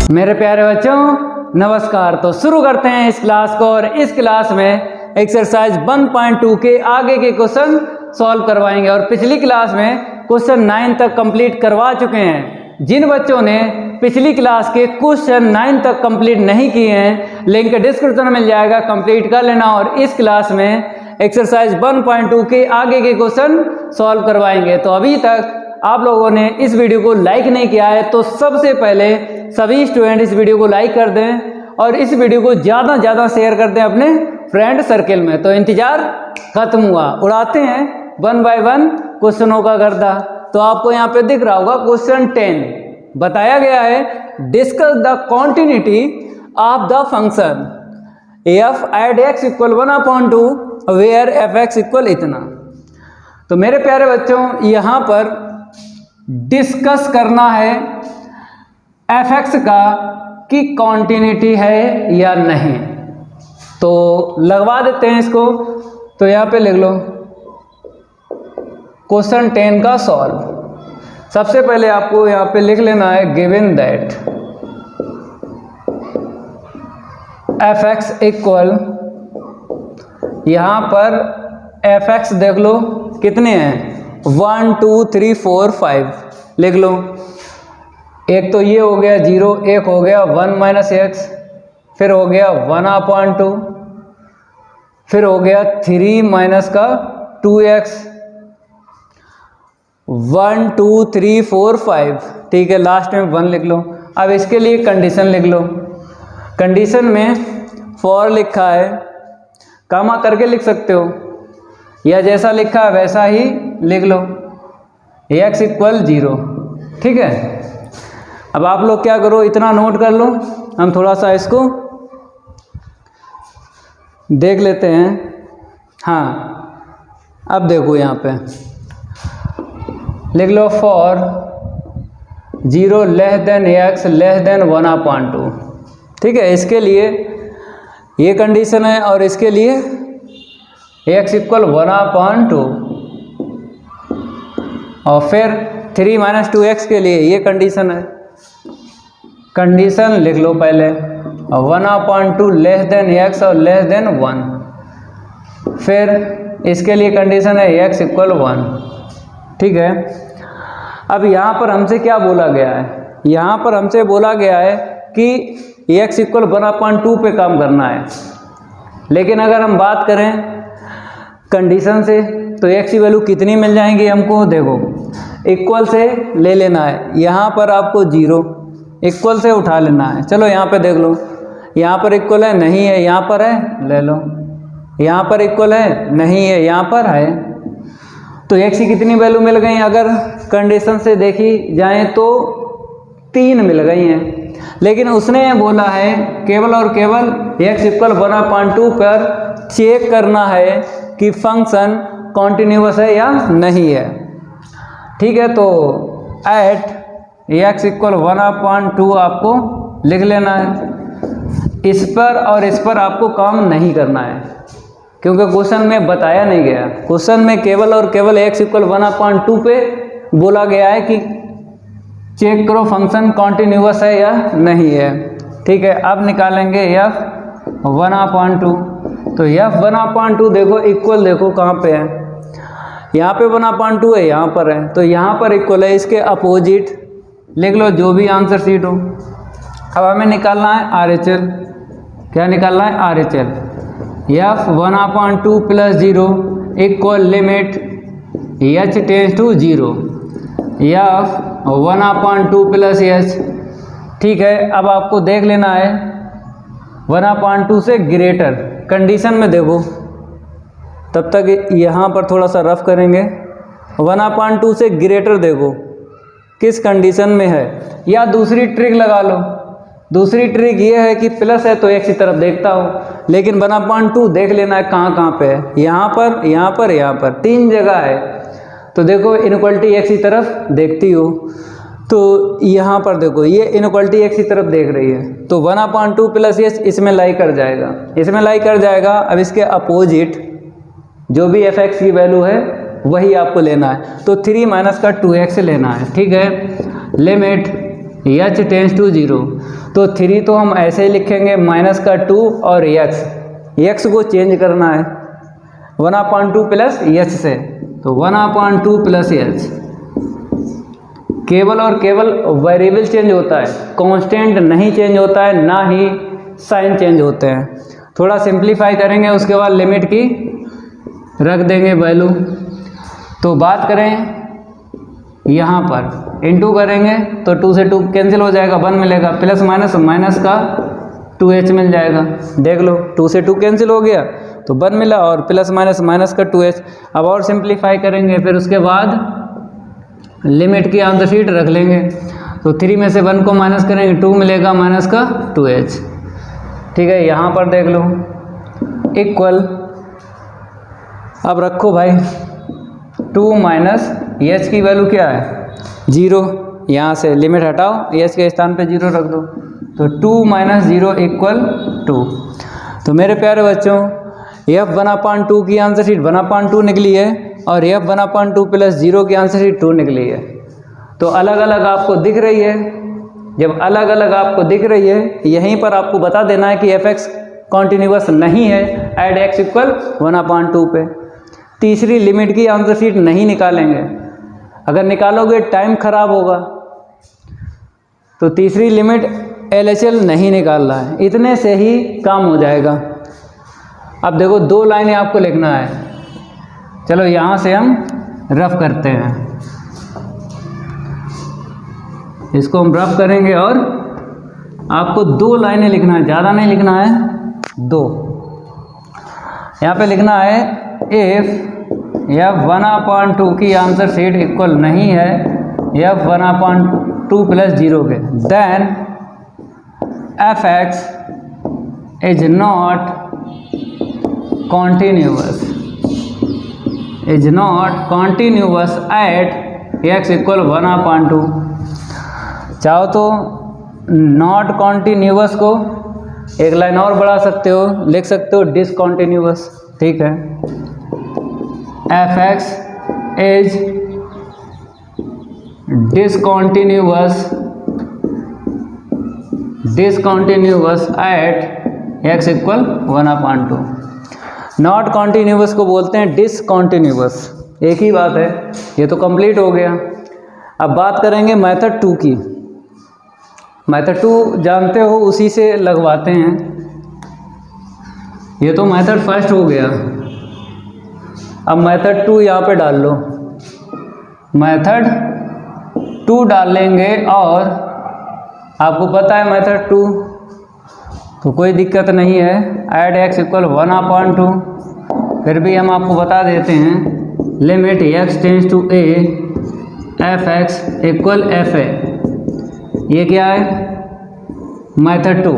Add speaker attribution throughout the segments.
Speaker 1: मेरे प्यारे बच्चों नमस्कार। तो शुरू करते हैं इस क्लास को, और इस क्लास में एक्सरसाइज 1.2 के आगे के क्वेश्चन सॉल्व करवाएंगे। और पिछली क्लास में क्वेश्चन 9 तक कंप्लीट करवा चुके हैं। जिन बच्चों ने पिछली क्लास के क्वेश्चन 9 तक कंप्लीट नहीं किए हैं, लिंक डिस्क्रिप्शन में मिल जाएगा, कंप्लीट कर लेना। और इस क्लास में एक्सरसाइज 1.2 के आगे के क्वेश्चन सॉल्व करवाएंगे। तो अभी तक आप लोगों ने इस वीडियो को लाइक नहीं किया है तो सबसे पहले सभी स्टूडेंट इस वीडियो को लाइक कर दें और इस वीडियो को ज़्यादा ज़्यादा शेयर कर दें अपने फ्रेंड सर्कल में। तो इंतज़ार खत्म हुआ, उड़ाते हैं 1 बाय 1 क्वेश्चनों का गर्दा। तो आपको यहाँ पे दिख रहा होगा क्वेश्चन 10 बताया गया है, discuss the continuity of the function f at x equal 1/2 where f x equal इतना। तो मेरे प्यारे बच्चों यहाँ पर डिस्कस करना है एफ एक्स का कि कॉन्टिन्यूटी है या नहीं। तो लगवा देते हैं इसको। तो यहाँ पे लिख लो क्वेश्चन 10 का सॉल्व। सबसे पहले आपको यहाँ पे लिख लेना है given that F x equal, यहाँ पर एफ एक्स देख लो कितने हैं 1 2 3 4 5 लिख लो। एक तो ये हो गया 0, एक हो गया 1 माइनस एक्स, फिर हो गया 1/2, फिर हो गया 3 माइनस का 2x, 1 2 3 4 5। ठीक है, लास्ट में 1 लिख लो। अब इसके लिए कंडीशन लिख लो। कंडीशन में फॉर लिखा है, कामा करके लिख सकते हो या जैसा लिखा है वैसा ही लिख लो, x इक्वल 0। ठीक है, अब आप लोग क्या करो, इतना नोट कर लो। हम थोड़ा सा इसको देख लेते हैं। हाँ, अब देखो यहाँ पे लिख लो for 0 less than x less than 1/2। ठीक है, इसके लिए ये कंडीशन है और इसके लिए x इक्वल 1/2 और फिर 3 माइनस 2x के लिए ये कंडीशन है। कंडीशन लिख लो पहले 1/2 लेस देन x और लेस देन 1। फिर इसके लिए कंडीशन है x इक्वल 1। ठीक है, अब यहाँ पर हमसे क्या बोला गया है, यहाँ पर हमसे बोला गया है कि x इक्वल 1/2 पे काम करना है। लेकिन अगर हम बात करें कंडीशन से तो x की वैल्यू कितनी मिल जाएंगी हमको, देखो इक्वल से ले लेना है। यहाँ पर आपको 0 इक्वल से उठा लेना है। चलो यहाँ पे देख लो, यहाँ पर इक्वल है नहीं है, यहाँ पर है ले लो, यहाँ पर इक्वल है नहीं है, यहाँ पर है। तो x की कितनी वैल्यू मिल गई, अगर कंडीशन से देखी जाए तो 3 मिल गई हैं। लेकिन उसने बोला है केवल और केवल x इक्वल 1/2 पर चेक करना है कि फंक्शन कॉन्टिन्यूअस है या नहीं है। ठीक है, तो एट x इक्वल 1/2 आपको लिख लेना है। इस पर और इस पर आपको काम नहीं करना है क्योंकि क्वेश्चन में बताया नहीं गया। क्वेश्चन में केवल और केवल x इक्वल 1/2 पे बोला गया है कि चेक करो फंक्शन कॉन्टिन्यूअस है या नहीं है। ठीक है, अब निकालेंगे f 1/2। तो f 1/2 देखो इक्वल, देखो कहाँ पे है, यहाँ पे 1/2 है, यहाँ पर है, तो यहाँ पर इक्वल है। इसके अपोजिट लिख लो जो भी आंसर शीट हो। अब हमें निकालना है RHL। क्या निकालना है RHL, f 1/2 plus 0 equal limit h tends to 0 f 1/2 plus h। ठीक है, अब आपको देख लेना है 1/2 से ग्रेटर। कंडीशन में देखो, तब तक यहाँ पर थोड़ा सा रफ करेंगे। 1/2 से ग्रेटर देखो किस कंडीशन में है, या दूसरी ट्रिक लगा लो। दूसरी ट्रिक ये है कि प्लस है तो x की तरफ देखता हो, लेकिन 1/2 देख लेना है कहाँ कहाँ पे है, यहाँ पर, यहाँ पर, यहाँ पर, 3 जगह है। तो देखो इनइक्वालिटी x की तरफ देखती हो, तो यहाँ पर देखो ये इनइक्वालिटी x की तरफ देख रही है, तो 1/2 प्लस h इसमें लाई कर जाएगा, इसमें लाई कर जाएगा। अब इसके अपोजिट जो भी एफ एक्स की वैल्यू है वही आपको लेना है, तो 3 माइनस का 2x लेना है। ठीक है, लिमिट h टेंस टू 0। तो 3 तो हम ऐसे ही लिखेंगे माइनस का 2 और x को चेंज करना है 1/2 प्लस h से, तो 1/2 प्लस h। केवल और केवल वेरिएबल चेंज होता है, कांस्टेंट नहीं चेंज होता है, ना ही साइन चेंज होते हैं। थोड़ा सिंप्लीफाई करेंगे, उसके बाद लिमिट की रख देंगे वैल्यू। तो बात करें यहाँ पर इनटू करेंगे तो 2 से 2 कैंसिल हो जाएगा, 1 मिलेगा, प्लस माइनस माइनस का 2h मिल जाएगा। देख लो 2 से 2 कैंसिल हो गया तो 1 मिला, और प्लस माइनस माइनस का 2h। अब और सिंप्लीफाई करेंगे, फिर उसके बाद लिमिट की आंसर शीट रख लेंगे। तो 3 में से 1 को माइनस करेंगे, 2 मिलेगा माइनस का 2h। ठीक है, यहाँ पर देख लो इक्वल, अब रखो भाई 2 माइनस h की वैल्यू क्या है 0, यहाँ से लिमिट हटाओ, h के स्थान पे 0 रख दो, तो 2 माइनस 0 इक्वल 2। तो मेरे प्यारे बच्चों f 1/2 की आंसर शीट 1/2 निकली है, और f 1/2 प्लस 0 की आंसर शीट 2 निकली है। तो अलग अलग आपको दिख रही है, जब अलग अलग आपको दिख रही है यहीं पर आपको बता देना है कि fx कॉन्टिन्यूअस नहीं है एड x इक्वल 1/2 पे। तीसरी लिमिट की आंसर शीट नहीं निकालेंगे, अगर निकालोगे टाइम खराब होगा। तो तीसरी लिमिट LHL नहीं निकालना है, इतने से ही काम हो जाएगा। अब देखो 2 लाइनें आपको लिखना है, चलो यहाँ से हम रफ करते हैं, इसको हम रफ करेंगे और आपको 2 लाइनें लिखना है, ज़्यादा नहीं लिखना है, 2। यहाँ पे लिखना है इफ f 1/2 की आंसर शीट इक्वल नहीं है f 1/2 प्लस 0 के, then fx is not continuous at x equal 1/2। चाहो तो नॉट कॉन्टिन्यूअस को एक लाइन और बढ़ा सकते हो, लिख सकते हो डिसकॉन्टिन्यूअस। ठीक है, fx is discontinuous at x equal 1/2। Not continuous को बोलते हैं डिसकॉन्टिन्यूअस, एक ही बात है। ये तो कंप्लीट हो गया। अब बात करेंगे मेथड 2 की। मेथड 2 जानते हो, उसी से लगवाते हैं। ये तो मेथड फर्स्ट हो गया, अब मेथड 2 यहाँ पे डाल लो। मेथड 2 डालेंगे और आपको पता है मेथड 2, तो कोई दिक्कत नहीं है, ऐड x इक्वल 1/2। फिर भी हम आपको बता देते हैं limit x tends to a f(x) equal fa। ये क्या है मेथड 2।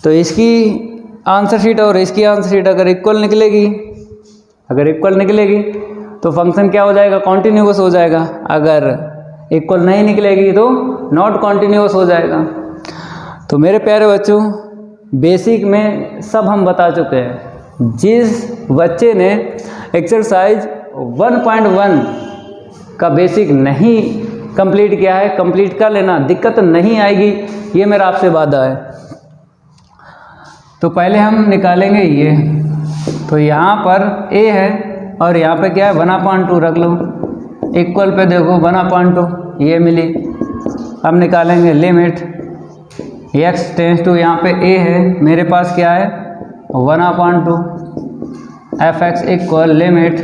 Speaker 1: तो इसकी आंसर शीट और इसकी आंसर शीट अगर इक्वल निकलेगी, तो फंक्शन क्या हो जाएगा, कॉन्टिन्यूअस हो जाएगा। अगर इक्वल नहीं निकलेगी तो नॉट कॉन्टिन्यूअस हो जाएगा। तो मेरे प्यारे बच्चों, बेसिक में सब हम बता चुके हैं। जिस बच्चे ने एक्सरसाइज 1.1 का बेसिक नहीं कंप्लीट किया है, कंप्लीट कर लेना, दिक्कत नहीं आएगी, ये मेरा आपसे वादा है। तो पहले हम निकालेंगे ये, तो यहाँ पर a है और यहाँ पे क्या है 1/2 रख लो, इक्वल पे देखो 1/2 ये मिली। अब निकालेंगे लिमिट x टेंस टू, यहाँ पे a है, मेरे पास क्या है 1/2 f(x) equal limit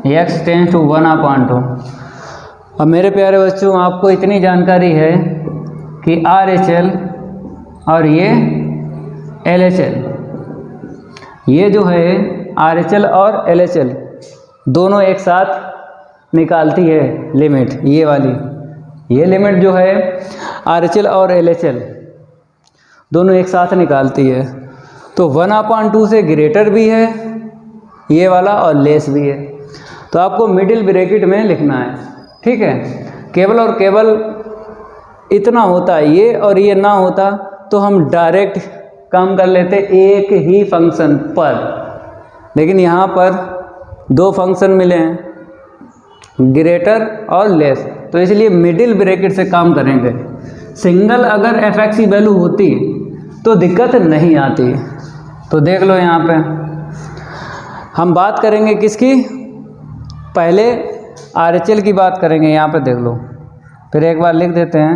Speaker 1: x tends to 1/2। अब मेरे प्यारे बच्चों, आपको इतनी जानकारी है कि RHL और ये LHL, ये जो है RHL और LHL दोनों एक साथ निकालती है लिमिट। ये वाली ये लिमिट जो है RHL और LHL दोनों एक साथ निकालती है। तो 1/2 से ग्रेटर भी है ये वाला और लेस भी है, तो आपको मिडिल ब्रैकेट में लिखना है। ठीक है, केवल और केवल इतना होता है, ये और ये ना होता तो हम डायरेक्ट काम कर लेते एक ही फंक्शन पर, लेकिन यहाँ पर 2 फंक्शन मिले हैं, ग्रेटर और लेस, तो इसलिए मिडिल ब्रैकेट से काम करेंगे। सिंगल अगर fx की वैल्यू होती तो दिक्कत नहीं आती। तो देख लो यहाँ पे हम बात करेंगे किसकी, पहले RHL की बात करेंगे। यहाँ पे देख लो, फिर एक बार लिख देते हैं,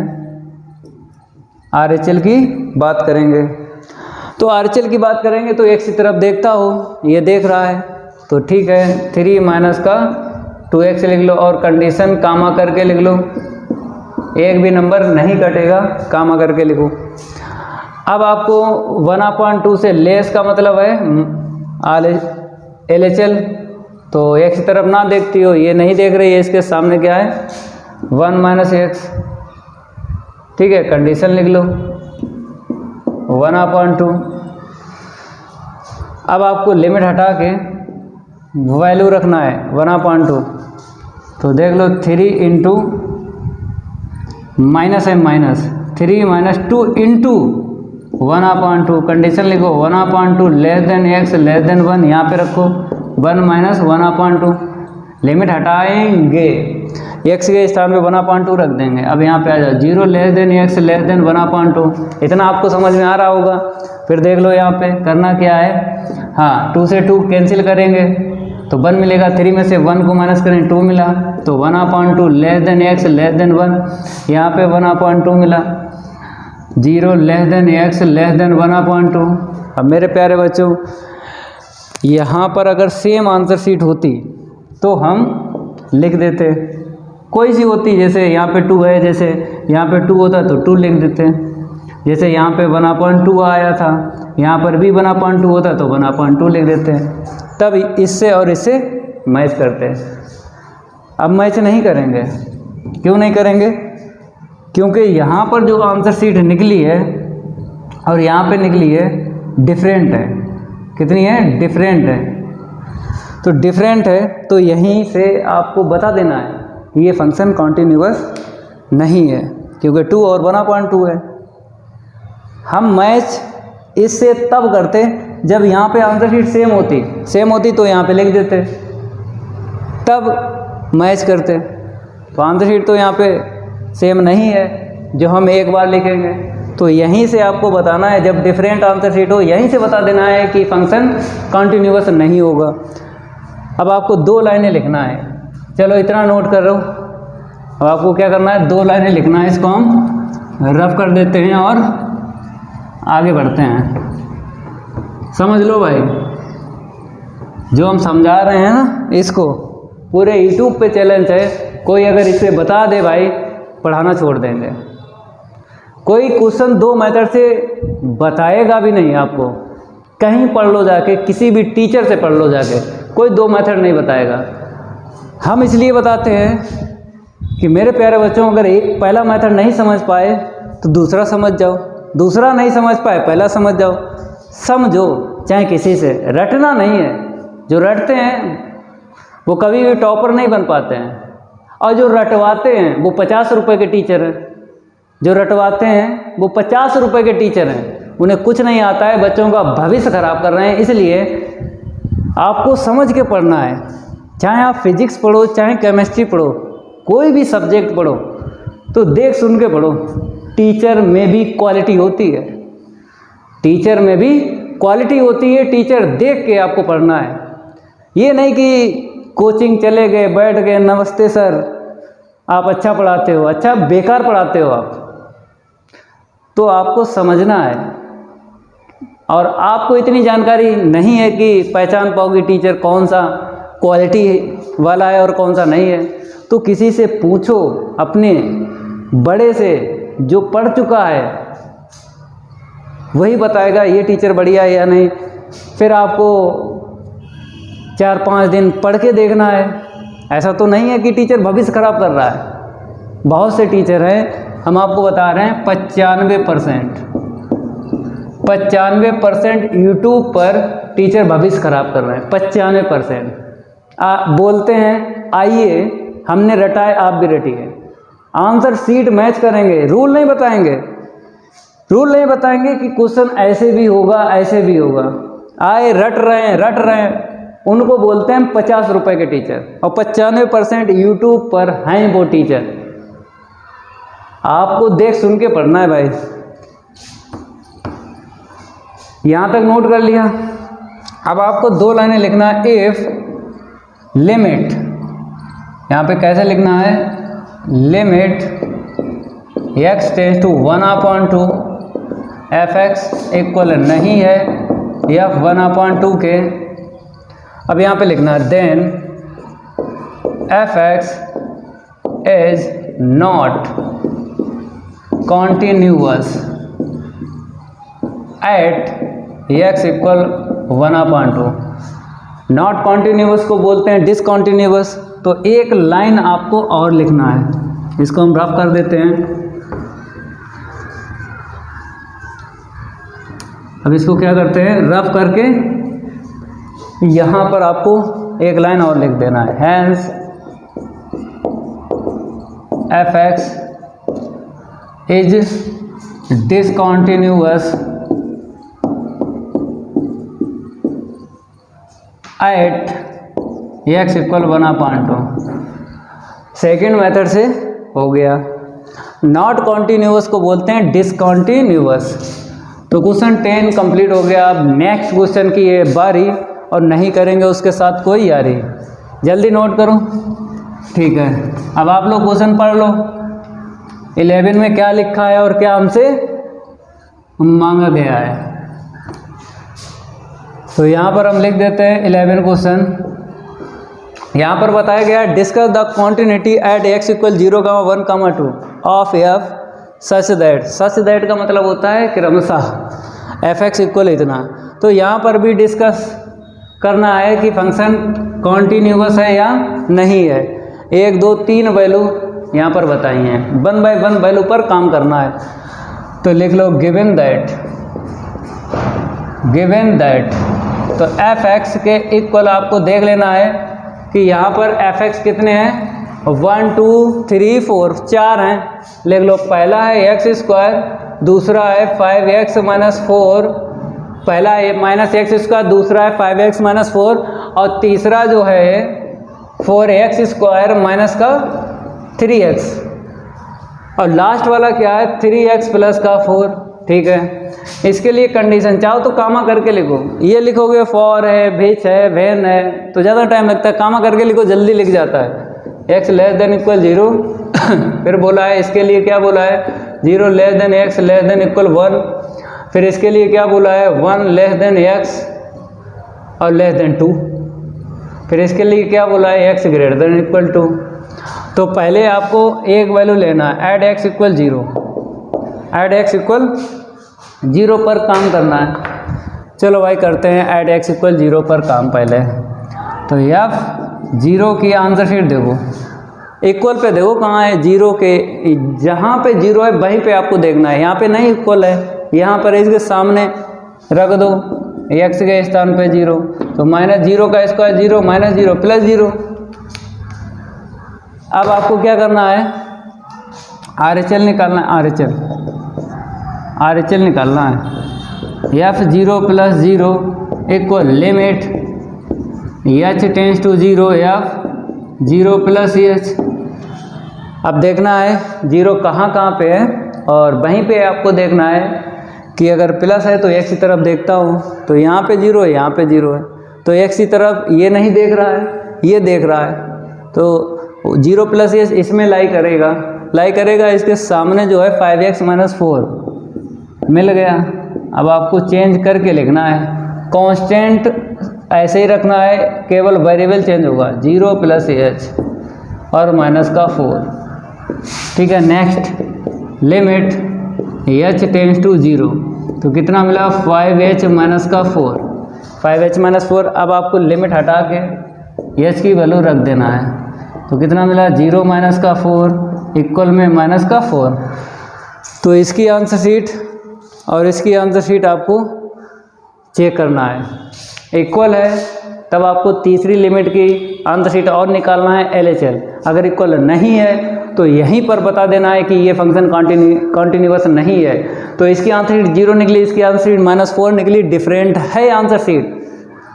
Speaker 1: RHL की बात करेंगे। तो RHL की बात करेंगे तो x की तरफ देखता हो, ये देख रहा है तो ठीक है, 3 माइनस का 2x लिख लो और कंडीशन कामा करके लिख लो, एक भी नंबर नहीं कटेगा, कामा करके लिखो। अब आपको 1/2 से लेस का मतलब है LHL, तो x की तरफ ना देखती हो, ये नहीं देख रही है, इसके सामने क्या है 1 माइनस x, ठीक है, कंडीशन लिख लो 1/2। अब आपको लिमिट हटा के वैल्यू रखना है 1/2, तो देख लो 3 इंटू माइनस है माइनस 3 माइनस 2 इंटू 1/2, कंडीशन लिखो 1/2 less than x less then 1, यहाँ पे रखो 1 माइनस 1/2, लिमिट हटाएंगे x के स्थान पे 1/2 रख देंगे। अब यहाँ पे आ जाओ 0 less than x less than 1/2, इतना आपको समझ में आ रहा होगा। फिर देख लो यहाँ पे करना क्या है, हाँ 2 से 2 कैंसिल करेंगे तो 1 मिलेगा, 3 में से 1 को माइनस करें 2 मिला, तो 1/2 less than x less then 1, यहाँ पे 1/2 मिला, 0 less than x less than 1/2। अब मेरे प्यारे बच्चों, यहाँ पर अगर सेम आंसर शीट होती तो हम लिख देते, कोई सी होती, जैसे यहाँ पे 2 है, जैसे यहाँ पे 2 होता तो 2 लिख देते, जैसे यहाँ पे 1/2 आया था, यहाँ पर भी 1/2 होता तो 1/2 लिख देते हैं, तब इससे और इससे मैच करते हैं। अब मैच नहीं करेंगे, क्यों नहीं करेंगे, क्योंकि यहाँ पर जो आंसर शीट निकली है और यहाँ पे निकली है डिफरेंट है, कितनी है, डिफरेंट है। तो डिफरेंट है तो यहीं से आपको बता देना है कि ये फंक्शन कॉन्टिन्यूअस नहीं है, क्योंकि 2 और 1/2 है। हम मैच इससे तब करते जब यहाँ पे आंसर शीट सेम होती तो यहाँ पे लिख देते, तब मैच करते। तो आंसर शीट तो यहाँ पे सेम नहीं है जो हम एक बार लिखेंगे, तो यहीं से आपको बताना है, जब डिफरेंट आंसर शीट हो यहीं से बता देना है कि फंक्शन कॉन्टिन्यूअस नहीं होगा। अब आपको 2 लाइनें लिखना है, चलो इतना नोट कर लो। अब आपको क्या करना है, 2 लाइनें लिखना है, इसको हम रफ कर देते हैं और आगे बढ़ते हैं। समझ लो भाई, जो हम समझा रहे हैं ना, इसको पूरे YouTube पे चैलेंज है, कोई अगर इसे बता दे भाई, पढ़ाना छोड़ देंगे। कोई क्वेश्चन 2 मेथड से बताएगा भी नहीं आपको, कहीं पढ़ लो जाके, किसी भी टीचर से पढ़ लो जाके, कोई 2 मेथड नहीं बताएगा। हम इसलिए बताते हैं कि मेरे प्यारे बच्चों, अगर एक पहला मेथड नहीं समझ पाए तो दूसरा समझ जाओ, दूसरा नहीं समझ पाए पहला समझ जाओ, समझो चाहे किसी से, रटना नहीं है। जो रटते हैं वो कभी भी टॉपर नहीं बन पाते हैं, और जो रटवाते हैं वो 50 रुपये के टीचर हैं, जो रटवाते हैं वो 50 रुपये के टीचर हैं, उन्हें कुछ नहीं आता है, बच्चों का भविष्य खराब कर रहे हैं। इसलिए आपको समझ के पढ़ना है, चाहे आप फिजिक्स पढ़ो, चाहे केमिस्ट्री पढ़ो, कोई भी सब्जेक्ट पढ़ो तो देख सुन के पढ़ो। टीचर में भी क्वालिटी होती है, टीचर में भी क्वालिटी होती है, टीचर देख के आपको पढ़ना है। ये नहीं कि कोचिंग चले गए, बैठ गए, नमस्ते सर आप अच्छा पढ़ाते हो, अच्छा बेकार पढ़ाते हो आप। तो आपको समझना है, और आपको इतनी जानकारी नहीं है कि पहचान पाओगे टीचर कौन सा क्वालिटी वाला है और कौन सा नहीं है। तो किसी से पूछो, अपने बड़े से जो पढ़ चुका है वही बताएगा ये टीचर बढ़िया है या नहीं। फिर आपको 4-5 दिन पढ़ के देखना है। ऐसा तो नहीं है कि टीचर भविष्य खराब कर रहा है। बहुत से टीचर हैं, हम आपको बता रहे हैं 95% यूट्यूब पर टीचर भविष्य खराब कर रहे हैं। 95% बोलते हैं आइए हमने रटा है आप भी रटिए, आंसर शीट मैच करेंगे, रूल नहीं बताएंगे कि क्वेश्चन ऐसे भी होगा ऐसे भी होगा। आए रट रहे हैं, उनको बोलते हैं 50 रुपये के टीचर, और 95% यूट्यूब पर हैं वो टीचर। आपको देख सुन के पढ़ना है भाई। यहाँ तक नोट कर लिया। अब आपको 2 लाइनें लिखना है। इफ लिमिट, यहाँ पे कैसे लिखना है, limit x tends to 1/2 fx equal नहीं है f 1/2 के। अब यहाँ पे लिखना है then fx is not continuous at x equal 1/2। Not continuous को बोलते हैं डिसकॉन्टिन्यूअस। तो एक लाइन आपको और लिखना है, इसको हम रफ कर देते हैं। अब इसको क्या करते हैं, रफ करके यहाँ पर आपको एक लाइन और लिख देना है। Hence fx is discontinuous at x equal 1/2। Second method से हो गया। नॉट कॉन्टिन्यूअस को बोलते हैं डिसकॉन्टिन्यूअस। तो क्वेश्चन 10 कंप्लीट हो गया। अब नेक्स्ट क्वेश्चन की ये बारी, और नहीं करेंगे उसके साथ कोई यारी। जल्दी नोट करो, ठीक है। अब आप लोग क्वेश्चन पढ़ लो। 11 में क्या लिखा है और क्या हमसे मांगा गया है। तो यहाँ पर हम लिख देते हैं 11 क्वेश्चन। यहाँ पर बताया गया है discuss the continuity at x equal 0, 1, 2 of f such that का मतलब होता है क्रमशः fx इक्वल इतना। तो यहाँ पर भी डिस्कस करना है कि फंक्शन कॉन्टिन्यूअस है या नहीं है। 1, 2, 3 वैल्यू यहाँ पर बताई हैं, 1 बाय 1 वैल्यू पर काम करना है। तो लिख लो गिवन दैट तो fx के इक्वल आपको देख लेना है कि यहाँ पर fx कितने हैं, 1, 2, 3, 4 4 हैं। लिख लो पहला है x², दूसरा है 5x - 4, पहला है -x², दूसरा है 5x - 4, और तीसरा जो है 4x² माइनस का 3x, और लास्ट वाला क्या है 3x प्लस का 4। ठीक है, इसके लिए कंडीशन चाहो तो कामा करके लिखो। ये लिखोगे फॉर है, विच है, व्हेन है तो ज़्यादा टाइम लगता है। कामा करके लिखो, जल्दी लिख जाता है। x लेस देन इक्वल 0 फिर बोला है इसके लिए क्या बोला है 0 less than x less than equal 1। फिर इसके लिए क्या बोला है 1 लेस देन x और लेस देन 2। फिर इसके लिए क्या बोला है x ग्रेटर देन इक्वल 2। तो पहले आपको एक वैल्यू लेना है, add x equal 0, add x equal 0 पर काम करना है। चलो भाई करते हैं ऐड x इक्वल 0 पर काम पहले। तो f0 की आंसर शीट देखो, इक्वल पे देखो कहाँ है 0 के, जहाँ पे 0 है वहीं पे आपको देखना है। यहाँ पे नहीं इक्वल है, यहाँ पर इसके सामने रख दो x के स्थान पे 0। तो -0 का स्क्वायर 0, -0 प्लस 0। अब आपको क्या करना है RHL निकालना है, RHL निकालना है। f0 plus 0 equal limit h tends to 0 f0 plus h। अब देखना है 0 कहाँ पे है, और वहीं पे आपको देखना है कि अगर प्लस है तो x की तरफ देखता हूँ, तो यहाँ पे 0 है, यहाँ पे 0 है, तो x की तरफ ये नहीं देख रहा है, ये देख रहा है। तो 0 प्लस h इसमें लाई करेगा, इसके सामने जो है 5x - 4 मिल गया। अब आपको चेंज करके लिखना है, कांस्टेंट ऐसे ही रखना है, केवल वेरिएबल चेंज होगा 0 प्लस h और माइनस का 4। ठीक है, next limit h tends to 0, तो कितना मिला 5h माइनस का 4, 5h - 4। अब आपको लिमिट हटा के h की वैल्यू रख देना है, तो कितना मिला 0 माइनस का 4 इक्वल में माइनस का 4। तो इसकी आंसर शीट और इसकी आंसर शीट आपको चेक करना है, इक्वल है तब आपको तीसरी लिमिट की आंसर शीट और निकालना है LHL। अगर इक्वल नहीं है तो यहीं पर बता देना है कि ये फंक्शन कॉन्टिन्यूअस नहीं है। तो इसकी आंसर शीट 0 निकली, इसकी आंसर शीट -4 निकली, डिफरेंट है आंसर शीट।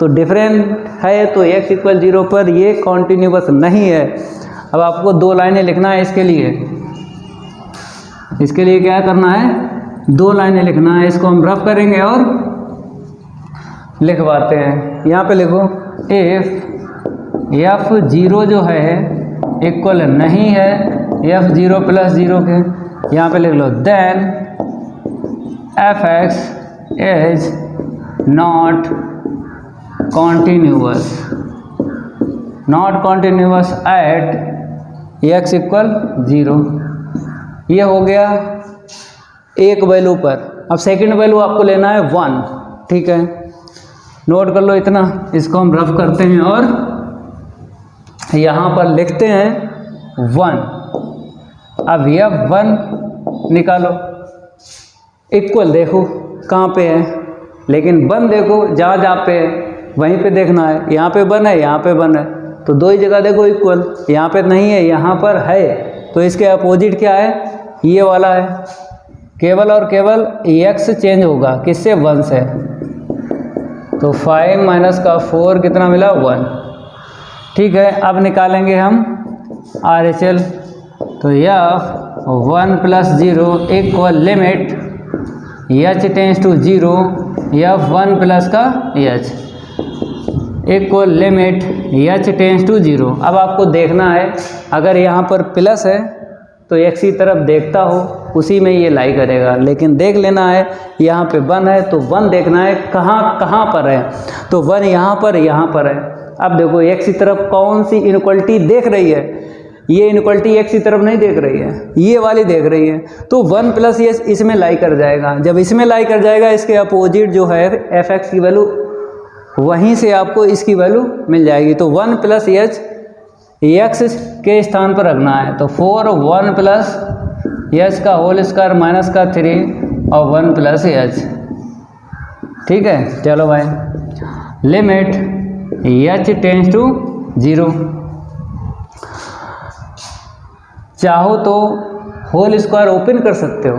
Speaker 1: तो डिफरेंट है तो x इक्वल 0 पर ये कॉन्टिन्यूअस नहीं है। अब आपको 2 लाइनें लिखना है इसके लिए। इसके लिए क्या करना है, 2 लाइनें लिखना है। इसको हम रफ करेंगे और लिखवाते हैं। यहाँ पे लिखो इफ f0 जो है इक्वल नहीं है f0 + 0 के, यहाँ पे लिख लो then fx is not continuous at x = 0। ये हो गया एक वैल्यू पर। अब सेकंड वैल्यू आपको लेना है 1, ठीक है, नोट कर लो इतना। इसको हम रफ करते हैं और यहाँ पर लिखते हैं 1। अब यह 1 निकालो, इक्वल देखो कहाँ पे है, लेकिन 1 देखो जहाँ पे है वहीं पे देखना है। यहाँ पे 1 है, यहाँ पे 1 है, तो 2 ही जगह देखो इक्वल। यहाँ पे नहीं है, यहाँ पर है, तो इसके अपोजिट क्या है, ये वाला है। केवल और केवल x चेंज होगा, किससे, 1 से। तो 5 - 4 कितना मिला, 1। ठीक है, अब निकालेंगे हम RHL। तो f1 + 0 equal limit h tends to 0 f1 plus का h equal limit h tends to 0। अब आपको देखना है, अगर यहाँ पर प्लस है तो x की तरफ देखता हो, उसी में ये लाई करेगा। लेकिन देख लेना है यहाँ पे 1 है तो 1 देखना है कहाँ पर है, तो 1 यहाँ पर है। अब देखो x की तरफ कौन सी इनक्वलिटी देख रही है, ये इनक्वलिटी x की तरफ नहीं देख रही है, ये वाली देख रही है। तो 1 + ये इसमें लाई कर जाएगा। जब इसमें लाई कर जाएगा, इसके अपोजिट जो है fx की वैल्यू, वहीं से आपको इसकी वैल्यू मिल जाएगी। तो 1 + h x के स्थान पर रखना है। तो 4 1 + h का होल स्क्वायर माइनस का 3 और 1 + h। ठीक है, चलो भाई, लिमिट h टेंस टू 0। चाहो तो होल स्क्वायर ओपन कर सकते हो,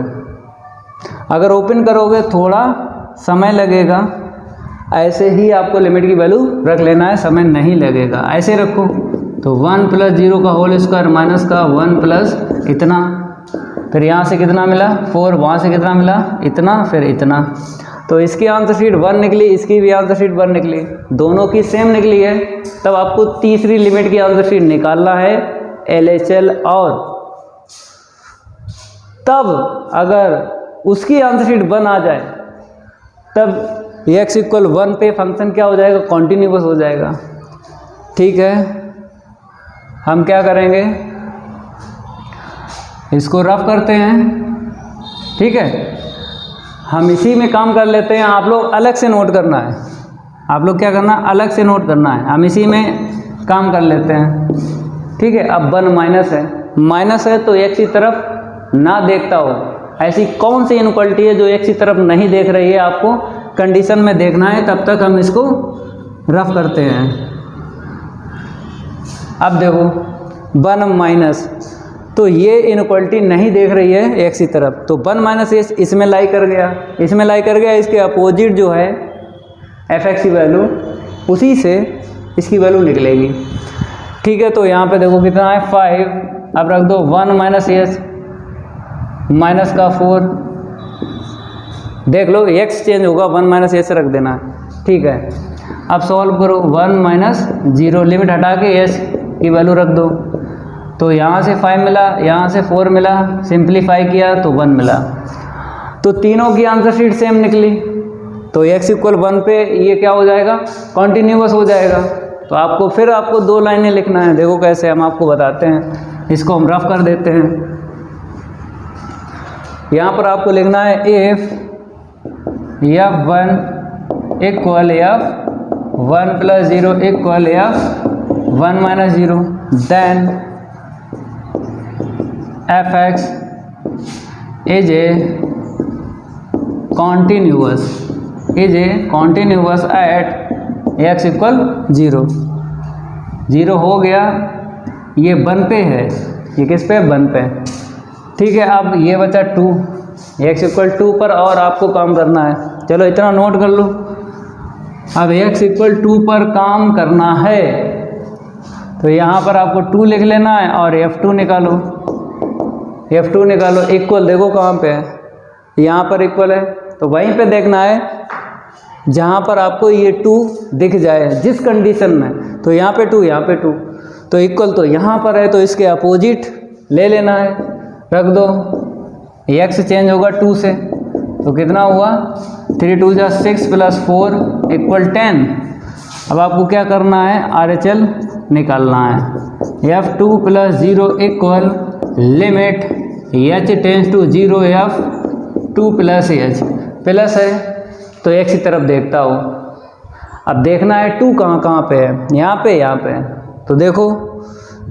Speaker 1: अगर ओपन करोगे थोड़ा समय लगेगा। ऐसे ही आपको लिमिट की वैल्यू रख लेना है, समय नहीं लगेगा। ऐसे रखो, तो 1 + 0 का होल स्क्वायर माइनस का 1 + इतना, फिर यहाँ से कितना मिला 4, वहाँ से कितना मिला इतना, फिर इतना। तो इसकी आंसर शीट 1 निकली, इसकी भी आंसर शीट 1 निकली, दोनों की सेम निकली है। तब आपको तीसरी लिमिट की आंसर शीट निकालना है LHL, और तब अगर उसकी आंसर शीट 1 आ जाए, तब x = 1 पे फंक्शन क्या हो जाएगा, कॉन्टिन्यूअस हो जाएगा। ठीक है, हम क्या करेंगे, इसको रफ करते हैं। ठीक है, हम इसी में काम कर लेते हैं। आप लोग अलग से नोट करना है, आप लोग क्या करना, अलग से नोट करना है। हम इसी में काम कर लेते हैं। ठीक है, अब 1 माइनस है तो x की तरफ ना देखता हो। ऐसी कौन सी इनक्वलिटी है जो x की तरफ नहीं देख रही है, आपको कंडीशन में देखना है। तब तक हम इसको रफ करते हैं। अब देखो 1 तो ये इनक्वलिटी नहीं देख रही है x की तरफ, तो 1 - h इसमें लाई कर गया, इसके अपोजिट जो है fx की वैल्यू, उसी से इसकी वैल्यू निकलेगी। ठीक है, तो यहाँ पे देखो कितना है 5। अब रख दो 1 - h माइनस का 4, देख लो x चेंज होगा, 1 - h रख देना है। ठीक है, अब सॉल्व करो, 1 - 0 लिमिट हटा के h की वैल्यू रख दो। तो यहाँ से 5 मिला, यहाँ से 4 मिला, सिंप्लीफाई किया तो 1 मिला। तो तीनों की आंसर शीट सेम निकली। तो x = 1 पे ये क्या हो जाएगा, कॉन्टिन्यूअस हो जाएगा। तो आपको 2 लाइनें लिखना है। देखो कैसे, हम आपको बताते हैं। इसको हम रफ कर देते हैं। यहाँ पर आपको लिखना है if f1 = f1 + 0 = f1 - 0, then fx is a continuous at x = 0। 0 हो गया, ये 1 पे है, ये किस पे, 1 पे। ठीक है, अब ये बचा 2, x = 2 पर और आपको काम करना है। चलो इतना नोट कर लो। अब x = 2 पर काम करना है, तो यहाँ पर आपको 2 लिख लेना है और f2 निकालो। F2 निकालो, इक्वल देखो कहाँ पे है, यहाँ पर इक्वल है, तो वहीं पे देखना है जहाँ पर आपको ये 2 दिख जाए जिस कंडीशन में, तो यहाँ पे 2, यहाँ पे 2, तो इक्वल तो यहाँ पर है, तो इसके अपोजिट ले लेना है, रख दो, x चेंज होगा 2 से, तो कितना हुआ 3 2 जा 6 + 4 = 10। अब आपको क्या करना है, RHL निकालना है। F2 + 0 = limit h tends to 0 F2 + h, plus है तो x की तरफ देखता हो। अब देखना है 2 कहाँ कहाँ पे है, यहाँ पे, यहाँ पे, तो देखो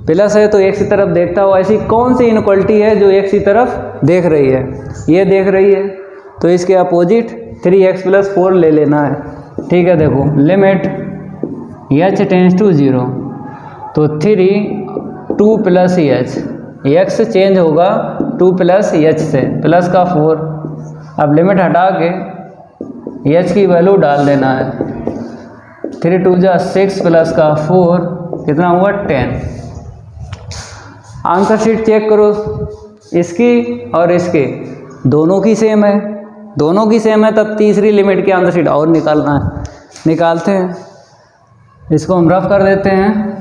Speaker 1: प्लस है तो x की तरफ देखता हो। ऐसी कौन सी इनक्वलिटी है जो x की तरफ देख रही है, ये देख रही है, तो इसके अपोजिट 3x + 4 ले लेना है। ठीक है, देखो लिमिट h टेंस टू 0, तो 3 2 + h, x चेंज होगा 2 + h से, प्लस का 4। अब लिमिट हटा के h की वैल्यू डाल देना है, 3 2 जा 6 प्लस का 4 कितना हुआ 10। आंसर शीट चेक करो, इसकी और इसकी दोनों की सेम है, दोनों की सेम है, तब तीसरी लिमिट की आंसर शीट और निकालना है। निकालते हैं, इसको हम रफ कर देते हैं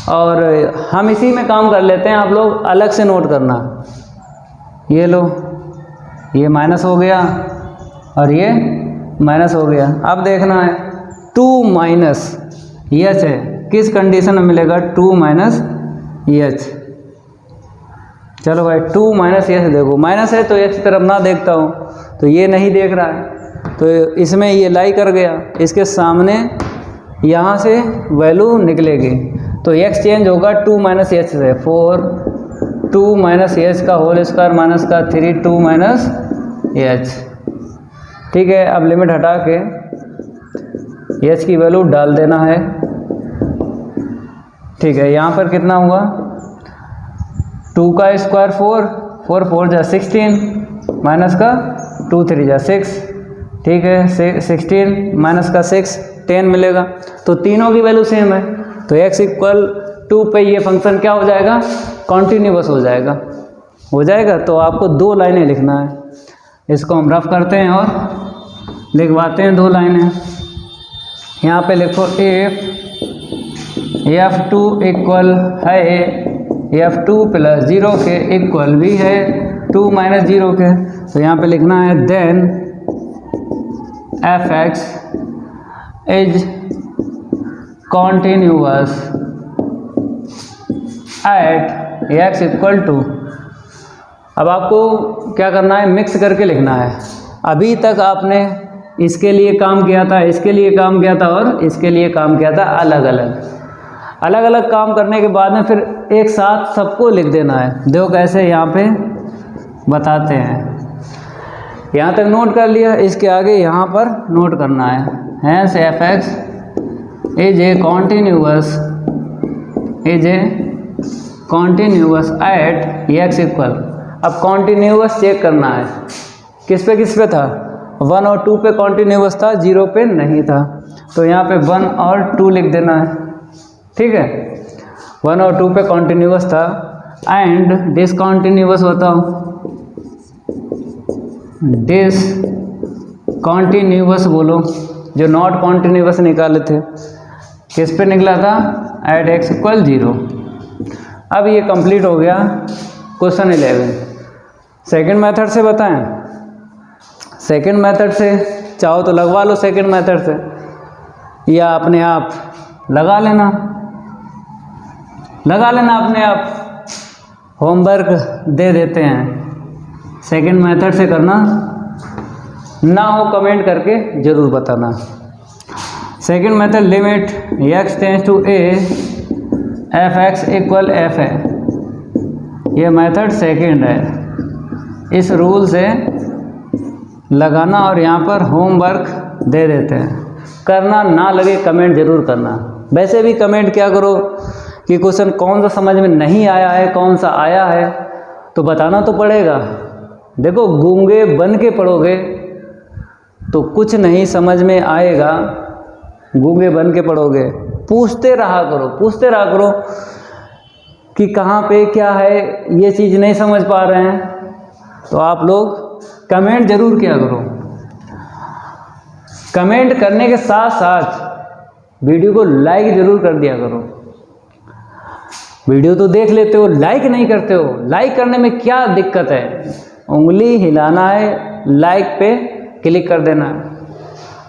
Speaker 1: और हम इसी में काम कर लेते हैं, आप लोग अलग से नोट करना। ये लो, ये माइनस हो गया और ये माइनस हो गया। अब देखना है 2 - h है, किस कंडीशन में मिलेगा 2 - h। चलो भाई 2 - h देखो, माइनस है तो x की तरफ ना देखता हूँ, तो ये नहीं देख रहा है, तो इसमें ये लाई कर गया, इसके सामने यहाँ से वैल्यू निकलेगी, तो x चेंज होगा 2 - h से, 4 2 - h का होल स्क्वायर माइनस का 3 2 - h। ठीक है, अब लिमिट हटा के h की वैल्यू डाल देना है। ठीक है, यहाँ पर कितना हुआ 2 का स्क्वायर 4 4 4 जा 16 माइनस का 2 3 जा 6। ठीक है, 16 माइनस का 6 10 मिलेगा, तो तीनों की वैल्यू सेम है, तो x = 2 पे ये फंक्शन क्या हो जाएगा, कॉन्टीन्यूअस हो जाएगा, तो आपको 2 लाइनें लिखना है। इसको हम रफ करते हैं और लिखवाते हैं 2 लाइनें। यहाँ पे लिखो F2 इक्वल है F2 + 0 के इक्वल भी है 2 - 0 के, तो यहाँ पे लिखना है then Fx is continuous at x = अब आपको क्या करना है, मिक्स करके लिखना है। अभी तक आपने इसके लिए काम किया था, इसके लिए काम किया था और इसके लिए काम किया था, अलग अलग काम करने के बाद में फिर एक साथ सबको लिख देना है। देखो कैसे, यहाँ पे बताते हैं। यहाँ तक नोट कर लिया, इसके आगे यहाँ पर नोट करना है। Hence Fx is a continuous at x equal. अब कॉन्टीन्यूअस चेक करना है, किस पे था, 1 और 2 पे कॉन्टीन्यूअस था, 0 पे नहीं था, तो यहाँ पे 1 और 2 लिख देना है। ठीक है, 1 और 2 पे कॉन्टीन्यूअस था, एंड डिसकॉन्टीन्यूअस बताओ, डिसकॉन्टीन्यूअस बोलो, जो नॉट कॉन्टीन्यूअस निकाले थे किस पे निकला था, एट x = 0। अब ये कंप्लीट हो गया क्वेश्चन 11। सेकंड मेथड से बताएं, सेकंड मेथड से चाहो तो लगवा लो, सेकंड मेथड से, या अपने आप लगा लेना अपने आप, होमवर्क दे देते हैं। सेकंड मेथड से करना ना हो कमेंट करके ज़रूर बताना। Second method limit x tends to a Fx = f है, ये मेथड सेकंड है। इस रूल से लगाना और यहाँ पर होमवर्क दे देते हैं, करना ना लगे कमेंट ज़रूर करना। वैसे भी कमेंट क्या करो कि क्वेश्चन कौन सा समझ में नहीं आया है, कौन सा आया है, तो बताना तो पड़ेगा। देखो गूंगे बन के पढ़ोगे तो कुछ नहीं समझ में आएगा, गूंगे बन के पढ़ोगे। पूछते रहा करो कि कहाँ पे क्या है, ये चीज़ नहीं समझ पा रहे हैं तो आप लोग कमेंट ज़रूर किया करो। कमेंट करने के साथ साथ वीडियो को लाइक ज़रूर कर दिया करो। वीडियो तो देख लेते हो, लाइक नहीं करते हो। लाइक करने में क्या दिक्कत है? उंगली हिलाना है, लाइक पे क्लिक कर देना है।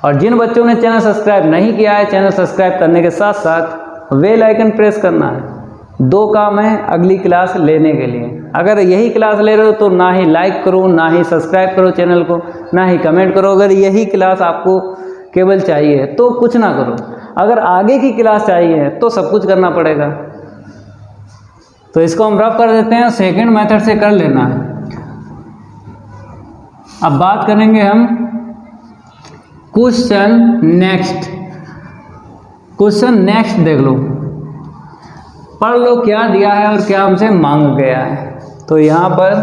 Speaker 1: और जिन बच्चों ने चैनल सब्सक्राइब नहीं किया है, चैनल सब्सक्राइब करने के साथ साथ बेल आइकन प्रेस करना है। 2 काम है अगली क्लास लेने के लिए। अगर यही क्लास ले रहे हो तो ना ही लाइक करो, ना ही सब्सक्राइब करो चैनल को, ना ही कमेंट करो। अगर यही क्लास आपको केवल चाहिए तो कुछ ना करो। अगर आगे की क्लास चाहिए तो सब कुछ करना पड़ेगा। तो इसको हम रफ कर देते हैं, सेकंड मेथड से कर लेना है। अब बात करेंगे हम क्वेश्चन नेक्स्ट। क्वेश्चन नेक्स्ट देख लो, पढ़ लो क्या दिया है और क्या हमसे मांग गया है। तो यहाँ पर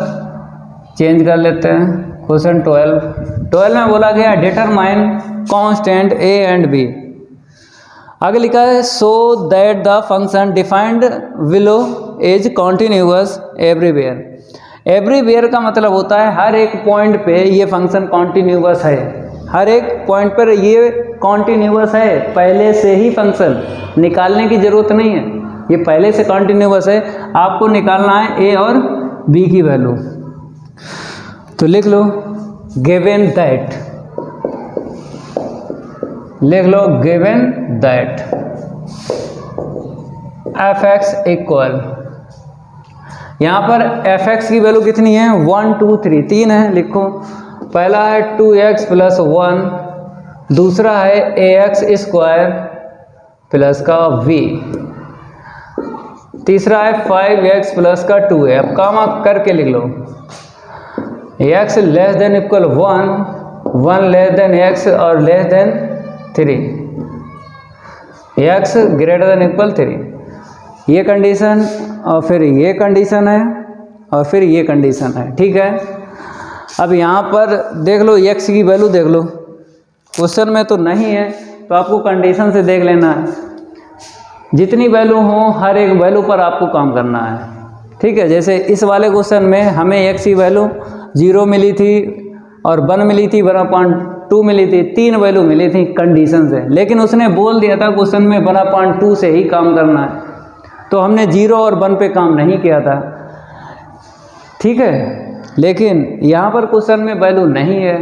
Speaker 1: चेंज कर लेते हैं। क्वेश्चन 12 में बोला गया determine constant a and b। आगे लिखा है so that the function defined below is continuous everywhere. Everywhere का मतलब होता है हर एक पॉइंट पे ये फंक्शन कॉन्टिन्यूअस है। हर एक पॉइंट पर ये कॉन्टिन्यूअस है, पहले से ही फंक्शन निकालने की ज़रूरत नहीं है, ये पहले से कॉन्टिन्यूअस है। आपको निकालना है a और b की वैल्यू। तो लिख लो गिवन दैट, लिख लो गिवन दैट f(x) इक्वल, यहाँ पर f(x) की वैल्यू कितनी है? 1 2 3 3 है। लिखो पहला है 2x + 1, दूसरा है ax² प्लस का v, तीसरा है 5x प्लस का 2 है। अब काम करके लिख लो x less than equal 1, 1 less than x और less than 3, x greater than equal 3। ये कंडीशन और फिर ये कंडीशन है और फिर ये कंडीशन है, ठीक है। अब यहाँ पर देख लो x की वैल्यू देख लो, क्वेश्चन में तो नहीं है तो आपको कंडीशन से देख लेना है। जितनी वैल्यू हो हर एक वैल्यू पर आपको काम करना है, ठीक है। जैसे इस वाले क्वेश्चन में हमें x की वैल्यू 0 मिली थी और 1 मिली थी, 1/2 मिली थी, 3 वैल्यू मिली थी कंडीशन से। लेकिन उसने बोल दिया था क्वेश्चन में 1/2 से ही काम करना है, तो हमने 0 और 1 पे काम नहीं किया था, ठीक है। लेकिन यहाँ पर क्वेश्चन में वैल्यू नहीं है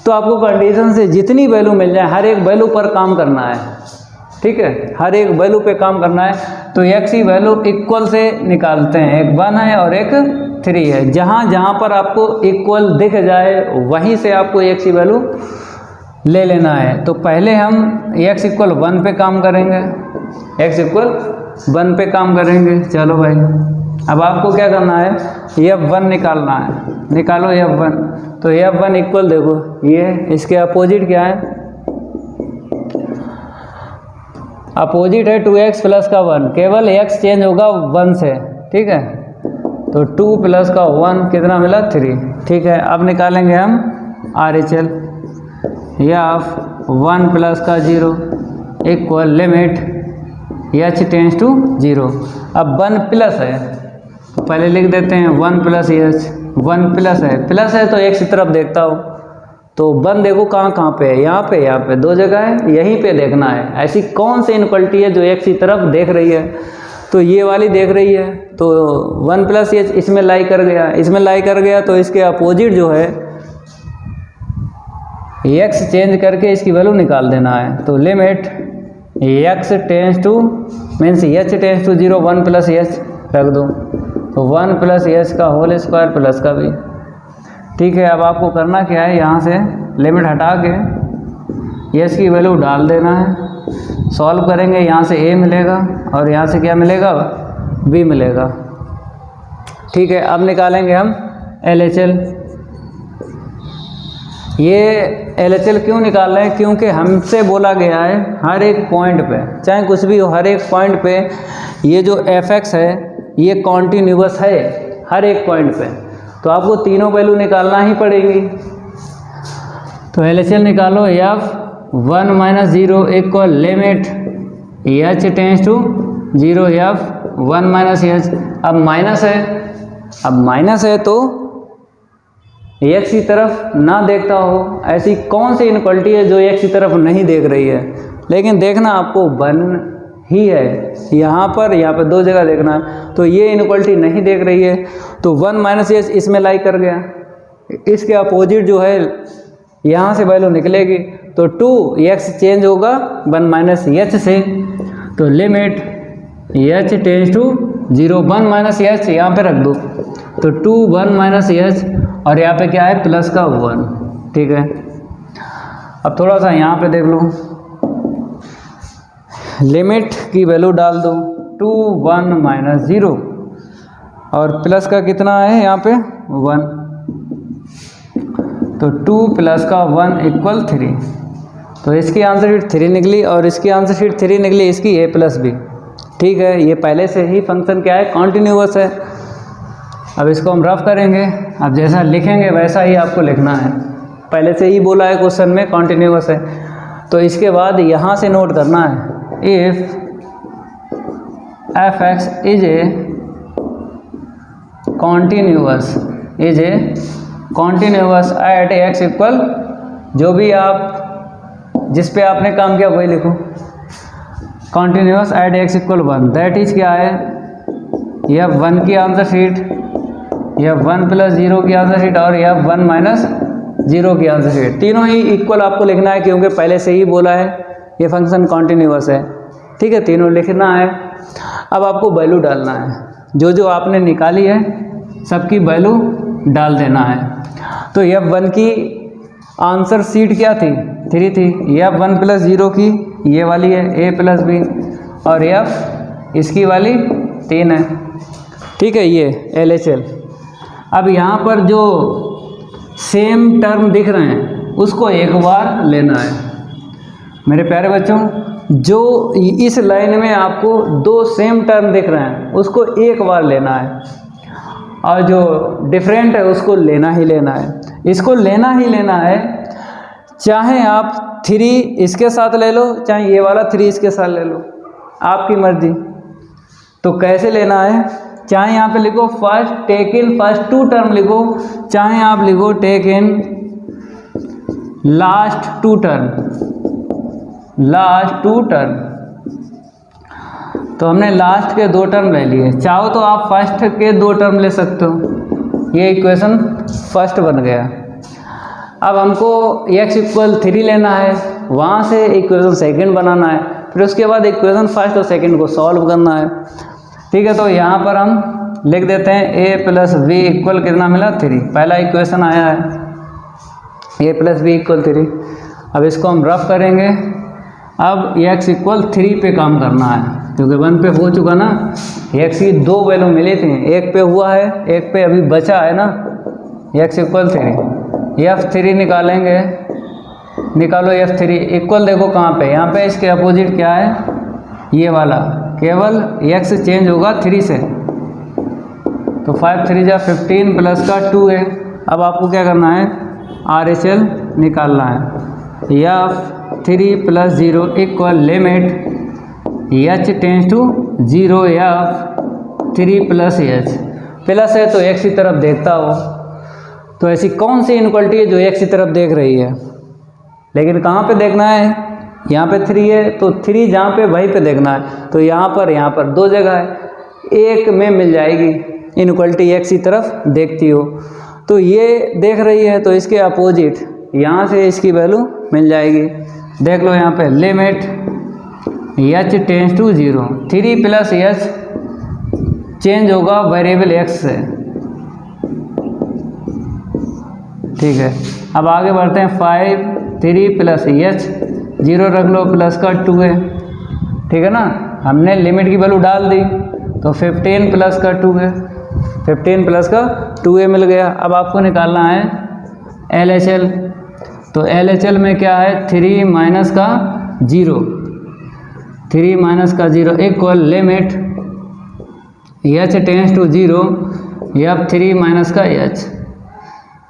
Speaker 1: तो आपको कंडीशन से जितनी वैल्यू मिल जाए हर एक वैल्यू पर काम करना है, ठीक है। हर एक वैल्यू पे काम करना है। तो x की वैल्यू इक्वल से निकालते हैं, एक 1 है और एक 3 है। जहाँ जहाँ पर आपको इक्वल दिख जाए वहीं से आपको x की वैल्यू ले लेना है। तो पहले हम x = 1 पे काम करेंगे, x = 1 पे काम करेंगे। चलो भाई, अब आपको क्या करना है, f1 निकालना है। निकालो f1। तो f1 इक्वल देखो ये इसके अपोजिट क्या है, अपोजिट है 2x प्लस का 1, केवल x चेंज होगा 1 से, ठीक है। तो 2 प्लस का 1 कितना मिला? 3, ठीक है। अब निकालेंगे हम RHL या 1 प्लस का 0 equal limit h tends to 0। अब 1 प्लस है तो पहले लिख देते हैं 1 + h, 1 प्लस है तो x की तरफ देखता हो तो 1 देखो कहाँ पे है, यहाँ पे 2 जगह है, यहीं पे देखना है। ऐसी कौन सी इनक्वलिटी है जो x की तरफ देख रही है? तो ये वाली देख रही है। तो 1 + h इसमें लाई कर गया, इसमें लाई कर गया, तो इसके अपोजिट जो है x चेंज करके इसकी वैल्यू निकाल देना है। तो limit x tends to means h tends to 0, 1 + h रख दो, तो 1 + h का होल स्क्वायर प्लस का भी, ठीक है। अब आपको करना क्या है, यहाँ से लिमिट हटा के h की वैल्यू डाल देना है। सॉल्व करेंगे, यहाँ से a मिलेगा और यहाँ से क्या मिलेगा? b मिलेगा, ठीक है। अब निकालेंगे हम LHL। ये LHL क्यों निकाल रहे हैं? क्योंकि हमसे बोला गया है हर एक पॉइंट पे, चाहे कुछ भी हो, हर एक पॉइंट पे ये जो f(x) है ये कॉन्टिन्यूअस है हर एक पॉइंट पे। तो आपको तीनों वैल्यू निकालना ही पड़ेगी। तो LHL निकालो, f1 - 0 equal limit h tends to 0 f 1 minus h. अब माइनस है तो एक्स की तरफ ना देखता हो, ऐसी कौन सी इनक्वालिटी है जो एक्स की तरफ नहीं देख रही है? लेकिन देखना आपको 1 ही है, यहाँ पर दो जगह देखना है, तो ये इनक्वालिटी नहीं देख रही है, तो 1 माइनस एच इसमें लाई कर गया। इसके अपोजिट जो है यहाँ से वैल्यू निकलेगी, तो 2x चेंज होगा 1 माइनस एच से, तो limit h tends to 0, 1 minus h यहाँ पे रख दो, तो 2 1 माइनस एच, और यहाँ पे क्या है प्लस का 1, ठीक है। अब थोड़ा सा यहाँ पे देख लो, लिमिट की वैल्यू डाल दो 2 1 माइनस 0, और प्लस का कितना है यहाँ पे 1, तो 2 प्लस का 1 इक्वल 3, तो इसकी आंसर शीट 3 निकली, और इसकी आंसर शीट 3 निकली इसकी a प्लस बी, ठीक है। ये पहले से ही फंक्शन क्या है, कॉन्टिन्यूअस है। अब इसको हम रफ करेंगे, अब जैसा लिखेंगे वैसा ही आपको लिखना है, पहले से ही बोला है क्वेश्चन में कॉन्टिन्यूअस है। तो इसके बाद यहाँ से नोट करना है, if f x is a continuous at x equal, जो भी आप जिस पे आपने काम किया वही लिखो, continuous at x equal 1, that is क्या है, यह 1 की आंसर शीट, यह 1 प्लस 0 की आंसर शीट, और यह 1 माइनस 0 की आंसर शीट, तीनों ही इक्वल आपको लिखना है, क्योंकि पहले से ही बोला है ये फंक्शन कॉन्टिन्यूअस है, ठीक है। तीनों लिखना है। अब आपको वैल्यू डालना है, जो जो आपने निकाली है सबकी वैल्यू डाल देना है। तो यह 1 की आंसर शीट क्या थी, 3 थी, यह 1 प्लस 0 की ये वाली है a प्लस बी, और एफ इसकी वाली 3 है, ठीक है, ये LHL। अब यहाँ पर जो सेम टर्म दिख रहे हैं उसको एक बार लेना है मेरे प्यारे बच्चों, जो इस लाइन में आपको 2 सेम टर्म दिख रहे हैं उसको एक बार लेना है, और जो डिफरेंट है उसको लेना ही लेना है, इसको लेना ही लेना है, चाहे आप 3 इसके साथ ले लो, चाहे ये वाला 3 इसके साथ ले लो, आपकी मर्जी। तो कैसे लेना है, चाहे यहाँ पे लिखो फर्स्ट टेक इन फर्स्ट 2 टर्म लिखो, चाहे आप लिखो टेक इन लास्ट 2 टर्म, तो हमने लास्ट के 2 टर्म ले लिए, चाहो तो आप फर्स्ट के 2 टर्म ले सकते हो, ये इक्वेशन फर्स्ट बन गया। अब हमको x इक्वल 3 लेना है, वहाँ से इक्वेशन सेकंड बनाना है, फिर उसके बाद इक्वेशन फर्स्ट और सेकंड को सॉल्व करना है, ठीक है। तो यहाँ पर हम लिख देते हैं a प्लस बी इक्वल कितना मिला 3, पहला इक्वेशन आया है a प्लस बी इक्वल 3। अब इसको हम रफ करेंगे, अब x इक्वल 3 पे काम करना है, क्योंकि 1 पे हो चुका ना, x की 2 वैल्यू मिली थी, एक पे हुआ है, एक पे अभी बचा है ना, x इक्वल 3, f3 निकालेंगे, निकालो f3 इक्वल, देखो कहाँ पे, यहाँ पे इसके अपोजिट क्या है, ये वाला, केवल x चेंज होगा 3 से, तो 5 3 जा 15 प्लस का 2 है। अब आपको क्या करना है, RHL निकालना है, f3 plus 0 equal limit h tends to 0 f3 plus h, plus है तो x की तरफ देखता हो, तो ऐसी कौन सी इनक्वालिटी है जो x की तरफ देख रही है, लेकिन कहाँ पे देखना है, यहाँ पे 3 है, तो 3 जहाँ पे वहीं पे देखना है, तो यहाँ पर 2 जगह है, एक में मिल जाएगी इनक्वालिटी x की तरफ देखती हो, तो ये देख रही है, तो इसके अपोजिट यहाँ से इसकी वैल्यू मिल जाएगी। देख लो यहाँ पे limit h tends to 0, 3 plus h change होगा वेरिएबल x से, ठीक है। अब आगे बढ़ते हैं, 5 3 प्लस h 0 रख लो, प्लस का 2 है, ठीक है ना, हमने लिमिट की वैल्यू डाल दी, तो 15 प्लस का 2 है, 15 प्लस का 2a मिल गया। अब आपको निकालना है LHL, तो LHL में क्या है, 3 माइनस का 0, 3 माइनस का 0 equal limit h tends to 0 f3 minus का h।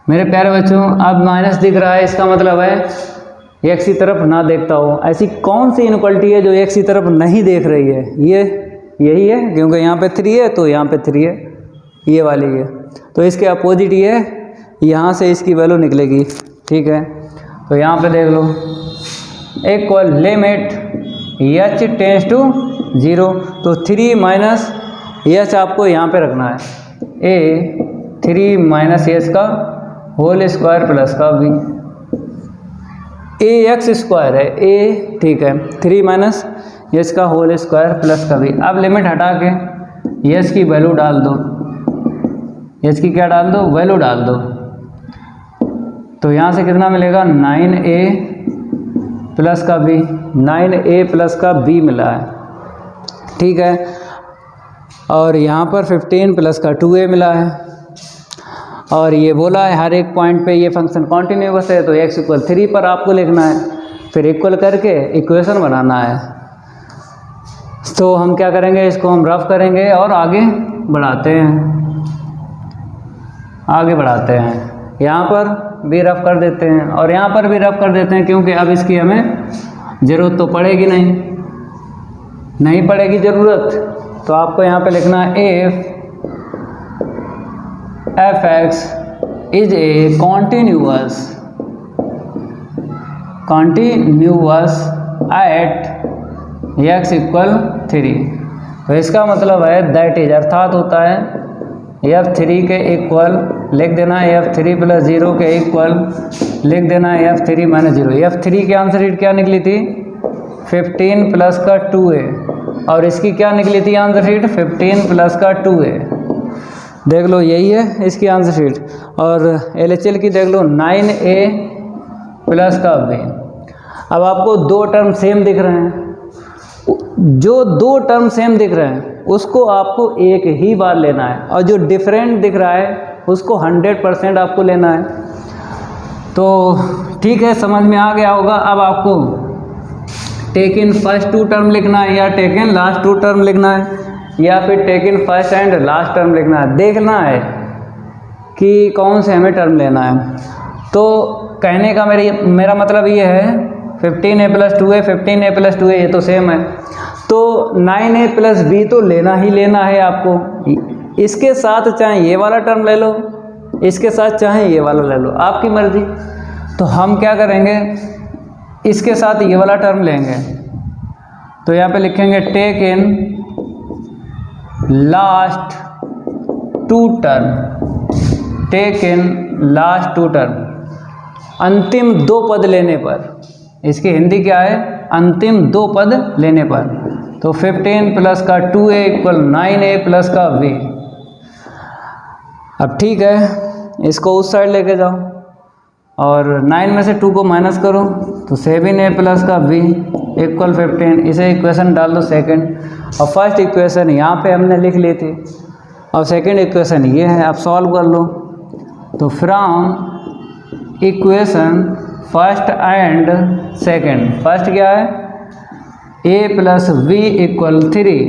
Speaker 1: मेरे प्यारे बच्चों, अब माइनस दिख रहा है, इसका मतलब है x की तरफ ना देखता हो। ऐसी कौन सी इनक्वालिटी है जो x की तरफ नहीं देख रही है, ये यही है, क्योंकि यहाँ पे 3 है तो यहाँ पे 3 है, ये वाली है। तो इसके अपोजिट ये है, यहाँ से इसकी वैल्यू निकलेगी। ठीक है, तो यहाँ पे देख लो, equal limit h tends to 0, तो 3 माइनस h आपको यहाँ पे रखना है, a 3 माइनस h का होल स्क्वायर प्लस का v, ax स्क्वायर है a, ठीक है, 3 माइनस h का होल स्क्वायर प्लस का v। अब लिमिट हटा के h की वैल्यू डाल दो, h की क्या डाल दो, वैल्यू डाल दो। तो यहाँ से कितना मिलेगा, 9a प्लस का b, 9a प्लस का b मिला है। ठीक है, और यहाँ पर 15 प्लस का 2a मिला है, और ये बोला है हर एक पॉइंट पे ये फंक्शन कॉन्टिन्यूअस है, तो x इक्वल 3 पर आपको लिखना है, फिर इक्वल करके इक्वेशन बनाना है। तो हम क्या करेंगे, इसको हम रफ करेंगे और आगे बढ़ाते हैं, यहाँ पर भी रफ कर देते हैं और यहाँ पर भी रफ कर देते हैं, क्योंकि अब इसकी हमें ज़रूरत तो पड़ेगी नहीं पड़ेगी ज़रूरत। तो आपको यहाँ पे लिखना है if f(x) is a continuous at x equal 3। तो इसका मतलब है दैट इज, अर्थात होता है f3 के इक्वल लिख देना है, f3 प्लस 0 के इक्वल लिख देना है f3 माइनस 0। f3 की आंसर शीट क्या निकली थी, 15 प्लस का 2a, और इसकी क्या निकली थी आंसर शीट, 15 प्लस का 2a। देख लो यही है इसकी आंसर शीट। और LHL की देख लो, 9a प्लस का b। अब आपको दो टर्म सेम दिख रहे हैं, जो दो टर्म सेम दिख रहे हैं उसको आपको एक ही बार लेना है, और जो डिफरेंट दिख रहा है उसको 100% आपको लेना है। तो ठीक है, समझ में आ गया होगा। अब आपको टेक इन फर्स्ट 2 टर्म लिखना है, या टेक इन लास्ट 2 टर्म लिखना है, या फिर take in first and last term लिखना है। देखना है कि कौन से हमें टर्म लेना है। तो कहने का मेरा मतलब ये है, 15a plus 2a, 15a plus 2a ये तो सेम है, तो 9a प्लस b तो लेना ही लेना है आपको। इसके साथ चाहे ये वाला टर्म ले लो, इसके साथ चाहे ये वाला ले लो, आपकी मर्जी। तो हम क्या करेंगे, इसके साथ ये वाला टर्म लेंगे। तो यहाँ पे लिखेंगे taking last 2 term, taking last 2 term, अंतिम 2 पद लेने पर। इसकी हिंदी क्या है, अंतिम 2 पद लेने पर। तो 15 प्लस का 2a इक्वल 9a प्लस का b। अब ठीक है, इसको उस साइड लेके जाओ और 9 में से 2 को माइनस करो, तो 7a प्लस का b इक्वल 15। इसे इक्वेशन डाल दो सेकंड, और फर्स्ट इक्वेशन यहाँ पे हमने लिख ली थी, और सेकंड इक्वेशन ये है। अब सॉल्व कर लो। तो from equation first and second, first क्या है, a प्लस v इक्वल 3,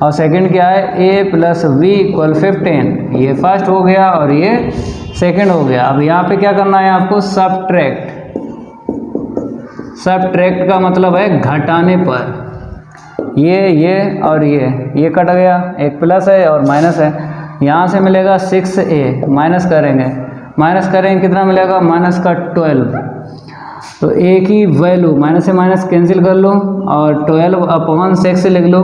Speaker 1: और सेकंड क्या है, a प्लस v इक्वल 15। ये फर्स्ट हो गया और ये सेकंड हो गया। अब यहाँ पे क्या करना है आपको, सब्ट्रैक्ट। सब्ट्रैक्ट का मतलब है घटाने पर। ये और ये कट गया, एक प्लस है और माइनस है। यहाँ से मिलेगा 6a, माइनस करेंगे कितना मिलेगा, माइनस का 12। तो a की वैल्यू माइनस से माइनस कैंसिल कर लो, और 12/6 लिख लो,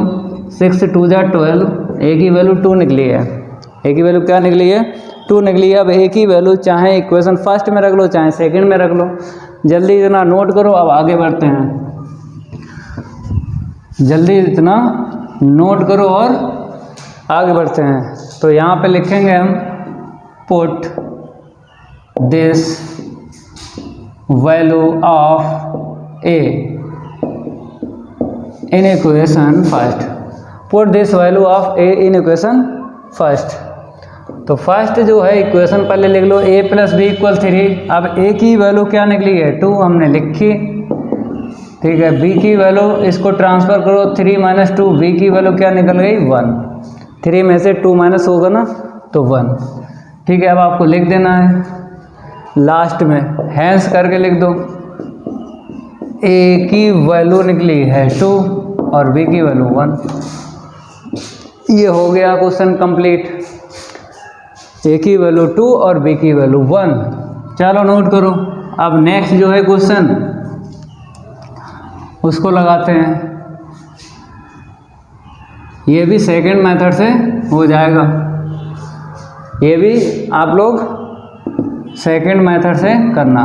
Speaker 1: 6 2 जा 12। a की वैल्यू 2 निकली है, a की वैल्यू क्या निकली है, 2 निकली है। अब a की वैल्यू चाहे इक्वेशन फर्स्ट में रख लो चाहे सेकंड में रख लो। जल्दी इतना नोट करो, अब आगे बढ़ते हैं। जल्दी इतना नोट करो और आगे बढ़ते हैं। तो यहाँ पे लिखेंगे हम, put this value of a in equation first, put this value of a in equation first. तो फर्स्ट जो है इक्वेशन पहले लिख लो, a प्लस b इक्वल 3। अब a की वैल्यू क्या निकली है, 2 हमने लिखी, ठीक है। b की वैल्यू इसको ट्रांसफ़र करो, 3 माइनस 2, b की वैल्यू क्या निकल गई, 1। 3 में से 2 माइनस होगा ना, तो 1, ठीक है। अब आपको लिख देना है लास्ट में, हैंस करके लिख दो, a की वैल्यू निकली है 2 और b की वैल्यू 1। ये हो गया क्वेश्चन कंप्लीट। ए की वैल्यू 2 और बी की वैल्यू 1। चलो नोट करो। अब नेक्स्ट जो है क्वेश्चन उसको लगाते हैं। ये भी सेकंड मेथड से हो जाएगा, ये भी आप लोग सेकंड मेथड से करना,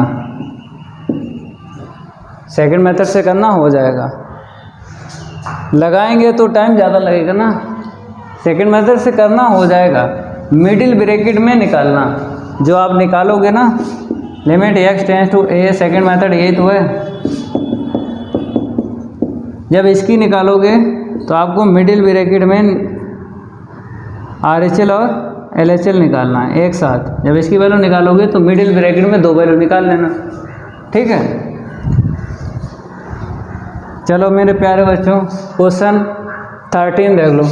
Speaker 1: सेकंड मेथड से करना हो जाएगा। लगाएंगे तो टाइम ज़्यादा लगेगा ना, सेकंड मेथड से करना हो जाएगा। मिडिल ब्रैकेट में निकालना, जो आप निकालोगे ना limit x tends to a, second method यही तो है। जब इसकी निकालोगे तो आपको मिडिल ब्रैकेट में RHL और LHL निकालना है एक साथ। जब इसकी वैल्यू निकालोगे तो मिडिल ब्रैकेट में 2 वैल्यू निकाल लेना, ठीक है। चलो मेरे प्यारे बच्चों, क्वेश्चन 13 देख लो।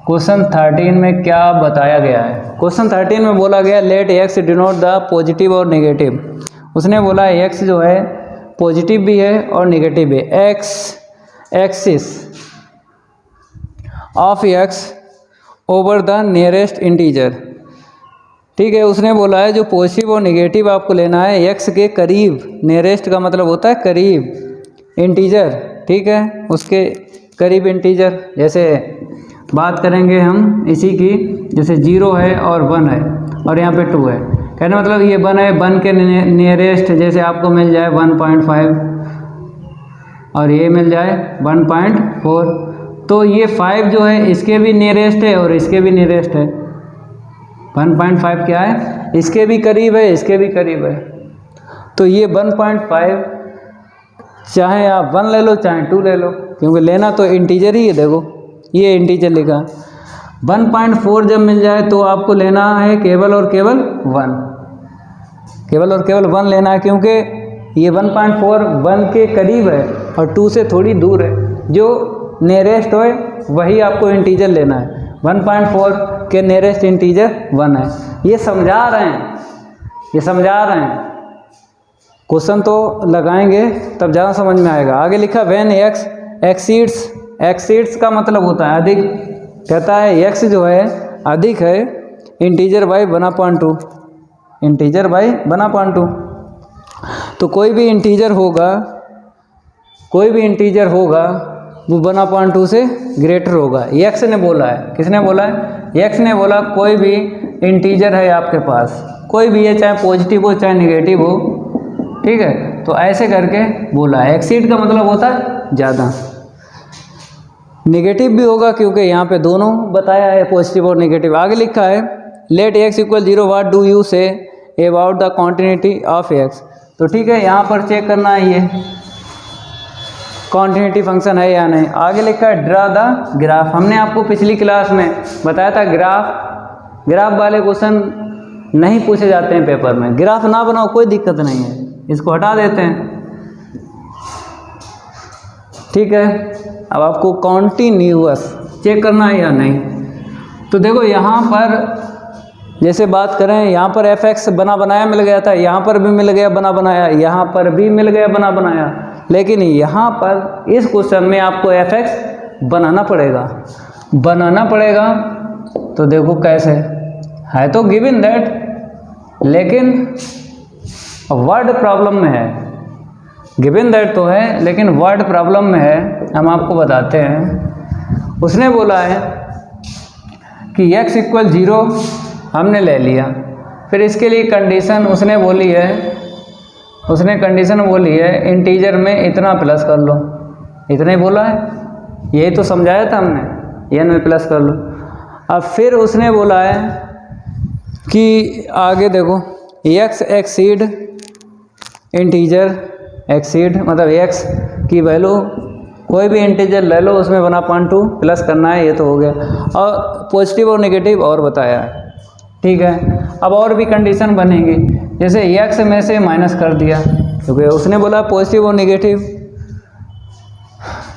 Speaker 1: क्वेश्चन 13 में क्या बताया गया है? क्वेश्चन 13 में बोला गया let x denote the positive और नेगेटिव। उसने बोला x जो है पॉजिटिव भी है और नेगेटिव है। x axis of x over the nearest integer, ठीक है। उसने बोला है जो पॉजिटिव और नेगेटिव आपको लेना है x के करीब, नियरेस्ट का मतलब होता है करीब, इंटीजर, ठीक है, उसके करीब इंटीजर। जैसे बात करेंगे हम इसी की, जैसे 0 है और 1 है और यहाँ पे 2 है, कहने मतलब ये 1 है, 1 के नियरेस्ट जैसे आपको मिल जाए 1.5 और ये मिल जाए 1.4, तो ये 5 जो है इसके भी नियरेस्ट है और इसके भी नियरेस्ट है। 1.5 क्या है, इसके भी करीब है, इसके भी करीब है। तो ये 1.5 चाहे आप 1 ले लो चाहे 2 ले लो, क्योंकि लेना तो इंटीजर ही है। देखो ये इंटीजर लिखा। 1.4 जब मिल जाए तो आपको लेना है केवल और केवल 1, केवल और केवल 1 लेना है, क्योंकि ये 1.4 1 के करीब है और 2 से थोड़ी दूर है। जो नियरेस्ट हो वही आपको इंटीजर लेना है। 1.4 के नियरेस्ट इंटीजर 1 है। ये समझा रहे हैं, ये समझा रहे हैं। क्वेश्चन तो लगाएंगे तब ज़्यादा समझ में आएगा। आगे लिखा व्हेन x एक्सीड्स, एक्सीड्स का मतलब होता है अधिक। कहता है x जो है अधिक है इंटीजर बाई 1/2, इंटीजर बाई 1/2। तो कोई भी इंटीजर होगा, कोई भी इंटीजर होगा वो 1/2 से ग्रेटर होगा। x ने बोला है, किसने बोला है? x ने बोला कोई भी इंटीजर है आपके पास, कोई भी है, चाहे पॉजिटिव हो चाहे नेगेटिव हो, ठीक है। तो ऐसे करके बोला है। एक्सीड का मतलब होता है ज़्यादा। नेगेटिव भी होगा क्योंकि यहाँ पे दोनों बताया है, पॉजिटिव और नेगेटिव। आगे लिखा है let x = 0 what do you say about the continuity of x। तो ठीक है, यहाँ पर चेक करना है ये कॉन्टिन्यूटी फंक्शन है या नहीं। आगे लिखा है ड्रा द ग्राफ। हमने आपको पिछली क्लास में बताया था ग्राफ वाले क्वेश्चन नहीं पूछे जाते हैं पेपर में। ग्राफ ना बनाओ कोई दिक्कत नहीं है, इसको हटा देते हैं, ठीक है। अब आपको कॉन्टिन्यूअस चेक करना है या नहीं। तो देखो यहाँ पर जैसे बात करें, यहाँ पर fx बना बनाया मिल गया था, यहाँ पर भी मिल गया बना बनाया, यहाँ पर भी मिल गया बना बनाया, लेकिन यहाँ पर इस क्वेश्चन में आपको fx बनाना पड़ेगा, बनाना पड़ेगा। तो देखो कैसे है, तो गिवन दैट, लेकिन वर्ड प्रॉब्लम में है। गिवन दैट तो है लेकिन वर्ड प्रॉब्लम में है। हम आपको बताते हैं। उसने बोला है कि x = 0 हमने ले लिया, फिर इसके लिए कंडीशन उसने बोली है, उसने कंडीशन बोली है इंटीजर में इतना प्लस कर लो, इतना ही बोला है, यही तो समझाया था हमने, n में प्लस कर लो। अब फिर उसने बोला है कि आगे देखो x एक्सीड इंटीजर, एक्सीड मतलब x की वैल्यू कोई भी इंटीजर ले लो उसमें 1/2 प्लस करना है, ये तो हो गया। और पॉजिटिव और नेगेटिव और बताया है, ठीक है। अब और भी कंडीशन बनेंगी, जैसे x में से माइनस कर दिया क्योंकि उसने बोला पॉजिटिव और नेगेटिव,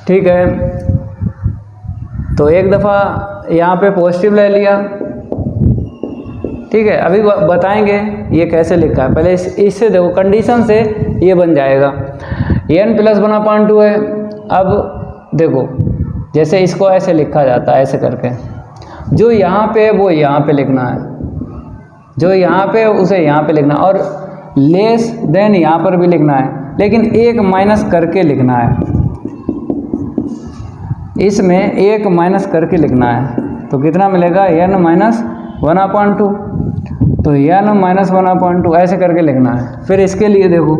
Speaker 1: ठीक है। तो एक दफ़ा यहाँ पे पॉजिटिव ले लिया, ठीक है। अभी बताएंगे ये कैसे लिखा है, पहले इससे देखो कंडीशन से ये बन जाएगा। n + 1/2 है। अब देखो जैसे इसको ऐसे लिखा जाता है, ऐसे करके। जो यहाँ पे वो यहाँ पे लिखना है, जो यहाँ पे उसे यहाँ पे लिखना, और लेस देन यहाँ पर भी लिखना है, लेकिन एक माइनस करके लिखना है, इसमें एक माइनस करके लिखना है। तो कितना मिलेगा, n माइनस 1/2। तो n माइनस 1/2 ऐसे करके लिखना है। फिर इसके लिए देखो,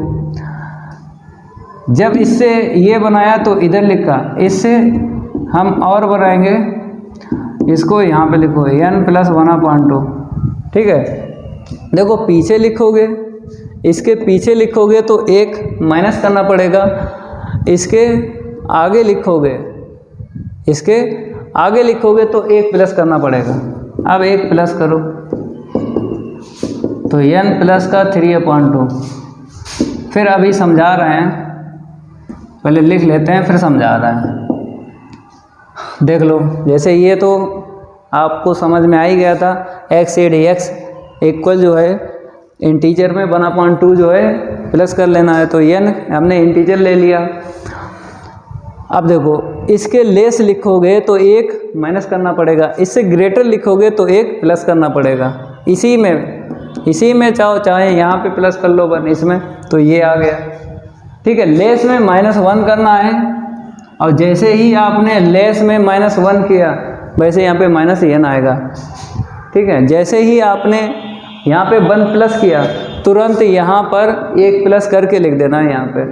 Speaker 1: जब इससे ये बनाया तो इधर लिखा, इससे हम और बनाएंगे, इसको यहाँ पे लिखो n प्लस 1/2, ठीक है। देखो पीछे लिखोगे, इसके पीछे लिखोगे तो एक माइनस करना पड़ेगा, इसके आगे लिखोगे, इसके आगे लिखोगे तो एक प्लस करना पड़ेगा। अब एक प्लस करो तो n प्लस का 3/2। फिर अभी समझा रहे हैं, पहले लिख लेते हैं फिर समझा रहे हैं। देख लो, जैसे ये तो आपको समझ में आ ही गया था, x से dx इक्वल जो है इंटीजर में 1/2 जो है प्लस कर लेना है। तो n हमने इंटीजर ले लिया। अब देखो, इसके लेस लिखोगे तो एक माइनस करना पड़ेगा, इससे ग्रेटर लिखोगे तो एक प्लस करना पड़ेगा। इसी में चाहे यहाँ पे प्लस कर लो 1 इसमें, तो ये आ गया, ठीक है। लेस में -1 करना है, और जैसे ही आपने लेस में -1 किया वैसे यहाँ पे -n आएगा, ठीक है। जैसे ही आपने यहाँ पे 1 प्लस किया तुरंत यहाँ पर एक प्लस करके लिख देना है यहाँ पे,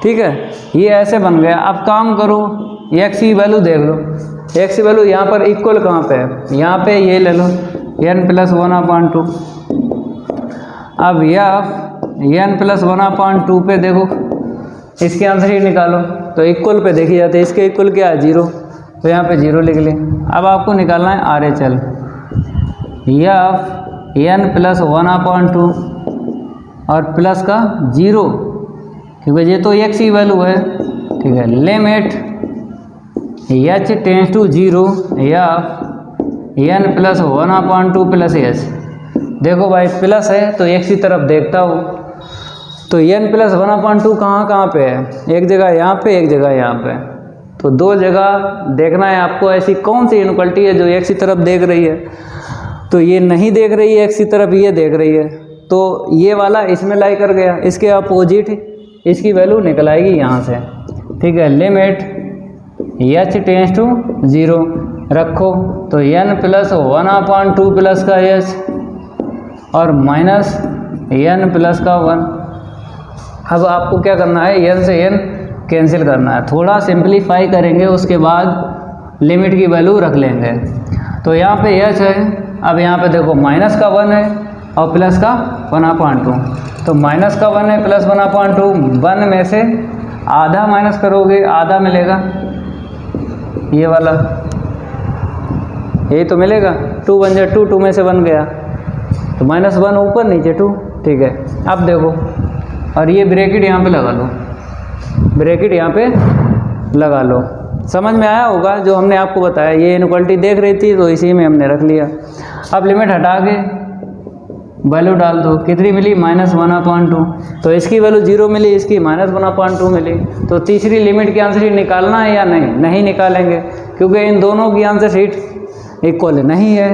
Speaker 1: ठीक है। ये ऐसे बन गया। अब काम करो, x की वैल्यू देख लो, x की वैल्यू यहाँ पर इक्वल कहाँ पे है, यहाँ पे ये ले लो n प्लस 1/2। अब यह n प्लस 1/2 पे देखो, इसके आंसर ही निकालो तो इक्वल पे देखी जाती है, इसके इक्वल क्या है 0, तो यहाँ पे 0 लिख लें। अब आपको निकालना है RHL, यह n प्लस 1/2 और प्लस का 0, क्योंकि ये तो x की वैल्यू है, ठीक है। लिमिट h टेंड्स टू 0 या n प्लस 1/2 प्लस h। देखो भाई प्लस है तो x की तरफ देखता हूँ, तो n प्लस 1/2 कहाँ पे है, एक जगह यहाँ पे, एक जगह यहाँ पे, तो दो जगह देखना है आपको। ऐसी कौन सी इनक्वलिटी है जो x की तरफ देख रही है, तो ये नहीं देख रही है x की तरफ, ये देख रही है, तो ये वाला इसमें लाई कर गया, इसके अपोजिट इसकी वैल्यू निकल आएगी यहाँ से, ठीक है। लिमिट h टेंड्स टू 0 रखो तो n प्लस 1/2 प्लस का h और माइनस n प्लस का 1। अब आपको क्या करना है, n से n कैंसिल करना है, थोड़ा सिंप्लीफाई करेंगे, उसके बाद लिमिट की वैल्यू रख लेंगे। तो यहाँ पे h है, अब यहाँ पे देखो माइनस का 1 है और प्लस का 1/2, तो माइनस का 1 है प्लस 1/2, 1 में से आधा माइनस करोगे आधा मिलेगा, ये वाला, यही तो मिलेगा। 2 1 जा 2, 2 में से 1 गया तो -1 ऊपर नीचे 2, ठीक है। अब देखो, और ये ब्रैकेट यहाँ पे लगा लो, ब्रैकेट यहाँ पे लगा लो। समझ में आया होगा जो हमने आपको बताया, ये इनक्वलिटी देख रही थी तो इसी में हमने रख लिया। अब लिमिट हटा के वैल्यू डाल दो, कितनी मिली -1/2, तो इसकी वैल्यू 0 मिली, इसकी -1/2 मिली। तो तीसरी लिमिट की आंसर शीट निकालना है या नहीं निकालेंगे, क्योंकि इन दोनों की आंसर शीट इक्वल नहीं है,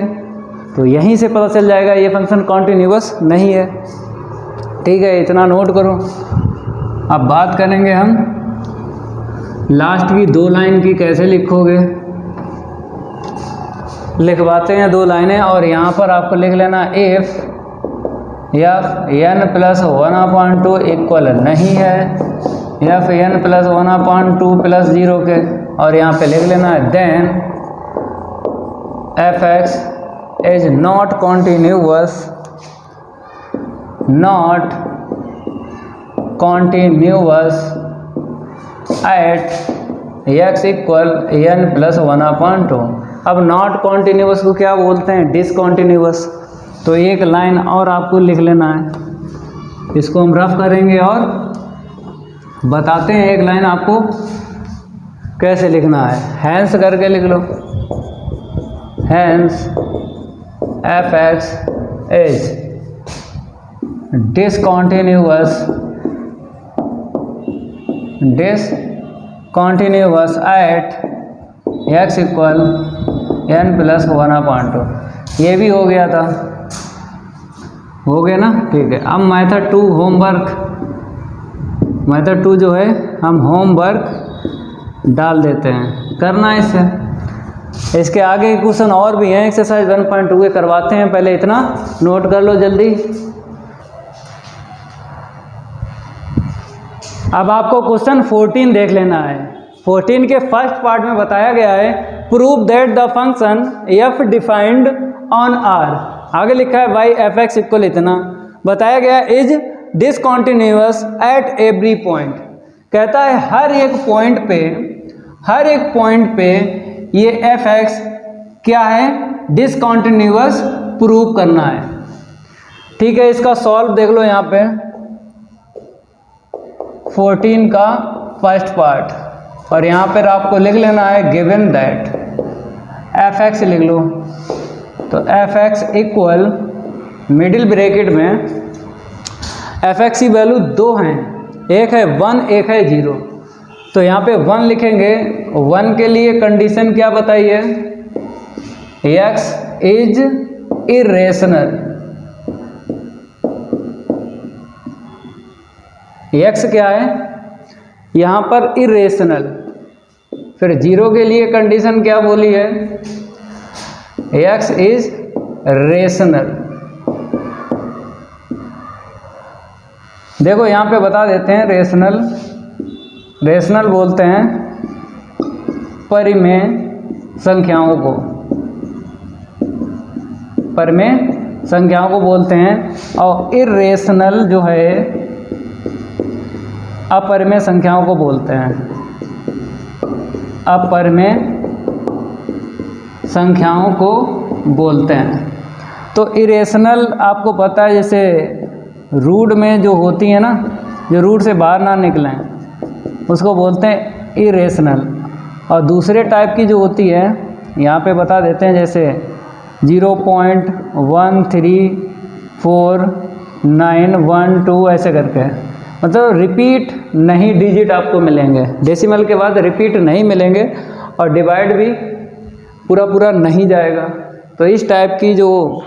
Speaker 1: तो यहीं से पता चल जाएगा ये फंक्शन कॉन्टिन्यूअस नहीं है, ठीक है। इतना नोट करो। अब बात करेंगे हम लास्ट की 2 लाइन की, कैसे लिखोगे, लिखवाते हैं 2 लाइनें, और यहाँ पर आपको लिख लेना इफ़ n प्लस 1/2 इक्वल नहीं है n प्लस 1/2 प्लस 0 के, और यहाँ पे लिख लेना है then f(x) is not continuous at x equal n plus 1/2। अब नॉट कॉन्टिन्यूअस को क्या बोलते हैं, डिसकॉन्टिन्यूअस। तो एक लाइन और आपको लिख लेना है, इसको हम रफ करेंगे और बताते हैं एक लाइन आपको कैसे लिखना है। हैंस करके लिख लो, hence f(x) is discontinuous at x equal n+1/2। ये भी हो गया था, हो गया ना, ठीक है। अब मेथड 2 होमवर्क, मेथड 2 जो है हम होमवर्क डाल देते हैं, करना है इससे। इसके आगे क्वेश्चन और भी हैं, एक्सरसाइज 1.2 के करवाते हैं, पहले इतना नोट कर लो जल्दी। अब आपको क्वेश्चन 14 देख लेना है। 14 के फर्स्ट पार्ट में बताया गया है prove that the function f defined on r, आगे लिखा है y f(x) इक्वल इतना, बताया गया is discontinuous at every point. कहता है हर एक पॉइंट पे ये f(x) क्या है, डिसकंटिन्यूअस प्रूव करना है। ठीक है, इसका सॉल्व देख लो यहाँ पे 14 का फर्स्ट पार्ट, और यहाँ पर आपको लिख लेना है गिवन दैट f(x) लिख लो। तो f(x) इक्वल मिडिल ब्रैकेट में f(x) की वैल्यू 2 हैं, एक है 1, एक है 0। तो यहाँ पे 1 लिखेंगे, 1 के लिए कंडीशन क्या बताइए, x इज इरेशनल, x क्या है यहाँ पर इरेशनल। फिर 0 के लिए कंडीशन क्या बोली है, x इज रेशनल। देखो यहाँ पे बता देते हैं रेशनल, रेशनल बोलते हैं परिमेय संख्याओं को, परिमेय संख्याओं को बोलते हैं, और इरेशनल जो है अपरिमेय संख्याओं को बोलते हैं, अपरिमेय संख्याओं को बोलते हैं। तो इरेशनल आपको पता है, जैसे रूट में जो होती है ना, जो रूट से बाहर ना निकलें, उसको बोलते हैं इरेशनल। और दूसरे टाइप की जो होती है यहाँ पे बता देते हैं, जैसे 0.134912 ऐसे करके, मतलब रिपीट नहीं डिजिट आपको मिलेंगे, डेसिमल के बाद रिपीट नहीं मिलेंगे, और डिवाइड भी पूरा नहीं जाएगा। तो इस टाइप की जो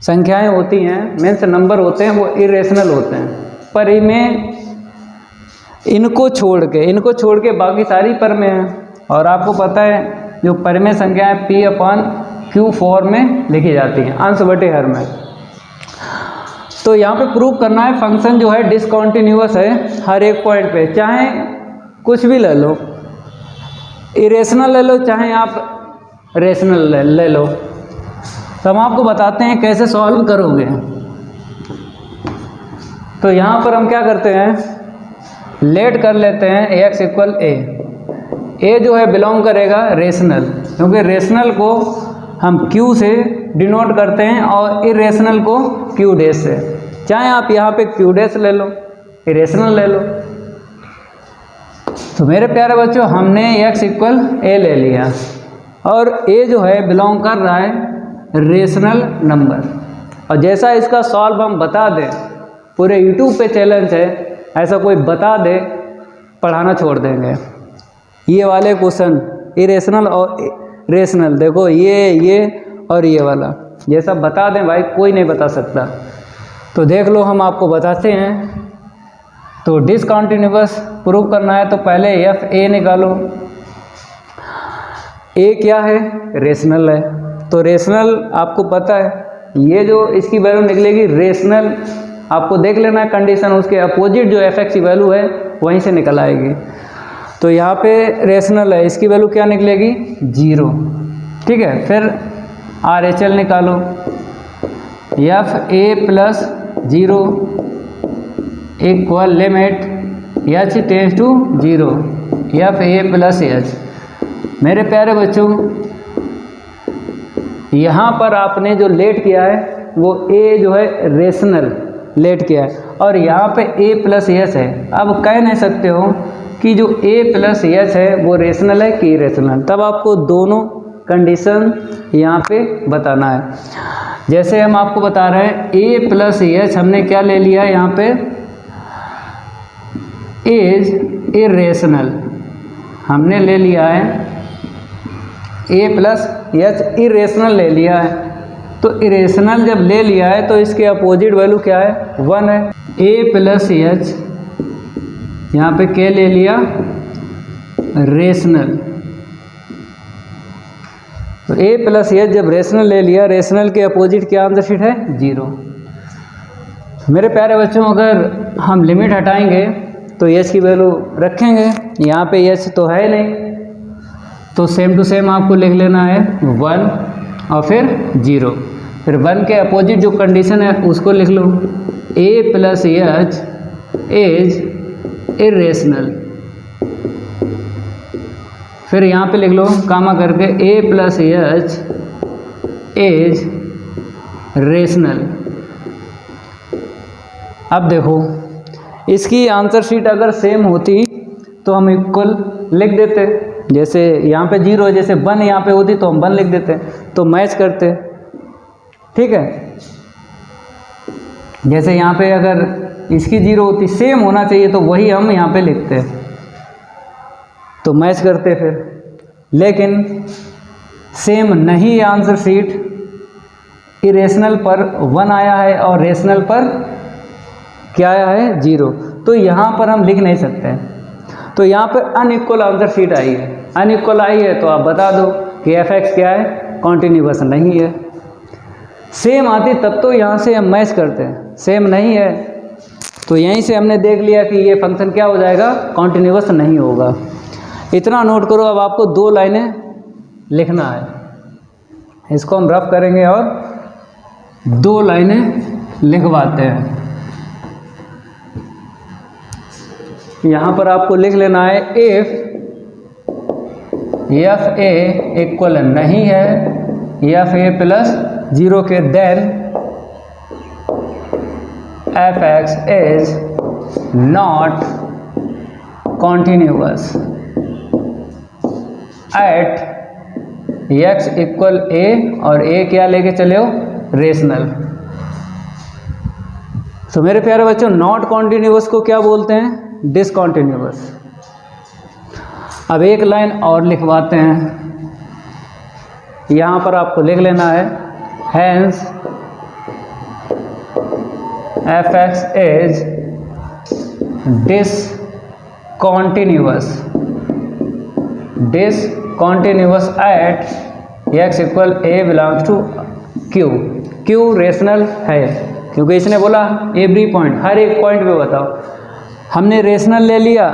Speaker 1: संख्याएं होती हैं, मीन्स नंबर होते हैं, वो इरेशनल होते हैं। परिमेय इनको छोड़ के बाकी सारी परिमेय हैं। और आपको पता है जो परिमेय संख्याएं p/q फॉर्म में लिखी जाती हैं, अंश बटे हर में। तो यहाँ पे प्रूव करना है फंक्शन जो है डिसकंटिन्यूअस है हर एक पॉइंट पे, चाहे कुछ भी ले लो, इरेशनल ले लो, चाहे आप रेशनल ले लो। तो हम आपको बताते हैं कैसे सॉल्व करोगे। तो यहाँ पर हम क्या करते हैं, लेट कर लेते हैं x इक्वल a जो है बिलोंग करेगा रेशनल, क्योंकि रेशनल को हम q से डिनोट करते हैं और इरेशनल को q डैश से। चाहे आप यहाँ पे q डैश ले लो, इरेशनल ले लो। तो मेरे प्यारे बच्चों, हमने x इक्वल a ले लिया, और a जो है बिलोंग कर रहा है रेशनल नंबर। और जैसा इसका सॉल्व हम बता दें, पूरे यूट्यूब पे चैलेंज है, ऐसा कोई बता दे पढ़ाना छोड़ देंगे। ये वाले क्वेश्चन इरेशनल और रेशनल, देखो ये और ये वाला, जैसा बता दें भाई, कोई नहीं बता सकता। तो देख लो, हम आपको बताते हैं। तो डिसकंटिन्यूअस प्रूव करना है तो पहले fa निकालो। a क्या है, रेशनल है। तो रेशनल आपको पता है, ये जो इसकी वैल्यू निकलेगी रेशनल, आपको देख लेना है कंडीशन, उसके अपोजिट जो f(x) की वैल्यू है वहीं से निकल आएगी। तो यहाँ पे रेशनल है, इसकी वैल्यू क्या निकलेगी, 0। ठीक है, फिर RHL निकालो, fa+0 equal limit h tends to 0, fa+h। मेरे प्यारे बच्चों, यहाँ पर आपने जो लेट किया है वो a जो है रेशनल लेट किया है, और यहाँ पे a+h है। अब कह नहीं सकते हो कि जो a+h है वो रेशनल है कि इरेशनल, तब आपको दोनों कंडीशन यहाँ पे बताना है। जैसे हम आपको बता रहे हैं a+h हमने क्या ले लिया है, यहाँ पे इज इरेशनल हमने ले लिया है ए प्लस एच इरेशनल ले लिया है, तो इरेशनल जब ले लिया है तो इसके अपोजिट वैल्यू क्या है, 1 है। ए प्लस एच यहाँ पे क्या ले लिया, रेशनल। तो ए प्लस एच जब रेशनल ले लिया, रेशनल के अपोजिट क्या आंसर शीट है, 0। मेरे प्यारे बच्चों, अगर हम लिमिट हटाएंगे तो एच की वैल्यू रखेंगे, यहाँ पे एच तो है नहीं, तो सेम टू सेम आपको लिख लेना है 1 और फिर 0। फिर 1 के अपोजिट जो कंडीशन है उसको लिख लो, ए प्लस एच इज इरेशनल। फिर यहाँ पे लिख लो कामा करके ए प्लस एच इज रेशनल। अब देखो, इसकी आंसर शीट अगर सेम होती तो हम इक्वल लिख देते, जैसे यहाँ पे 0 जैसे 1 यहाँ पे होती तो हम 1 लिख देते, तो मैच करते, ठीक है। जैसे यहाँ पे अगर इसकी 0 होती, सेम होना चाहिए, तो वही हम यहाँ पे लिखते, तो मैच करते फिर। लेकिन सेम नहीं आंसर शीट, इरेशनल पर 1 आया है और रेशनल पर क्या आया है, 0, तो यहाँ पर हम लिख नहीं सकते। तो यहाँ पर अनइक्वल आंसर शीट आई है। अनइक्वल आई है तो आप बता दो कि एफ एक्स क्या है, कॉन्टिन्यूअस नहीं है। सेम आती तब तो यहाँ से हम मैच करते हैं, सेम नहीं है तो यहीं से हमने देख लिया कि ये फंक्शन क्या हो जाएगा, कॉन्टिन्यूअस नहीं होगा। इतना नोट करो। अब आपको 2 लाइनें लिखना है, इसको हम रफ करेंगे और 2 लाइनें लिखवाते हैं। यहाँ पर आपको लिख लेना है, इफ एफ ए इक्वल नहीं है एफ ए प्लस 0 के, then F x is not continuous at x equal a, और ए क्या लेके चले हो, रेशनल। तो मेरे प्यारे बच्चों, नॉट कॉन्टिन्यूअस को क्या बोलते हैं, डिसकॉन्टिन्यूअस। अब एक लाइन और लिखवाते हैं, यहाँ पर आपको लिख लेना है, hence F x is discontinuous at x equal A belongs to Q. Q rational है क्योंकि इसने बोला एवरी पॉइंट, हर एक पॉइंट पे बताओ। हमने रेशनल ले लिया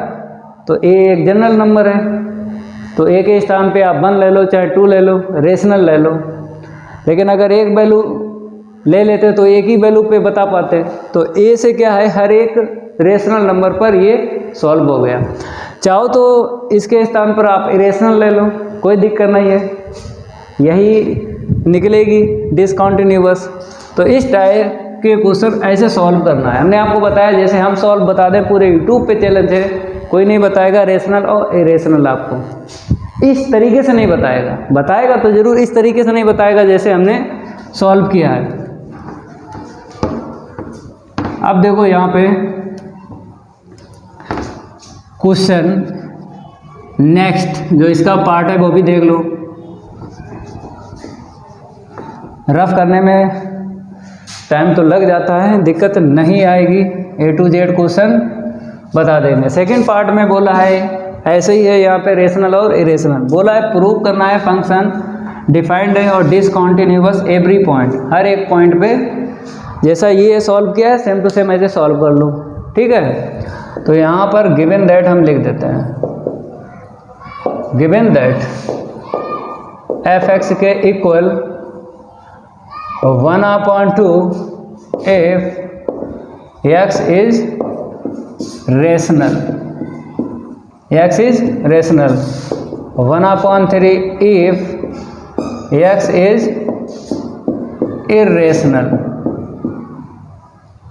Speaker 1: तो ए एक जनरल नंबर है, तो ए के स्थान पे आप 1 ले लो चाहे 2 ले लो, रेशनल ले लो। लेकिन अगर एक वैल्यू ले लेते तो एक ही वैल्यू पे बता पाते, तो ए से क्या है, हर एक रेशनल नंबर पर ये सॉल्व हो गया। चाहो तो इसके स्थान पर आप इरेशनल ले लो, कोई दिक्कत नहीं है, यही निकलेगी डिसकॉन्टिन्यूअस। तो इस टाइप के क्वेश्चन ऐसे सॉल्व करना है। हमने आपको बताया, जैसे हम सॉल्व बता दें, पूरे यूट्यूब पे चैलेंज है, कोई नहीं बताएगा रेशनल और इरेशनल, आपको इस तरीके से नहीं बताएगा। बताएगा तो ज़रूर इस तरीके से नहीं बताएगा जैसे हमने सॉल्व किया है। अब देखो यहाँ पे क्वेश्चन नेक्स्ट, जो इसका पार्ट है वो भी देख लो। रफ करने में टाइम तो लग जाता है, दिक्कत नहीं आएगी, ए टू जेड क्वेश्चन बता देंगे। सेकंड पार्ट में बोला है ऐसे ही है, यहाँ पे रेशनल और इरेशनल बोला है, प्रूव करना है फंक्शन डिफाइंड है और डिसकॉन्टिन्यूअस एवरी पॉइंट, हर एक पॉइंट पे। जैसा ये सॉल्व किया है सेम टू सेम ऐसे सॉल्व कर लो, ठीक है। तो यहाँ पर गिवन दैट हम लिख देते हैं, गिवन दैट एफ एक्स के equal 1/2 if x is rational, x is rational, 1/3 if x is irrational,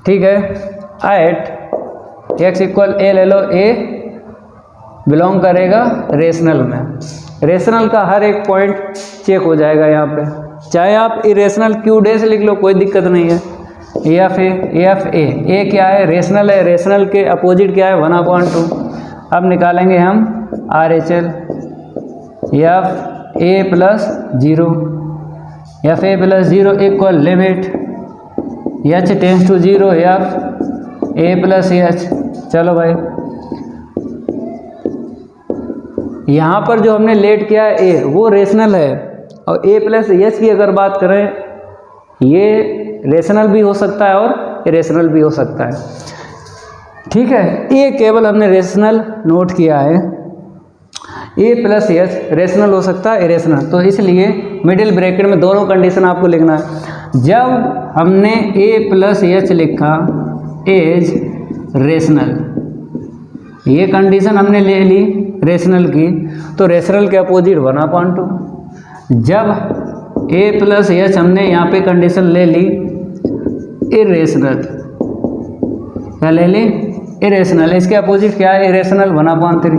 Speaker 1: ठीक है। एट x इक्वल a ले लो, a बिलोंग करेगा रेशनल में, रेशनल का हर एक पॉइंट चेक हो जाएगा यहाँ पे, चाहे आप इरेशनल क्यू डैश लिख लो कोई दिक्कत नहीं है। एफ ए क्या है, रेशनल है, रेशनल के अपोजिट क्या है, 1/2। अब निकालेंगे हम R H L, F A plus 0, F A plus 0 equal limit H tends to 0 F A plus H. चलो भाई, यहाँ पर जो हमने लेट किया है ए, वो रेशनल है, और ए प्लस एच की अगर बात करें, ये रेशनल भी हो सकता है और इरेशनल भी हो सकता है। ठीक है, ये केवल हमने रेशनल नोट किया है, ए प्लस एच रेशनल हो सकता है, इरेशनल। तो इसलिए मिडिल ब्रैकेट में दोनों कंडीशन आपको लिखना है। जब हमने ए प्लस एच लिखा एज रेशनल, ये कंडीशन हमने ले ली रेशनल की, तो रेशनल के अपोजिट 1/2। जब ए प्लस एच हमने यहाँ पे कंडीशन ले ली इरेशनल, क्या ले ली? इरेशनल। इसके अपोजिट क्या है? इरेशनल 1/3।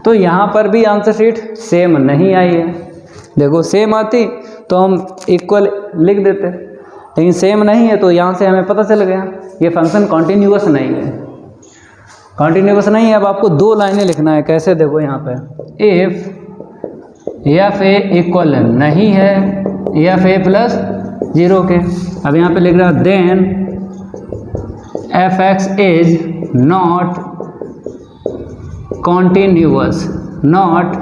Speaker 1: तो यहाँ पर भी आंसर शीट सेम नहीं आई है। देखो सेम आती तो हम इक्वल लिख देते, लेकिन सेम नहीं है, तो यहाँ से हमें पता चल गया ये फंक्शन कॉन्टीन्यूअस नहीं है। कॉन्टीन्यूअस नहीं है। अब आपको 2 लाइनें लिखना है। कैसे? देखो यहाँ पे, इफ एफ ए इक्वल नहीं है एफ ए प्लस 0 के, अब यहाँ पे लिख रहा है then F x is not continuous, not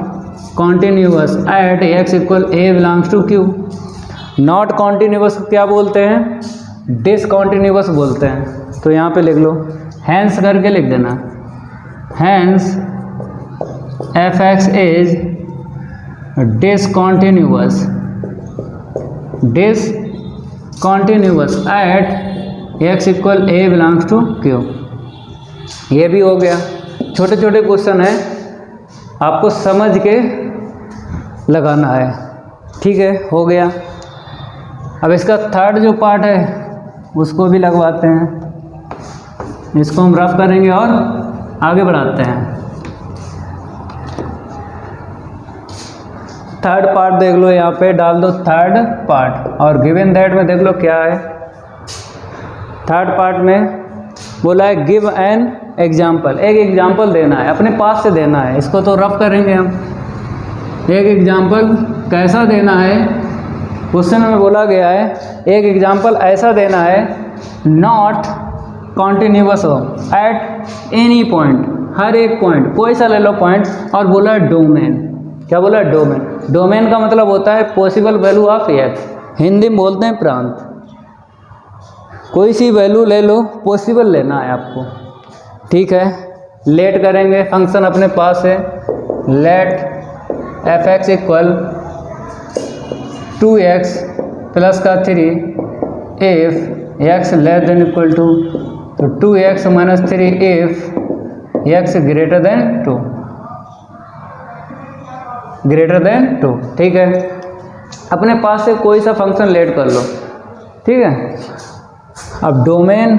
Speaker 1: continuous at x equal A belongs to Q. Not continuous क्या बोलते हैं? डिसकॉन्टीन्यूअस बोलते हैं। तो यहाँ पे लिख लो, हैंस करके लिख देना, hence F x is discontinuous, discontinuous at x equal A belongs to Q. ये भी हो गया। छोटे छोटे क्वेश्चन है, आपको समझ के लगाना है। ठीक है, हो गया। अब इसका थर्ड जो पार्ट है उसको भी लगवाते हैं। इसको हम रफ करेंगे और आगे बढ़ाते हैं। थर्ड पार्ट देख लो, यहाँ पे डाल दो थर्ड पार्ट, और गिवन दैट में देख लो क्या है। थर्ड पार्ट में बोला है गिव एन एग्जाम्पल, एक एग्जाम्पल देना है, अपने पास से देना है। इसको तो रफ करेंगे हम। एक एग्जाम्पल कैसा देना है? क्वेश्चन में बोला गया है एक एग्जाम्पल ऐसा देना है, नॉट कॉन्टीन्यूअस हो एट एनी पॉइंट, हर एक पॉइंट, कोई सा ले लो पॉइंट, और बोला डोमेन। क्या बोला? डोमेन। डोमेन का मतलब होता है possible value of x, Hindi में बोलते हैं प्रांत। कोई सी वैल्यू ले लो, पॉसिबल लेना है आपको। ठीक है, लेट करेंगे, फंक्शन अपने पास है, let F x equal 2x plus का 3 if x less than equal two, तो 2x minus 3 if x greater than 2, greater than 2। ठीक है, अपने पास से कोई सा फंक्शन लेट कर लो। ठीक है, अब डोमेन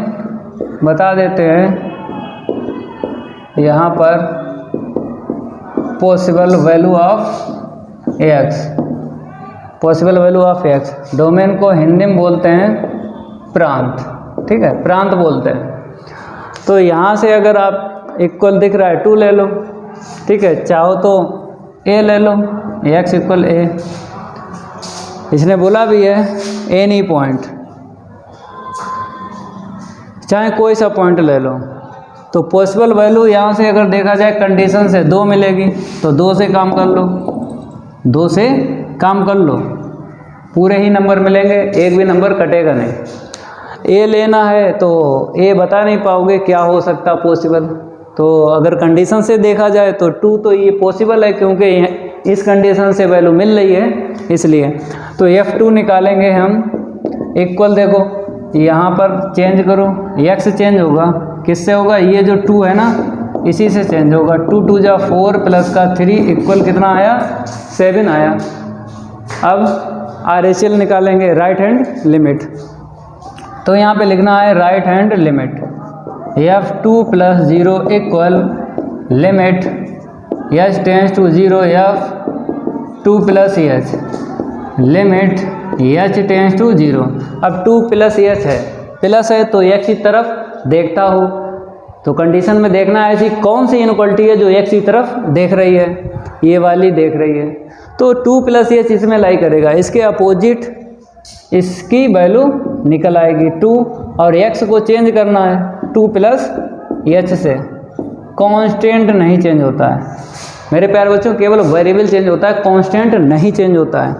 Speaker 1: बता देते हैं यहाँ पर, possible value of x, possible value of x. Domain को हिंदी में बोलते हैं प्रांत। ठीक है, प्रांत बोलते हैं। तो यहाँ से अगर आप इक्वल दिख रहा है 2 ले लो। ठीक है, चाहो तो ए ले लो, एक्स इक्वल ए। इसने बोला भी है एनी पॉइंट, चाहे कोई सा पॉइंट ले लो। तो पॉसिबल वैल्यू यहाँ से अगर देखा जाए कंडीशन से 2 मिलेगी, तो 2 से काम कर लो, 2 से काम कर लो, पूरे ही नंबर मिलेंगे, एक भी नंबर कटेगा नहीं। ए लेना है तो ए बता नहीं पाओगे क्या हो सकता पॉसिबल। तो अगर कंडीशन से देखा जाए तो 2 तो ये पॉसिबल है, क्योंकि इस कंडीशन से वैल्यू मिल रही है इसलिए। तो F2 निकालेंगे हम, इक्वल देखो यहाँ पर चेंज करो, x चेंज होगा, किससे होगा? ये जो 2 है ना, इसी से चेंज होगा। 2 2 जा 4 प्लस का 3 इक्वल कितना आया? 7 आया। अब RHL निकालेंगे, राइट हैंड लिमिट। तो यहाँ पे लिखना है right hand limit, F2 plus 0 equal limit h tends to 0 F2 plus h, limit h tends to 0। अब 2 प्लस h है, प्लस है तो x की तरफ देखता हो, तो कंडीशन में देखना है ऐसी कौन सी इनइक्वालिटी है जो x की तरफ देख रही है, ये वाली देख रही है। तो 2 प्लस एच इसमें लाई करेगा, इसके अपोजिट इसकी वैल्यू निकल आएगी 2, और x को चेंज करना है 2 प्लस एच से। कांस्टेंट नहीं चेंज होता है मेरे प्यारे बच्चों, केवल वेरिएबल चेंज होता है, कांस्टेंट नहीं चेंज होता है।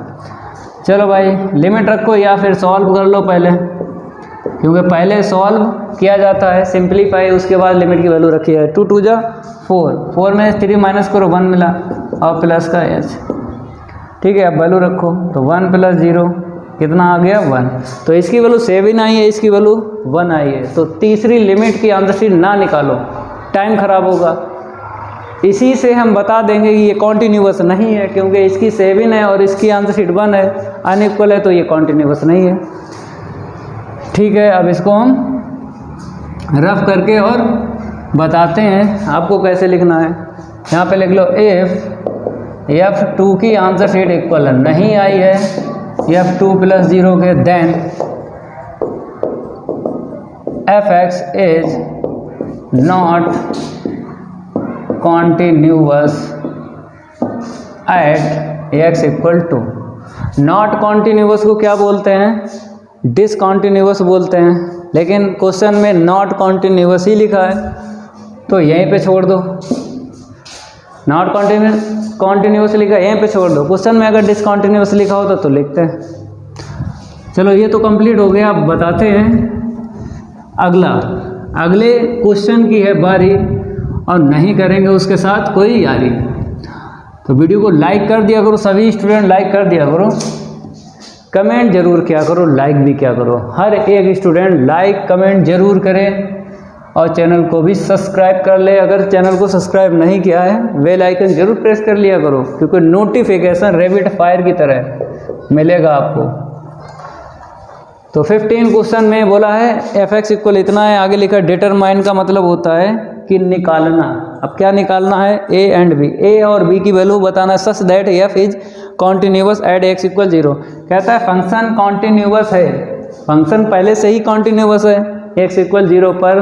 Speaker 1: चलो भाई लिमिट रखो या फिर सॉल्व कर लो पहले, क्योंकि पहले सॉल्व किया जाता है सिंप्लीफाई, उसके बाद लिमिट की वैल्यू रखी है। 2 2 जा 4, 4 में 3 माइनस करो 1 मिला और प्लस का एच। ठीक है, अब वैल्यू रखो तो 1 प्लस 0 कितना आ गया 1, तो इसकी वैल्यू 7 आई है, इसकी वैल्यू 1 आई है। तो तीसरी लिमिट की आंसर शीट ना निकालो, टाइम खराब होगा। इसी से हम बता देंगे कि ये कॉन्टिन्यूअस नहीं है, क्योंकि इसकी 7 है और इसकी आंसर शीट 1 है, अनइक्वल है, तो ये कॉन्टिन्यूअस नहीं है। ठीक है, अब इसको हम रफ करके और बताते हैं आपको कैसे लिखना है। यहाँ पे लिख लो इफ F2 की आंसर शीट इक्वल नहीं आई है F2 प्लस 0 के, then Fx is not continuous at x equal two. Not continuous को क्या बोलते हैं? डिसकॉन्टिन्यूअस बोलते हैं, लेकिन क्वेश्चन में नॉट कॉन्टिन्यूअस ही लिखा है, तो यहीं पे छोड़ दो। नॉट कॉन्टिन्यूअस लिखा है, यहीं पे छोड़ दो। क्वेश्चन में अगर डिसकॉन्टिन्यूअस लिखा होता तो लिखते हैं। चलो ये तो कंप्लीट हो गया, अब बताते हैं अगले क्वेश्चन की है बारी, और नहीं करेंगे उसके साथ कोई यारी। तो वीडियो को लाइक कर दिया करो, सभी स्टूडेंट लाइक कर दिया करो, कमेंट जरूर किया करो, लाइक भी किया करो। हर एक स्टूडेंट लाइक कमेंट जरूर करे, और चैनल को भी सब्सक्राइब कर ले। अगर चैनल को सब्सक्राइब नहीं किया है, बेल आइकन जरूर प्रेस कर लिया करो, क्योंकि नोटिफिकेशन रैपिड फायर की तरह मिलेगा आपको। तो 15 क्वेश्चन में बोला है fx इक्वल इतना है, आगे लिखा डिटरमाइन का मतलब होता है कि निकालना। अब क्या निकालना है? a एंड b, a और b की वैल्यू बताना, such that f is continuous at x equal 0। कहता है फंक्शन कॉन्टिन्यूअस है, फंक्शन पहले से ही कॉन्टिन्यूअस है x इक्वल 0 पर,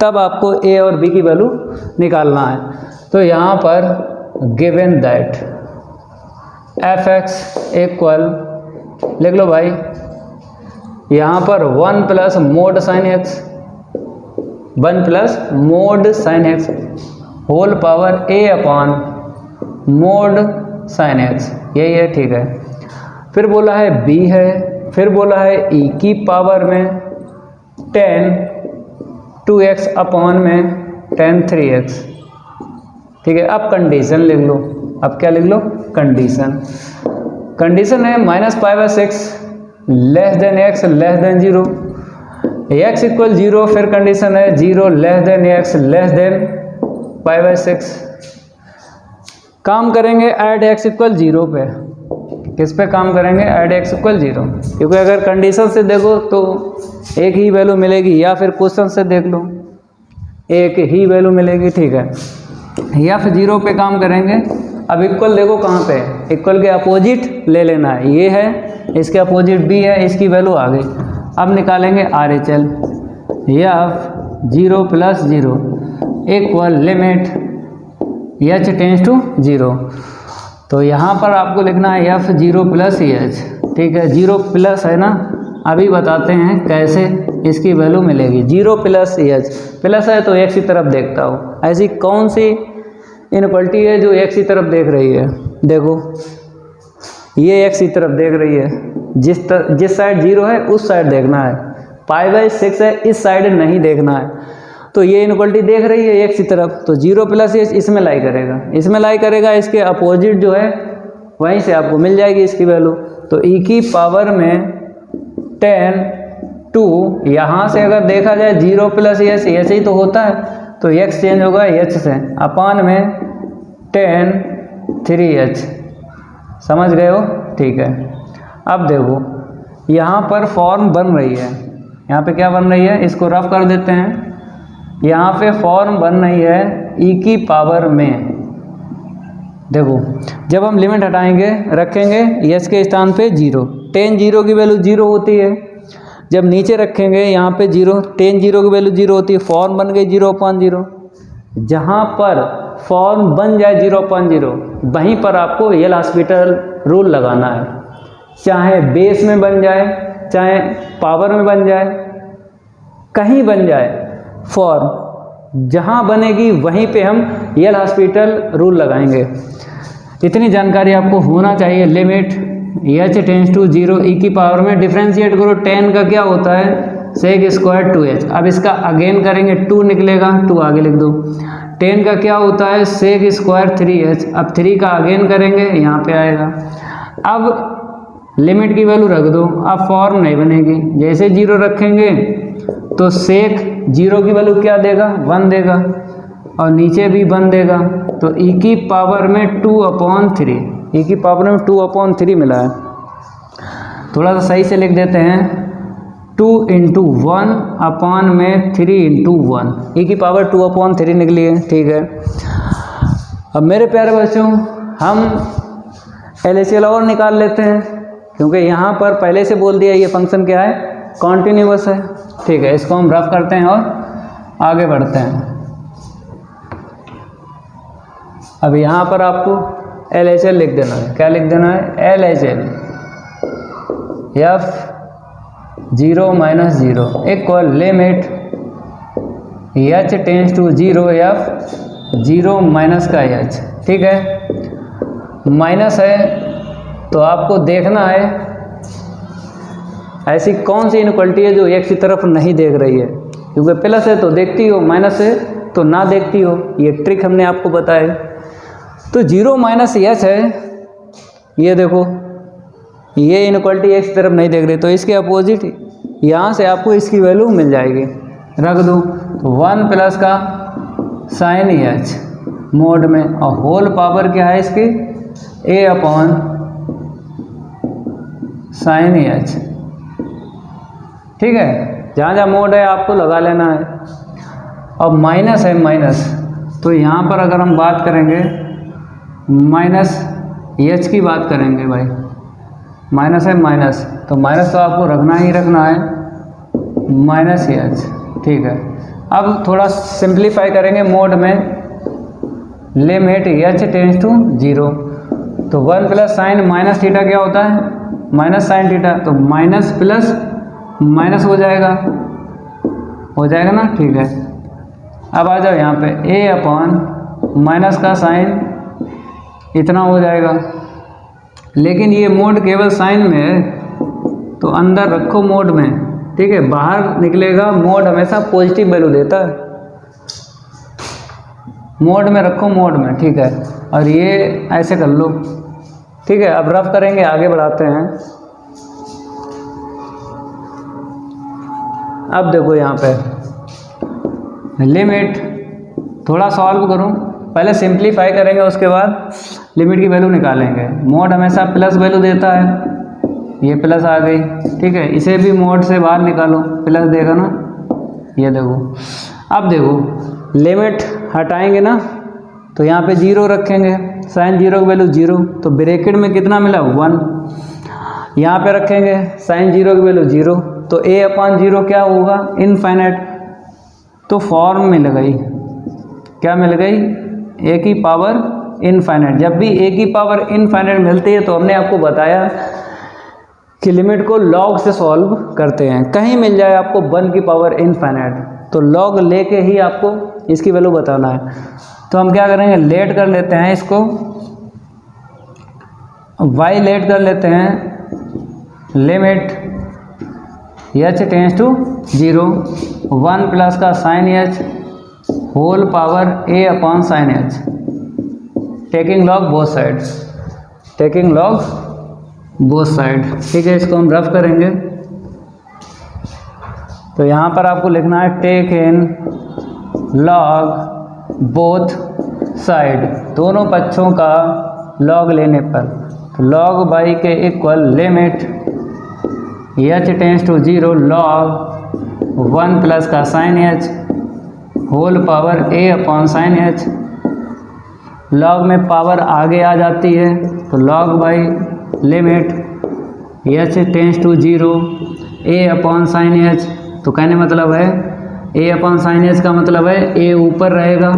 Speaker 1: तब आपको a और b की वैल्यू निकालना है। तो यहाँ पर गिवन दैट fx इक्वल, लिख लो भाई, यहाँ पर 1 plus mod sine X, 1 plus mod sine X whole power a upon mod sine X, यही है। ठीक है, फिर बोला है b है, फिर बोला है e की पावर में 10 2x अपॉन में 10 3x। ठीक है, अब कंडीशन लिख लो। अब क्या लिख लो? कंडीशन है -π/6 less than x less than 0, x equal 0, फिर कंडीशन है 0 less than x less than π/6। काम करेंगे ऐड x इक्वल 0 पे। किस पे काम करेंगे? ऐड x इक्वल 0, क्योंकि अगर कंडीशन से देखो तो एक ही वैल्यू मिलेगी, या फिर क्वेश्चन से देख लो एक ही वैल्यू मिलेगी। ठीक है, या फिर 0 पे काम करेंगे। अब इक्वल देखो कहाँ पे, इक्वल के अपोजिट ले लेना है, ये है, इसके अपोजिट b है, इसकी वैल्यू आ गई। अब निकालेंगे RHL, या 0 plus 0 equal limit h tends to 0। तो यहाँ पर आपको लिखना है f 0 प्लस h। ठीक है, 0 प्लस है ना, अभी बताते हैं कैसे इसकी वैल्यू मिलेगी। 0 प्लस h, प्लस है तो x की तरफ देखता हो, ऐसी कौन सी इनक्वलिटी है जो x की तरफ देख रही है? देखो ये x की तरफ देख रही है, जिस साइड 0 है उस साइड देखना है, π/6 है इस साइड नहीं देखना है। तो ये इनक्वलिटी देख रही है x की तरफ, तो 0 प्लस h इसमें लाई करेगा, इसमें लाई करेगा, इसके अपोजिट जो है वहीं से आपको मिल जाएगी इसकी वैल्यू। तो e की पावर में 10 2, यहाँ से अगर देखा जाए 0 प्लस h ऐसे ही तो होता है, तो x चेंज होगा h से, अपान में 10 3h। समझ गए हो? ठीक है, अब देखो यहाँ पर फॉर्म बन रही है, यहाँ पे क्या बन रही है, इसको रफ कर देते हैं। यहाँ पे फॉर्म बन रही है e की पावर में। देखो जब हम लिमिट हटाएंगे रखेंगे s के स्थान पे 0, tan 0 की वैल्यू 0 होती है। जब नीचे रखेंगे यहाँ पे 0, tan 0 की वैल्यू 0 होती है, फॉर्म बन गई 0/0। जहाँ पर फॉर्म बन जाए 0/0, वहीं पर आपको एल हॉस्पिटल रूल लगाना है। चाहे बेस में बन जाए, चाहे पावर में बन जाए, कहीं बन जाए, फॉर्म जहाँ बनेगी वहीं पे हम एल हॉस्पिटल रूल लगाएंगे। इतनी जानकारी आपको होना चाहिए। Limit h tends to 0 e की पावर में डिफ्रेंशिएट करो, 10 का क्या होता है सेक स्क्वायर 2h। अब इसका अगेन करेंगे 2 निकलेगा, 2 आगे लिख दो। 10 का क्या होता है सेक स्क्वायर 3h। अब 3 का अगेन करेंगे, यहाँ पे आएगा। अब लिमिट की वैल्यू रख दो, अब फॉर्म नहीं बनेगी। जैसे 0 रखेंगे तो सेक 0 की वैल्यू क्या देगा 1 देगा, और नीचे भी 1 देगा, तो e की पावर में 2/3, e की पावर में 2/3 मिला है। थोड़ा सा सही से लिख देते हैं, 2 × 1 अपान में 3 × 1, e की पावर 2/3 निकली है। ठीक है, अब मेरे प्यारे बच्चों हम LHL और निकाल लेते हैं, क्योंकि यहाँ पर पहले से बोल दिया ये फंक्शन क्या है कॉन्टिन्यूअस है। ठीक है, इसको हम रफ करते हैं और आगे बढ़ते हैं। अब यहाँ पर आपको LHL लिख देना है। क्या लिख देना है LHL f 0 - 0 equal limit h tends to 0 f 0 minus का h। ठीक है, माइनस है तो आपको देखना है ऐसी कौन सी इनइक्वालिटी है जो x की तरफ नहीं देख रही है, क्योंकि प्लस है तो देखती हो, माइनस है तो ना देखती हो। ये ट्रिक हमने आपको बताया। तो 0 - h है, ये देखो ये इनइक्वालिटी x की तरफ नहीं देख रही, तो इसके अपोजिट यहाँ से आपको इसकी वैल्यू मिल जाएगी। रख दो, तो 1 प्लस का साइन h मोड में, और होल पावर क्या है इसकी a/sin h। ठीक है, जहाँ जहाँ मोड है आपको लगा लेना है। अब माइनस है माइनस, तो यहाँ पर अगर हम बात करेंगे माइनस h की बात करेंगे भाई, माइनस है माइनस, तो माइनस तो आपको रखना ही रखना है माइनस h। ठीक है, अब थोड़ा सिंप्लीफाई करेंगे मोड में, लिमिट h टेंस टू 0, तो 1 प्लस साइन माइनस थीटा क्या होता है माइनस साइन थीटा, तो माइनस प्लस माइनस हो जाएगा ना। ठीक है, अब आ जाओ यहाँ पे a/, माइनस का साइन इतना हो जाएगा, लेकिन ये मोड केवल साइन में है तो अंदर रखो मोड में। ठीक है, बाहर निकलेगा, मोड हमेशा पॉजिटिव वैल्यू देता है, मोड में रखो मोड में। ठीक है, और ये ऐसे कर लो। ठीक है, अब रफ करेंगे, आगे बढ़ाते हैं। अब देखो यहाँ पे लिमिट, थोड़ा सॉल्व करूँ, पहले सिंप्लीफाई करेंगे उसके बाद लिमिट की वैल्यू निकालेंगे। मोड हमेशा प्लस वैल्यू देता है, ये प्लस आ गई। ठीक है, इसे भी मोड से बाहर निकालो, प्लस देगा ना, ये देखो। अब देखो लिमिट हटाएंगे ना, तो यहाँ पे 0 रखेंगे, साइन 0 की वैल्यू 0, तो ब्रैकेट में कितना मिला 1। यहाँ पे रखेंगे साइन 0 की वैल्यू 0, तो a/0 क्या होगा इनफाइनाइट, तो फॉर्म मिल गई, क्या मिल गई a की पावर इनफाइनाइट। जब भी a की पावर इनफाइनाइट मिलती है तो हमने आपको बताया कि लिमिट को लॉग से सॉल्व करते हैं। कहीं मिल जाए आपको 1 की पावर इनफाइनाइट, तो लॉग लेके ही आपको इसकी वैल्यू बताना है। तो हम क्या करेंगे, लेट कर लेते हैं इसको, y लेट कर लेते हैं, limit h tends to 0, 1 plus का sine h whole power a/sin h, taking log both sides, taking log both side. ठीक है, इसको हम रफ करेंगे, तो यहाँ पर आपको लिखना है taking log both side, दोनों पक्षों का लॉग लेने पर, तो लॉग बाई के equal limit h tends to 0 log 1 plus का sine h whole power a/sin h। Log में पावर आगे आ जाती है, तो log y limit h tends to 0 a/sin h, तो कहने मतलब है a/sin h का मतलब है a ऊपर रहेगा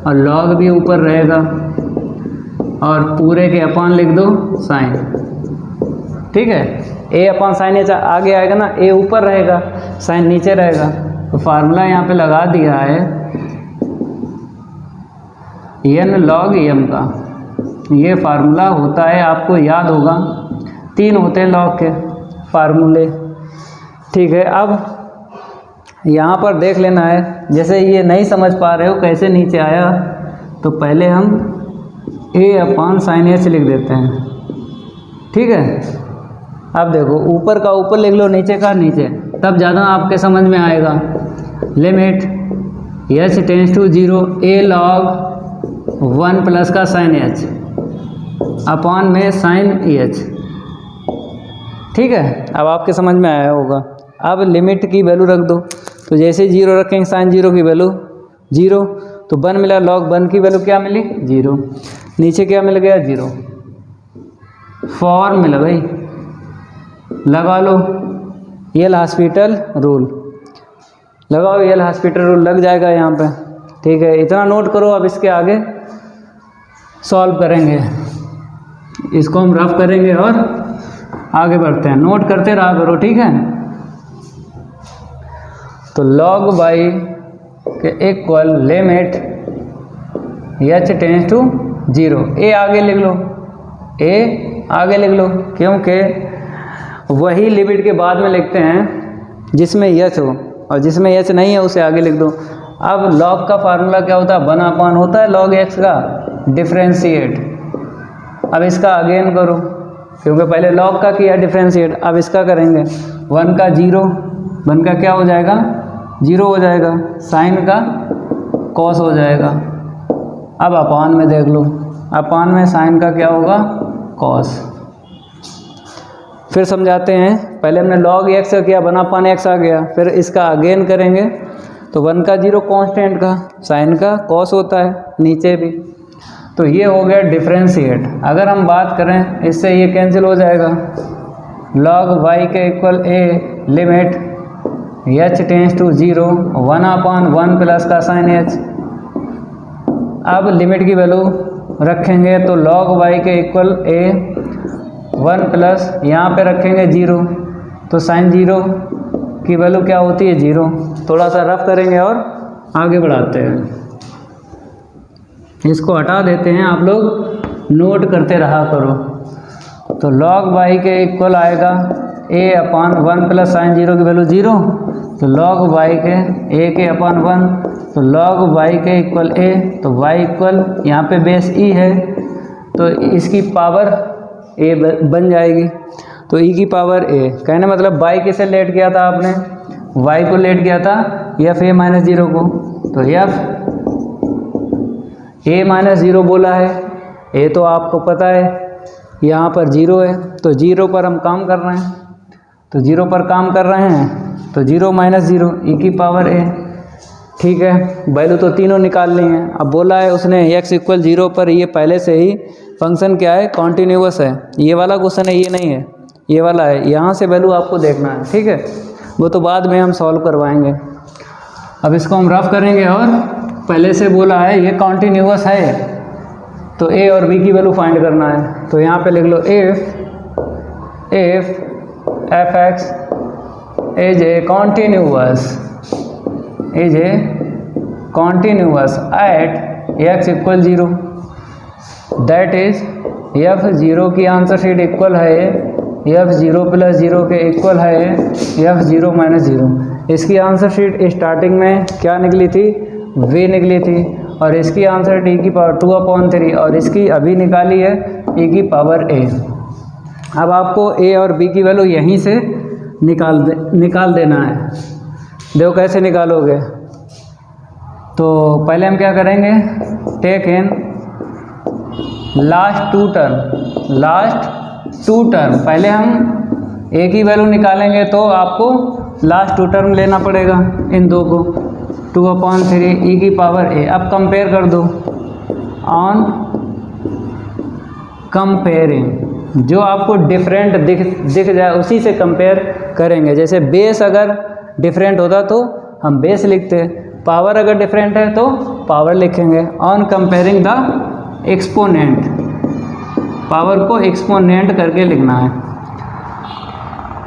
Speaker 1: और लॉग भी ऊपर रहेगा और पूरे के अपान लिख दो साइन। ठीक है, ए अपान साइन एच आगे आएगा ना, ए ऊपर रहेगा साइन नीचे रहेगा। तो फार्मूला यहाँ पे लगा दिया है एन लॉग एम का। ये फार्मूला होता है, आपको याद होगा, 3 होते हैं लॉग के फार्मूले। ठीक है, अब यहाँ पर देख लेना है, जैसे ये नहीं समझ पा रहे हो कैसे नीचे आया, तो पहले हम ए अपान साइन एच लिख देते हैं। ठीक है, अब देखो ऊपर का ऊपर लिख लो, नीचे का नीचे, तब ज़्यादा आपके समझ में आएगा। Limit H tends to 0 A log 1 plus का साइन एच अपान में साइन एच। ठीक है, अब आपके समझ में आया होगा। अब लिमिट की वैल्यू रख दो, तो जैसे 0 रखेंगे साइन 0 की वैल्यू 0, तो 1 मिला, लॉग 1 की वैल्यू क्या मिली 0, नीचे क्या मिल गया 0। फॉर्मूला भाई लगा लो, एल हॉस्पिटल रूल लगाओ, एल हॉस्पिटल रूल लग जाएगा यहाँ पे। ठीक है, इतना नोट करो। अब इसके आगे सॉल्व करेंगे, इसको हम रफ करेंगे और आगे बढ़ते हैं। नोट करते रहा करो, ठीक है। तो लॉग बाई के equal limit H tends to 0, A आगे लिख लो, ए आगे लिख लो, क्योंकि वही लिमिट के बाद में लिखते हैं जिसमें एच हो, और जिसमें एच नहीं है उसे आगे लिख दो। अब लॉग का फार्मूला क्या होता है, 1 अपान होता है लॉग एक्स का डिफ्रेंशिएट। अब इसका अगेन करो, क्योंकि पहले लॉग का किया डिफ्रेंशिएट, अब इसका करेंगे। 1 का 0, 1 का क्या हो जाएगा 0 हो जाएगा, साइन का कॉस हो जाएगा। अब अपान में देख लो, अपान में साइन का क्या होगा कॉस। फिर समझाते हैं, पहले हमने लॉग एक्स का किया, 1 अपान एक्स आ गया, फिर इसका अगेन करेंगे। तो 1 का 0 कांस्टेंट का, साइन का कॉस होता है नीचे भी, तो ये हो गया डिफ्रेंशिएट। अगर हम बात करें इससे ये कैंसिल हो जाएगा, लॉग वाई के equal A limit H tends to 0 1 upon 1 plus का साइन एच। अब लिमिट की वैल्यू रखेंगे, तो लॉग वाई के इक्वल ए 1 प्लस यहाँ पे रखेंगे 0, तो साइन 0 की वैल्यू क्या होती है 0। थोड़ा सा रफ करेंगे और आगे बढ़ाते हैं, इसको हटा देते हैं, आप लोग नोट करते रहा करो। तो लॉग वाई के इक्वल आएगा ए अपान 1 प्लस साइन 0 की वैल्यू 0, तो लॉग वाई के ए के अपान 1, तो लॉग वाई के इक्वल ए, तो वाई इक्वल यहाँ पे बेस ई है, तो इसकी पावर ए बन जाएगी, तो ई की पावर ए। कहने मतलब वाई किसे लेट किया था आपने, वाई को लेट किया था एफ ए माइनस 0 को, तो एफ ए माइनस 0 बोला है, ए तो आपको पता है यहाँ पर 0 है, तो 0 पर हम काम कर रहे हैं, तो 0 पर काम कर रहे हैं, तो 0 माइनस 0 ई की पावर ए। ठीक है, वैल्यू तो तीनों निकाल ली हैं। अब बोला है उसने x इक्वल 0 पर, ये पहले से ही फंक्शन क्या है कॉन्टीन्यूअस है, ये वाला क्वेश्चन है, ये नहीं है, ये वाला है, यहाँ से वैल्यू आपको देखना है। ठीक है, वो तो बाद में हम सॉल्व करवाएंगे। अब इसको हम रफ करेंगे, और पहले से बोला है ये कॉन्टीन्यूअस है, तो a और b की वैल्यू फाइंड करना है। तो यहाँ पे लिख लो if f(x) is a continuous at x equal 0, that is f0 की आंसर शीट इक्वल है f0 प्लस 0 के इक्वल है f0 माइनस 0। इसकी आंसर शीट स्टार्टिंग में क्या निकली थी, v निकली थी, और इसकी आंसर टी की पावर 2/3, और इसकी अभी निकाली है e की पावर a। अब आपको a और b की वैल्यू यहीं से निकाल देना है। देखो कैसे निकालोगे, तो पहले हम क्या करेंगे, taking last two term, पहले हम a की वैल्यू निकालेंगे, तो आपको लास्ट 2 टर्म लेना पड़ेगा इन दो को, 2/3 ई की पावर a। अब कंपेयर कर दो, ऑन कंपेयरिंग जो आपको डिफरेंट दिख जाए उसी से कंपेयर करेंगे। जैसे बेस अगर डिफरेंट होता तो हम बेस लिखते, पावर अगर डिफरेंट है तो पावर लिखेंगे on comparing the exponent, power को एक्सपोनेंट करके लिखना है।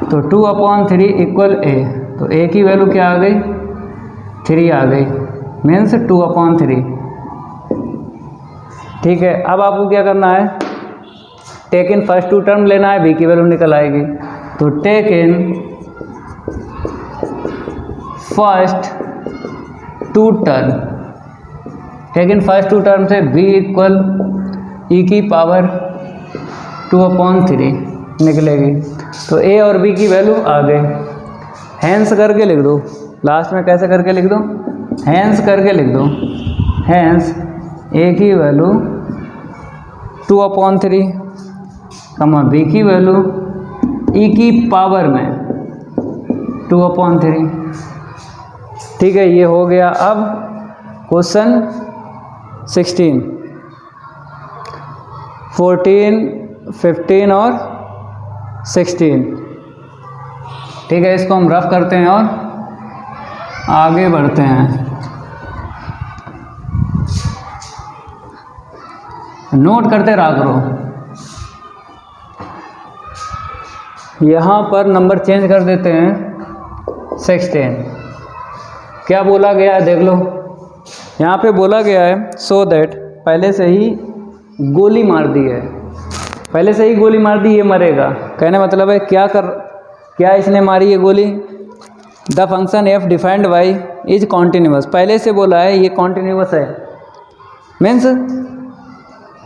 Speaker 1: तो 2/3 इक्वल a, तो a की वैल्यू क्या आ गई 3 आ गई, मीन्स 2/3। ठीक है, अब आपको क्या करना है, टेक इन फर्स्ट टू टर्म लेना है, b की वैल्यू निकल आएगी। तो टेक इन फर्स्ट टू टर्म, टेक इन फर्स्ट टू टर्म से b इक्वल e की पावर 2/3 निकलेगी। तो a और b की वैल्यू आ गई, हैंस करके लिख दो, लास्ट में कैसे करके लिख दो, हैंस करके लिख दो, हैंस a की वैल्यू 2/3 कमा b की वैल्यू e की पावर में 2/3। ठीक है, ये हो गया। अब क्वेश्चन 16, 14, 15 और 16। ठीक है, इसको हम रफ करते हैं और आगे बढ़ते हैं। नोट करते रहा करो, यहाँ पर नंबर चेंज कर देते हैं 16। क्या बोला गया है देख लो, यहाँ पे बोला गया है सो दैट, पहले से ही गोली मार दी है, पहले से ही गोली मार दी, ये मरेगा। कहने मतलब है क्या इसने मारी ये गोली, the function F defined by is continuous, पहले से बोला है ये कॉन्टिन्यूस है, मीन्स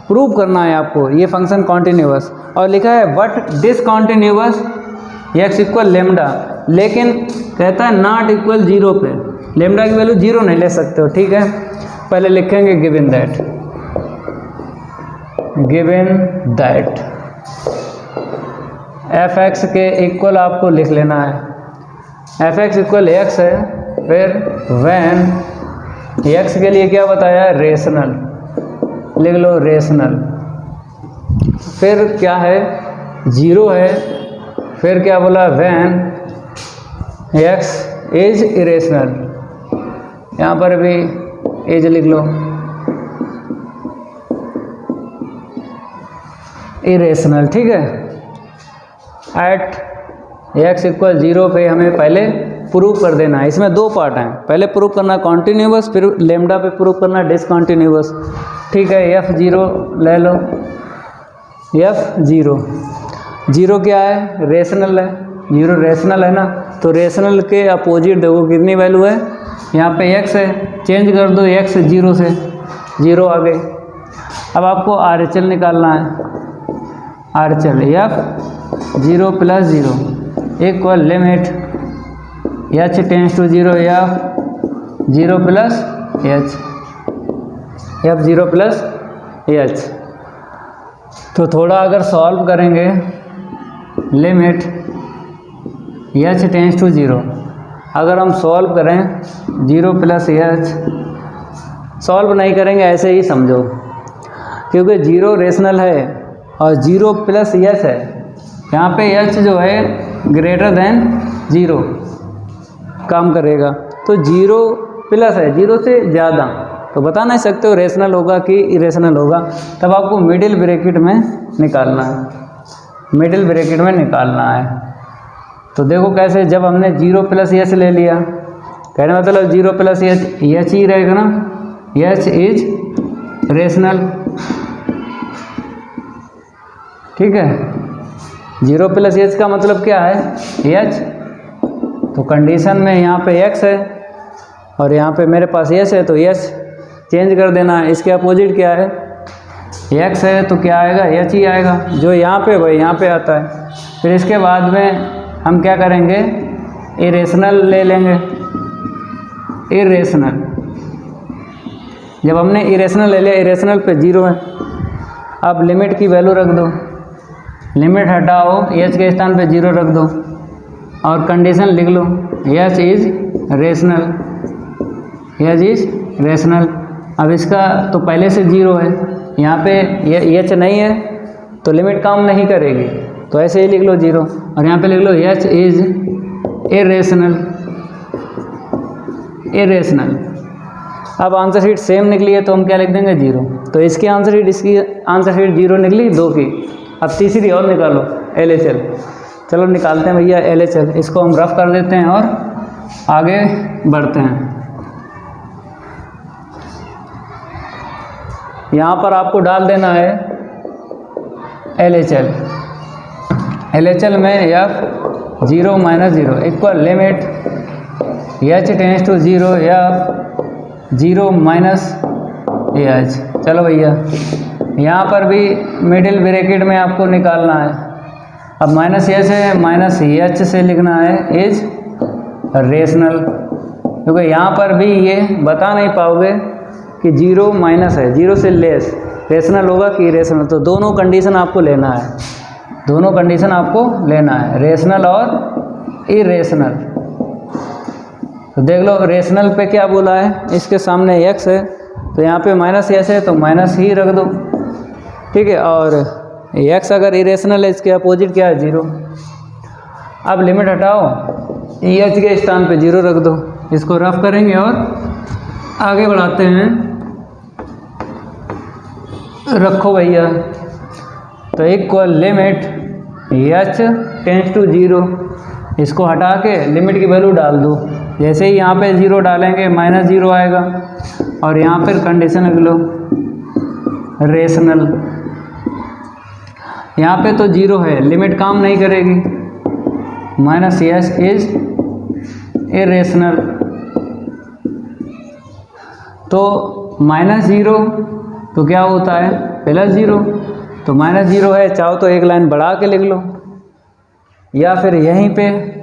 Speaker 1: प्रूव करना है आपको ये फंक्शन कॉन्टिन्यूस। और लिखा है but discontinuous x equal lambda, लेकिन कहता है नॉट इक्वल 0 पे, लेमडा की वैल्यू 0 नहीं ले सकते हो। ठीक है, पहले लिखेंगे गिवन दैट एफ एक्स के इक्वल आपको लिख लेना है, एफ एक्स इक्वल एक्स है, फिर वैन एक्स के लिए क्या बताया है रेशनल, लिख लो रेशनल, फिर क्या है 0 है, फिर क्या बोला वैन एक्स इज इरेशनल, यहाँ पर भी एज लिख लो इरेशनल। ठीक है, एट एक्स इक्वल 0 पे हमें पहले प्रूव कर देना है। इसमें 2 पार्ट हैं, पहले प्रूव करना कॉन्टिन्यूस, फिर लेमडा पे प्रूव करना डिसकॉन्टिन्यूस। ठीक है, F0 ले लो, F0 क्या है रेशनल है, 0 रेशनल है ना, तो रेशनल के अपोजिट देखो कितनी वैल्यू है, यहाँ पे x है, चेंज कर दो x 0 से 0 आ गई। अब आपको RHL निकालना है, RHL F0 + 0 equal limit h tends to 0 F0 + h, F0 + h। तो थोड़ा अगर सॉल्व करेंगे लिमिट h टेंस टू 0, अगर हम सॉल्व करें 0 + h, सॉल्व नहीं करेंगे ऐसे ही समझो, क्योंकि 0 रेशनल है और 0 + h है, यहाँ पे h जो है ग्रेटर देन 0 काम करेगा, तो 0 प्लस है 0 से ज़्यादा, तो बता नहीं सकते हो रेशनल होगा कि इरेशनल होगा, तब आपको मिडिल ब्रैकेट में निकालना है, मिडिल ब्रैकेट में निकालना है। तो देखो कैसे, जब हमने 0 + h ले लिया, कहने मतलब 0 + h ही रहेगा ना, h इज रेशनल। ठीक है, 0 + h का मतलब क्या है h, तो कंडीशन में यहाँ पे x है और यहाँ पे मेरे पास h है, तो h चेंज कर देना है, इसके अपोजिट क्या है x है, तो क्या आएगा h ही आएगा, जो यहाँ पे वही यहाँ पे आता है। फिर इसके बाद में हम क्या करेंगे इरेशनल ले लेंगे, इरेशनल, जब हमने इरेशनल ले लिया, इरेशनल पे 0 है, अब लिमिट की वैल्यू रख दो, लिमिट हटाओ h के स्थान पे 0 रख दो और कंडीशन लिख लो h is rational, h is rational. अब इसका तो पहले से 0 है, यहाँ पे h नहीं है तो लिमिट काम नहीं करेगी, तो ऐसे ही लिख लो 0 और यहाँ पे लिख लो h इज इरेशनल, इरेशनल। अब आंसर शीट सेम निकली है तो हम क्या लिख देंगे 0। तो इसकी आंसर शीट, इसकी आंसर शीट 0 निकली 2 की। अब तीसरी और निकालो LHL। चलो निकालते हैं भैया LHL। इसको हम रफ कर देते हैं और आगे बढ़ते हैं। यहाँ पर आपको डाल देना है LHL। LHL में F 0 - 0 equal limit H tends to 0 F 0 - AH। चलो भैया यहाँ पर भी मिडिल ब्रैकेट में आपको निकालना है। अब -H है, -H से लिखना है इज रेशनल, क्योंकि यहाँ पर भी ये बता नहीं पाओगे कि 0 माइनस है, 0 से लेस रेशनल होगा कि इरेशनल। तो दोनों कंडीशन आपको लेना है, दोनों कंडीशन आपको लेना है, रेशनल और इरेशनल। तो देख लो रेशनल पे क्या बोला है, इसके सामने x है तो यहाँ पे -h है तो माइनस ही रख दो, ठीक है। और x अगर इरेशनल है, इसके अपोजिट क्या है 0। अब लिमिट हटाओ, EH के स्थान पे 0 रख दो। इसको रफ करेंगे और आगे बढ़ाते हैं। रखो भैया, तो equal limit H tends to 0, इसको हटा के लिमिट की वैल्यू डाल दो। जैसे ही यहाँ पे 0 डालेंगे -0 आएगा और यहाँ पर कंडीशन लिख लो रेशनल। यहाँ पे तो 0 है, लिमिट काम नहीं करेगी, -h इज इरेशनल। तो -0 तो क्या होता है +0, तो -0 है, चाहो तो एक लाइन बढ़ा के लिख लो या फिर यहीं पे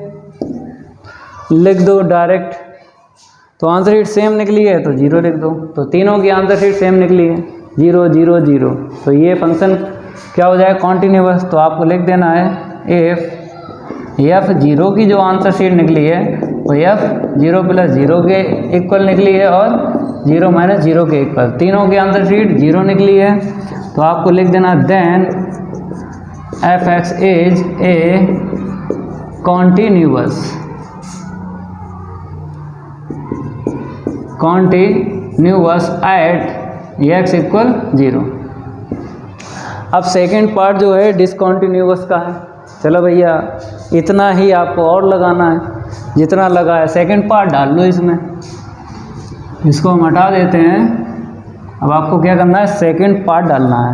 Speaker 1: लिख दो डायरेक्ट। तो आंसर शीट सेम निकली है तो 0 लिख दो। तो तीनों की आंसर शीट सेम निकली है 0 0 0। तो ये फंक्शन क्या हो जाएगा कॉन्टिन्यूअस। तो आपको लिख देना है F0 की जो आंसर शीट निकली है वो F0 + 0 के इक्वल निकली है और 0 - 0 के इक्वल। तीनों की आंसर शीट 0 निकली है तो आपको लिख देना then Fx is a continuous at x equal 0। अब सेकेंड पार्ट जो है डिसकॉन्टिन्यूअस का है। चलो भैया इतना ही आपको और लगाना है, जितना लगा है सेकेंड पार्ट डाल लो इसमें। इसको हम हटा देते हैं। अब आपको क्या करना है, सेकेंड पार्ट डालना है।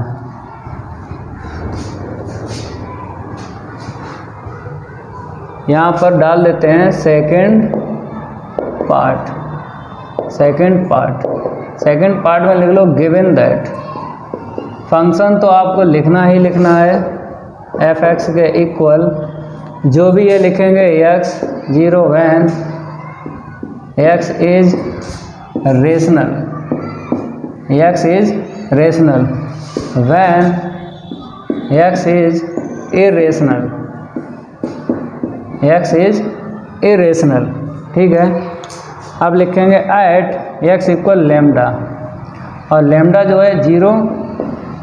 Speaker 1: यहाँ पर डाल देते हैं सेकेंड पार्ट। सेकेंड पार्ट में लिख लो गिवन दैट। फंक्शन तो आपको लिखना ही लिखना है f(x) के इक्वल जो भी ये लिखेंगे x 0 when x is rational, x is rational when x is irrational, x is irrational, ठीक है। अब लिखेंगे एट x इक्वल लैम्डा, और लैम्डा जो है 0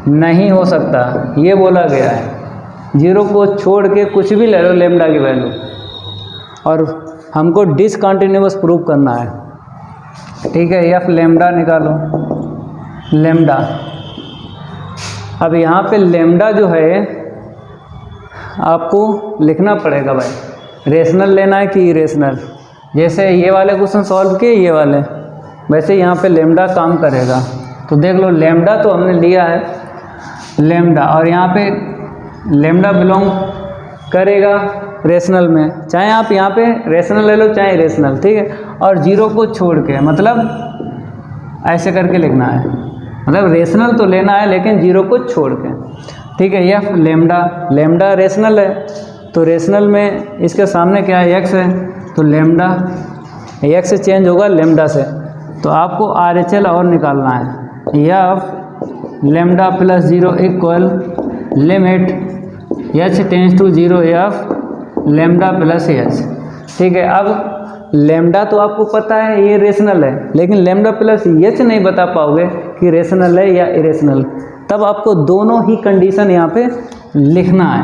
Speaker 1: नहीं हो सकता, ये बोला गया है। 0 को छोड़ के कुछ भी ले लो लैम्डा की वैल्यू, और हमको डिसकंटिन्यूअस प्रूव करना है, ठीक है। f लैम्डा निकालो, लैम्डा। अब यहाँ पे लैम्डा जो है आपको लिखना पड़ेगा भाई, रेशनल लेना है कि इरेशनल। जैसे ये वाले क्वेश्चन सॉल्व किए ये वाले, वैसे यहाँ पे लैम्डा काम करेगा। तो देख लो लैम्डा तो हमने लिया है लैम्डा, और यहाँ पे लैम्डा बिलोंग करेगा रेशनल में, चाहे आप यहाँ पे रेशनल ले लो चाहे इरेशनल, ठीक है। और 0 को छोड़ के, मतलब ऐसे करके लिखना है, मतलब रेशनल तो लेना है लेकिन 0 को छोड़ के, ठीक है। यह लैम्डा रेशनल है तो रेशनल में इसके सामने क्या है x है, तो लैम्डा x से चेंज होगा लैम्डा से। तो आपको RHL और निकालना है, f lambda + 0 equal limit h tends to 0 f lambda + h, ठीक है। अब लैम्डा तो आपको पता है ये रेशनल है, लेकिन लैम्डा + h नहीं बता पाओगे कि रेशनल है या इरेशनल, तब आपको दोनों ही कंडीशन यहाँ पे लिखना है।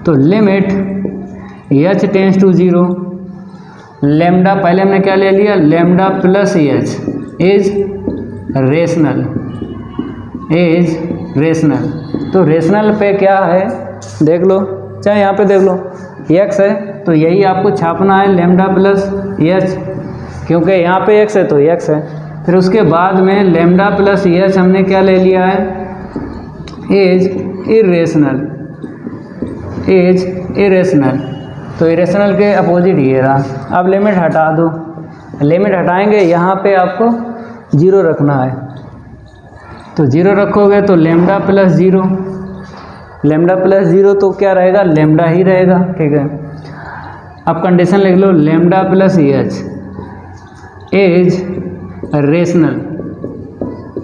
Speaker 1: तो limit h tends to 0 lambda, पहले हमने क्या ले लिया lambda + h is rational, is rational. तो रेशनल पे क्या है देख लो, चाहे यहाँ पे देख लो x है तो यही आपको छापना है लैम्डा प्लस एच, क्योंकि यहाँ पे x है तो x है। फिर उसके बाद में लैम्डा प्लस एच हमने क्या ले लिया है, इज इरेशनल, इज इरेशनल। तो इरेशनल के अपोजिट ये रहा। अब लिमिट हटा दो, लिमिट हटाएंगे यहाँ पे आपको 0 रखना है, तो 0 रखोगे तो लैम्डा प्लस 0, लैम्डा प्लस 0 तो क्या रहेगा, लैम्डा ही रहेगा, ठीक है। अब कंडीशन लिख लो, lambda plus h is rational,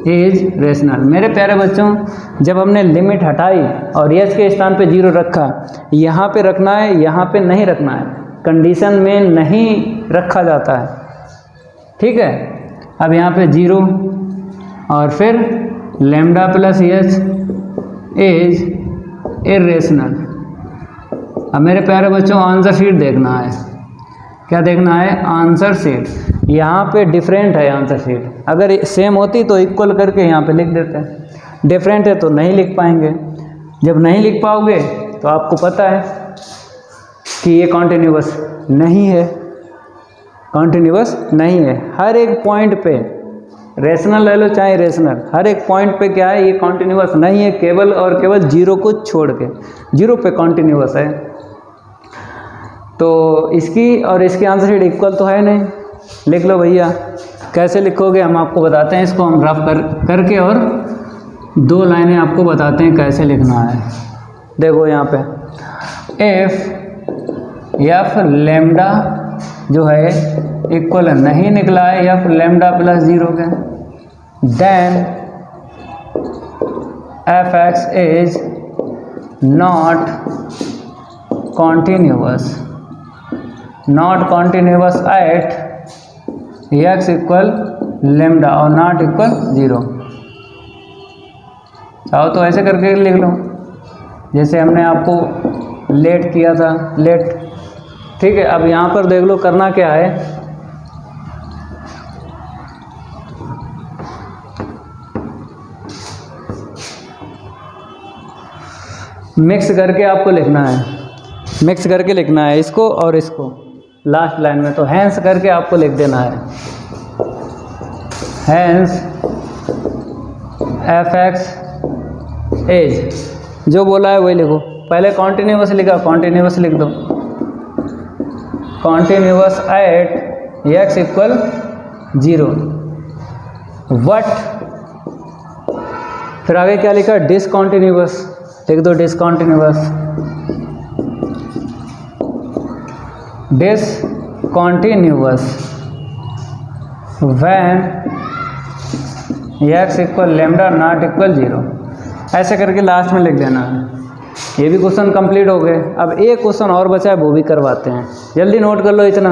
Speaker 1: is rational. मेरे प्यारे बच्चों, जब हमने लिमिट हटाई और एच के स्थान पे 0 रखा, यहाँ पे रखना है, यहाँ पे नहीं रखना है, कंडीशन में नहीं रखा जाता है, ठीक है। अब यहाँ पे 0 और फिर lambda plus h is irrational. अब मेरे प्यारे बच्चों आंसर शीट देखना है, क्या देखना है, आंसर शीट। यहाँ पे डिफरेंट है आंसर शीट, अगर सेम होती तो इक्वल करके यहाँ पे लिख देते हैं, डिफरेंट है तो नहीं लिख पाएंगे। जब नहीं लिख पाओगे तो आपको पता है कि ये कॉन्टिन्यूअस नहीं है, कॉन्टिन्यूअस नहीं है। हर एक पॉइंट पे रेशनल ले लो चाहे रेशनल, हर एक पॉइंट पे क्या है, ये कॉन्टिन्यूअस नहीं है, केवल और केवल 0 को छोड़ के, 0 पे कॉन्टिन्यूअस है। तो इसकी और इसकी आंसर शीट इक्वल तो है नहीं, लिख लो भैया। कैसे लिखोगे हम आपको बताते हैं, इसको हम रफ करके और 2 लाइनें आपको बताते हैं कैसे लिखना है। देखो यहाँ पे एफ लैम्डा जो है इक्वल नहीं निकला है एफ लैम्डा प्लस 0 के, then F x is not continuous, not continuous at x equal lambda और नॉट इक्वल 0। चाहो तो ऐसे करके लिख लो जैसे हमने आपको लेट किया था, लेट, ठीक है। अब यहाँ पर देख लो करना क्या है, मिक्स करके आपको लिखना है, मिक्स करके लिखना है इसको और इसको लास्ट लाइन में। तो हैंस करके आपको लिख देना है, हैंस एफ एक्स एज, जो बोला है वही लिखो। पहले कॉन्टिन्यूअस लिखा, कॉन्टिन्यूअस लिख दो, continuous at x equal 0, what, फिर आगे क्या लिखा, डिसकॉन्टिन्यूअस, लिख दो discontinuous, discontinuous when X equal lambda not equal 0। ऐसे करके लास्ट में लिख देना है। ये भी क्वेश्चन कंप्लीट हो गए। अब एक क्वेश्चन और बचा है, वो भी करवाते हैं, जल्दी नोट कर लो इतना।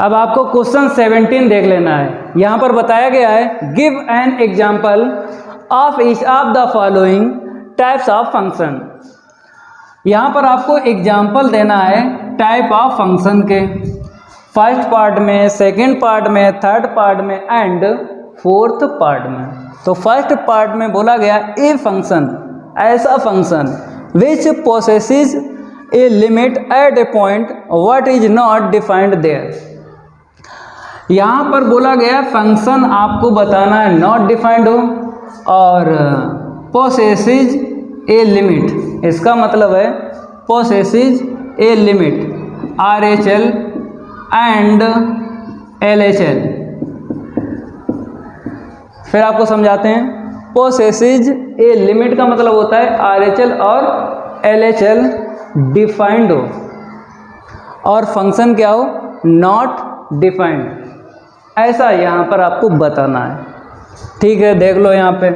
Speaker 1: अब आपको क्वेश्चन 17 देख लेना है। यहाँ पर बताया गया है, give an example of each of the following types of function. यहाँ पर आपको एग्जाम्पल देना है टाइप ऑफ फंक्शन के, फर्स्ट पार्ट में, सेकंड पार्ट में, थर्ड पार्ट में एंड फोर्थ पार्ट में। तो फर्स्ट पार्ट में बोला गया ए फंक्शन, ऐसा function which possesses a limit at a point what is not defined there. यहाँ पर बोला गया फंक्शन आपको बताना है नॉट डिफाइंड हो और पोसेसिस ए लिमिट, इसका मतलब है possesses a limit RHL and LHL। फिर आपको समझाते हैं, पोसेसिस ए लिमिट का मतलब होता है RHL और LHL डिफाइंड हो और फंक्शन क्या हो, नॉट डिफाइंड, ऐसा यहाँ पर आपको बताना है। ठीक है, देख लो यहाँ पे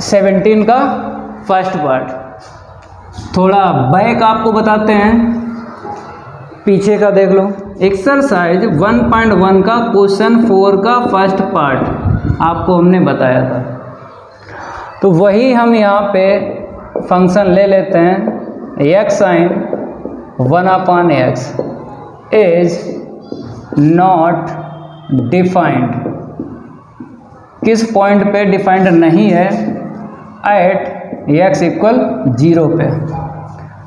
Speaker 1: 17 का फर्स्ट पार्ट। थोड़ा बैक आपको बताते हैं, पीछे का देख लो। एक्सरसाइज 1.1 का क्वेश्चन 4 का फर्स्ट पार्ट आपको हमने बताया था, तो वही हम यहाँ पे फंक्शन ले लेते हैं x sin 1/x is not defined, किस पॉइंट पे डिफाइंड नहीं है, एट x इक्वल 0 पे,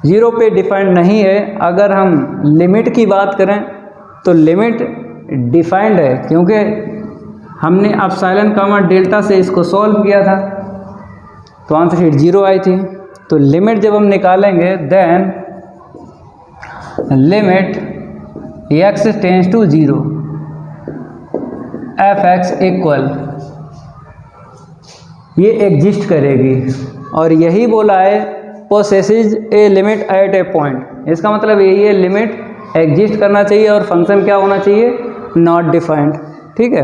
Speaker 1: 0 पे डिफाइंड नहीं है। अगर हम लिमिट की बात करें तो लिमिट डिफाइंड है, क्योंकि हमने एप्सिलॉन कॉमा डेल्टा से इसको सॉल्व किया था तो आंसर शीट 0 आई थी। तो लिमिट जब हम निकालेंगे then limit x tends to 0 f(x) equal, ये एग्जिस्ट करेगी और यही बोला है possesses a limit at a point. इसका मतलब यही है लिमिट एग्जिस्ट करना चाहिए और फंक्शन क्या होना चाहिए, नॉट डिफाइंड। ठीक है,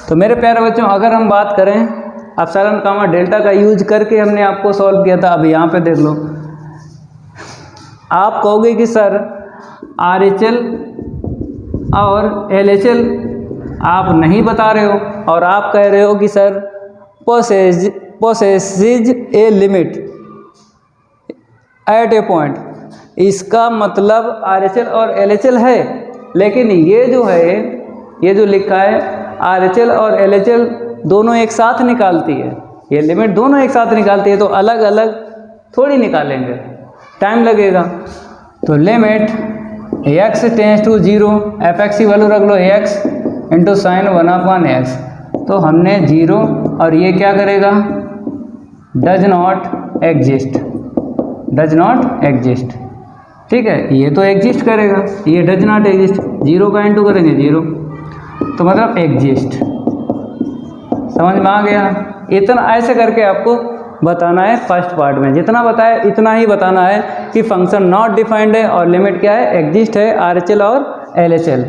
Speaker 1: तो मेरे प्यारे बच्चों अगर हम बात करें एप्सिलॉन कॉमा डेल्टा का यूज करके हमने आपको सॉल्व किया था। अब यहाँ पे देख लो, आप कहोगे कि सर RHL और LHL आप नहीं बता रहे हो और आप कह रहे हो कि sir possesses a limit at a point. इसका मतलब RHL और LHL है, लेकिन ये जो है, ये जो लिखा है RHL और LHL दोनों एक साथ निकालती है, ये लिमिट दोनों एक साथ निकालती है, तो अलग अलग थोड़ी निकालेंगे, टाइम लगेगा। तो limit x tends to 0 f(x) की वैल्यू रख लो x इंटू साइन 1/x, तो हमने 0 और ये क्या करेगा, does not exist, does not exist. ठीक है, ये तो एग्जिस्ट करेगा, ये डज नॉट एग्जिस्ट, 0 का इंटू करेंगे 0, तो मतलब एग्जिस्ट। समझ में आ गया? इतना ऐसे करके आपको बताना है फर्स्ट पार्ट में, जितना बताया इतना ही बताना है कि फंक्शन नॉट डिफाइंड है और लिमिट क्या है, एग्जिस्ट है RHL और LHL।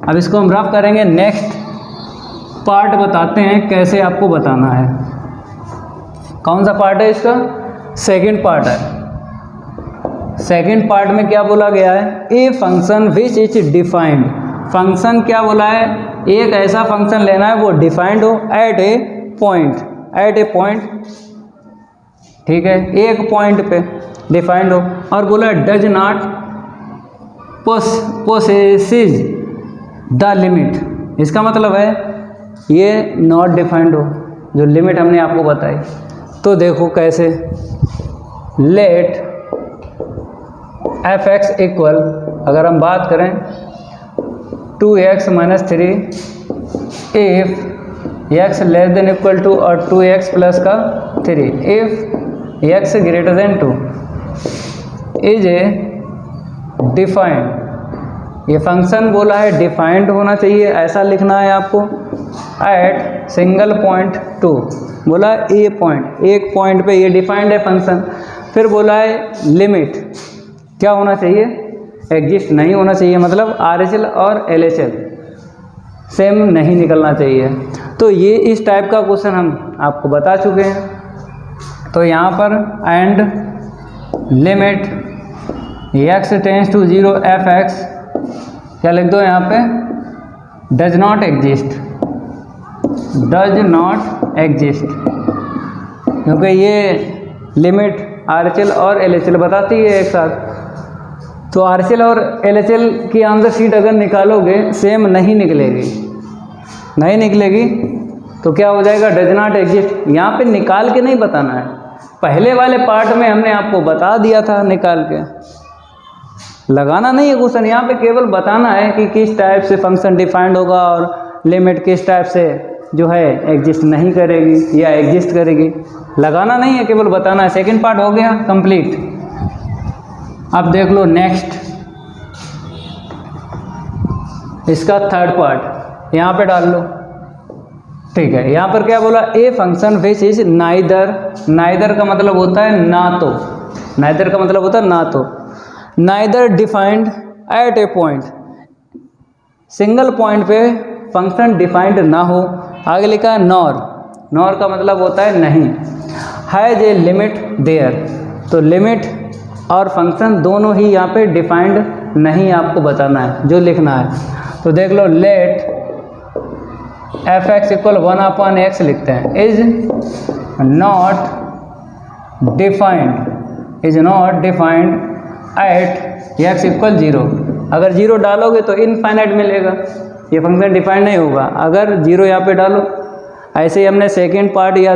Speaker 1: अब इसको हम रफ करेंगे, नेक्स्ट पार्ट बताते हैं कैसे आपको बताना है। कौन सा पार्ट है इसका, सेकंड पार्ट है। सेकंड पार्ट में क्या बोला गया है, a function which is defined. Function क्या बोला है, एक ऐसा फंक्शन लेना है वो डिफाइंड हो eight a point, eight a point. ठीक है, एक पॉइंट पे डिफाइंड हो, और बोला डज नॉट पोसेसिज द लिमिट। इसका मतलब है ये नॉट डिफाइंड हो, जो लिमिट हमने आपको बताई। तो देखो कैसे, लेट f(x) इक्वल, अगर हम बात करें 2x - 3 if x less than equal two और 2x प्लस का 3 if x greater than 2 is a defined. ये फंक्शन बोला है डिफाइंड होना चाहिए, ऐसा लिखना है आपको, एट सिंगल पॉइंट 2, बोला ए पॉइंट, एक पॉइंट पे ये डिफाइंड है फंक्शन। फिर बोला है लिमिट क्या होना चाहिए, एग्जिस्ट नहीं होना चाहिए, मतलब RHL और LHL सेम नहीं निकलना चाहिए। तो ये इस टाइप का क्वेश्चन हम आपको बता चुके हैं। तो यहाँ पर and limit x tends to 0 f(x) क्या लिख दो यहाँ पे, does not exist, does not exist, क्योंकि ये लिमिट RHL और LHL बताती है एक साथ। तो RHL और LHL की आंसर शीट अगर निकालोगे सेम नहीं निकलेगी, नहीं निकलेगी तो क्या हो जाएगा, डज नॉट एग्जिस्ट। यहाँ पे निकाल के नहीं बताना है, पहले वाले पार्ट में हमने आपको बता दिया था, निकाल के लगाना नहीं है क्वेश्चन। यहाँ पे केवल बताना है कि किस टाइप से फंक्शन डिफाइंड होगा और लिमिट किस टाइप से जो है एग्जिस्ट नहीं करेगी या एग्जिस्ट करेगी, लगाना नहीं है, केवल बताना है। सेकंड पार्ट हो गया कंप्लीट। अब देख लो नेक्स्ट, इसका थर्ड पार्ट यहाँ पे डाल लो। ठीक है, यहाँ पर क्या बोला, a function which is neither, neither का मतलब होता है ना तो, नाइदर का मतलब होता है ना तो, neither defined at a point, single point पे फंक्शन डिफाइंड ना हो। आगे लिखा है नॉर, नॉर का मतलब होता है नहीं, हैज ए लिमिट देयर, तो लिमिट और फंक्शन दोनों ही यहाँ पे डिफाइंड नहीं आपको बताना है, जो लिखना है। तो देख लो, लेट f(x) इक्वल 1/x लिखते हैं, is not defined, is not defined at x equal 0। अगर 0 डालोगे तो इनफाइनाइट मिलेगा, ये फंक्शन डिफाइंड नहीं होगा। अगर 0 यहाँ पे डालो, ऐसे ही हमने सेकेंड पार्ट या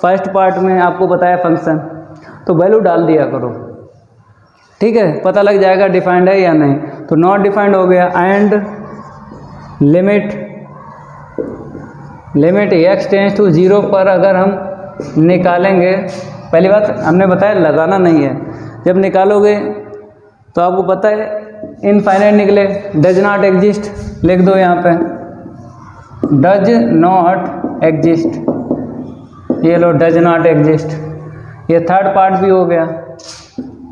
Speaker 1: फर्स्ट पार्ट में आपको बताया फंक्शन, तो वैल्यू डाल दिया करो, ठीक है, पता लग जाएगा डिफाइंड है या नहीं। तो नॉट डिफाइंड हो गया। And limit x tends to 0 पर अगर हम निकालेंगे, पहली बात हमने बताया लगाना नहीं है, जब निकालोगे तो आपको पता है इनफाइनाइट निकले, डज नॉट एग्जिस्ट लिख दो यहाँ पे, डज नॉट एग्जिस्ट, ये लो डज नॉट एग्जिस्ट। ये थर्ड पार्ट भी हो गया।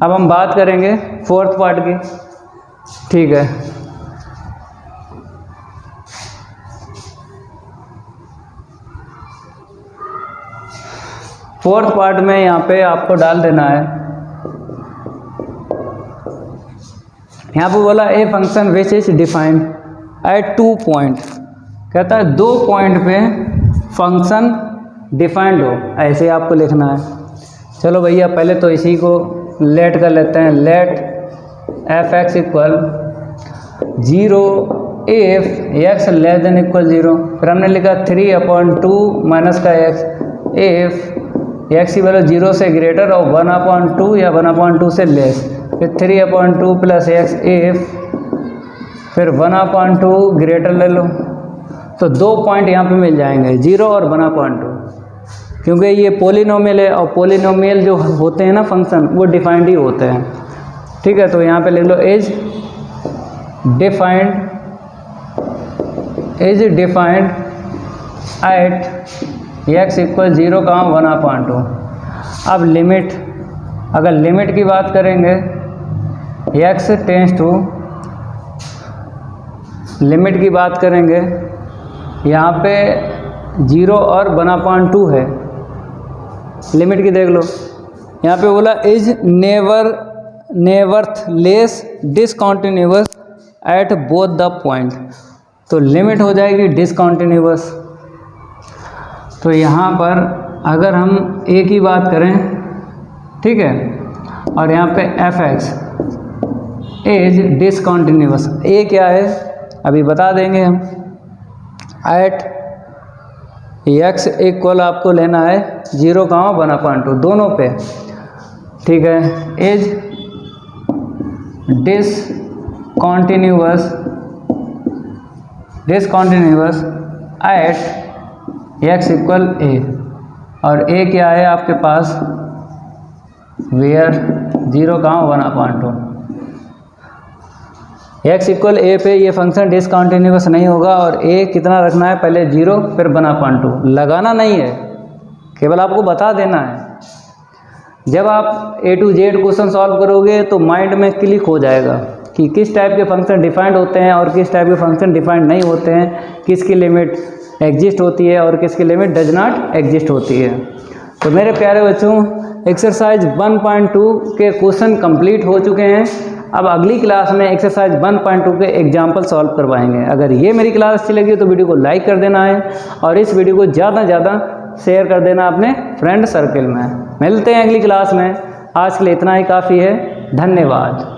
Speaker 1: अब हम बात करेंगे फोर्थ पार्ट की, ठीक है। फोर्थ पार्ट में यहाँ पे आपको डाल देना है, यहाँ पे बोला a function which is defined eight 2 point, कहता है 2 पॉइंट पे फंक्शन डिफाइंड हो, ऐसे आपको लिखना है। चलो भैया पहले तो इसी को लेट कर लेते हैं, let F x equal 0 if X less than equal 0। फिर हमने लिखा 3/2 माइनस का x इफ एक्स की वैल्यू 0 से ग्रेटर और 1/2 या 1/2 से लेस, फिर 3/2 प्लस एक्स इफ फिर 1/2 ग्रेटर ले लो, तो 2 पॉइंट यहाँ पे मिल जाएंगे 0 और 1/2, क्योंकि ये पोलिनोमियल है और पोलिनोमियल जो होते हैं ना फंक्शन वो डिफाइंड ही होते हैं, ठीक है। तो यहाँ पे लिख लो is defined at x equal 0 का 1/2। अब लिमिट, अगर लिमिट की बात करेंगे एक्स टेंस टू, लिमिट की बात करेंगे यहाँ पे 0 और 1/2 है, लिमिट की देख लो, यहाँ पे बोला is nevertheless discontinuous at both the point, तो लिमिट हो जाएगी डिसकंटिन्यूअस। तो यहाँ पर अगर हम a की बात करें, ठीक है, और यहाँ पे F x is discontinuous, a क्या है अभी बता देंगे हम। एट एक्स इक्वल आपको लेना है 0 का 1/2 दोनों पे, ठीक है। Is discontinuous at x equal a, और a क्या है आपके पास, वेयर 0 का 1/2। x इक्वल a पे ये फंक्शन डिसकंटिन्यूअस नहीं होगा, और a कितना रखना है, पहले 0 फिर 1/2, लगाना नहीं है, केवल आपको बता देना है। जब आप A to Z question solve करोगे तो माइंड में क्लिक हो जाएगा कि किस टाइप के फंक्शन डिफाइंड होते हैं और किस टाइप के फंक्शन डिफाइंड नहीं होते हैं, किसकी लिमिट एग्जिस्ट होती है और किसकी लिमिट डज नॉट एग्जिस्ट होती है। तो मेरे प्यारे बच्चों, एक्सरसाइज 1.2 के क्वेश्चन कंप्लीट हो चुके हैं। अब अगली क्लास में एक्सरसाइज 1.2 के एग्जाम्पल सॉल्व करवाएंगे। अगर ये मेरी क्लास अच्छी लगी तो वीडियो को लाइक कर देना है और इस वीडियो को ज़्यादा से ज़्यादा शेयर कर देना अपने फ्रेंड सर्कल में। मिलते हैं अगली क्लास में, आज के लिए इतना ही काफ़ी है। धन्यवाद।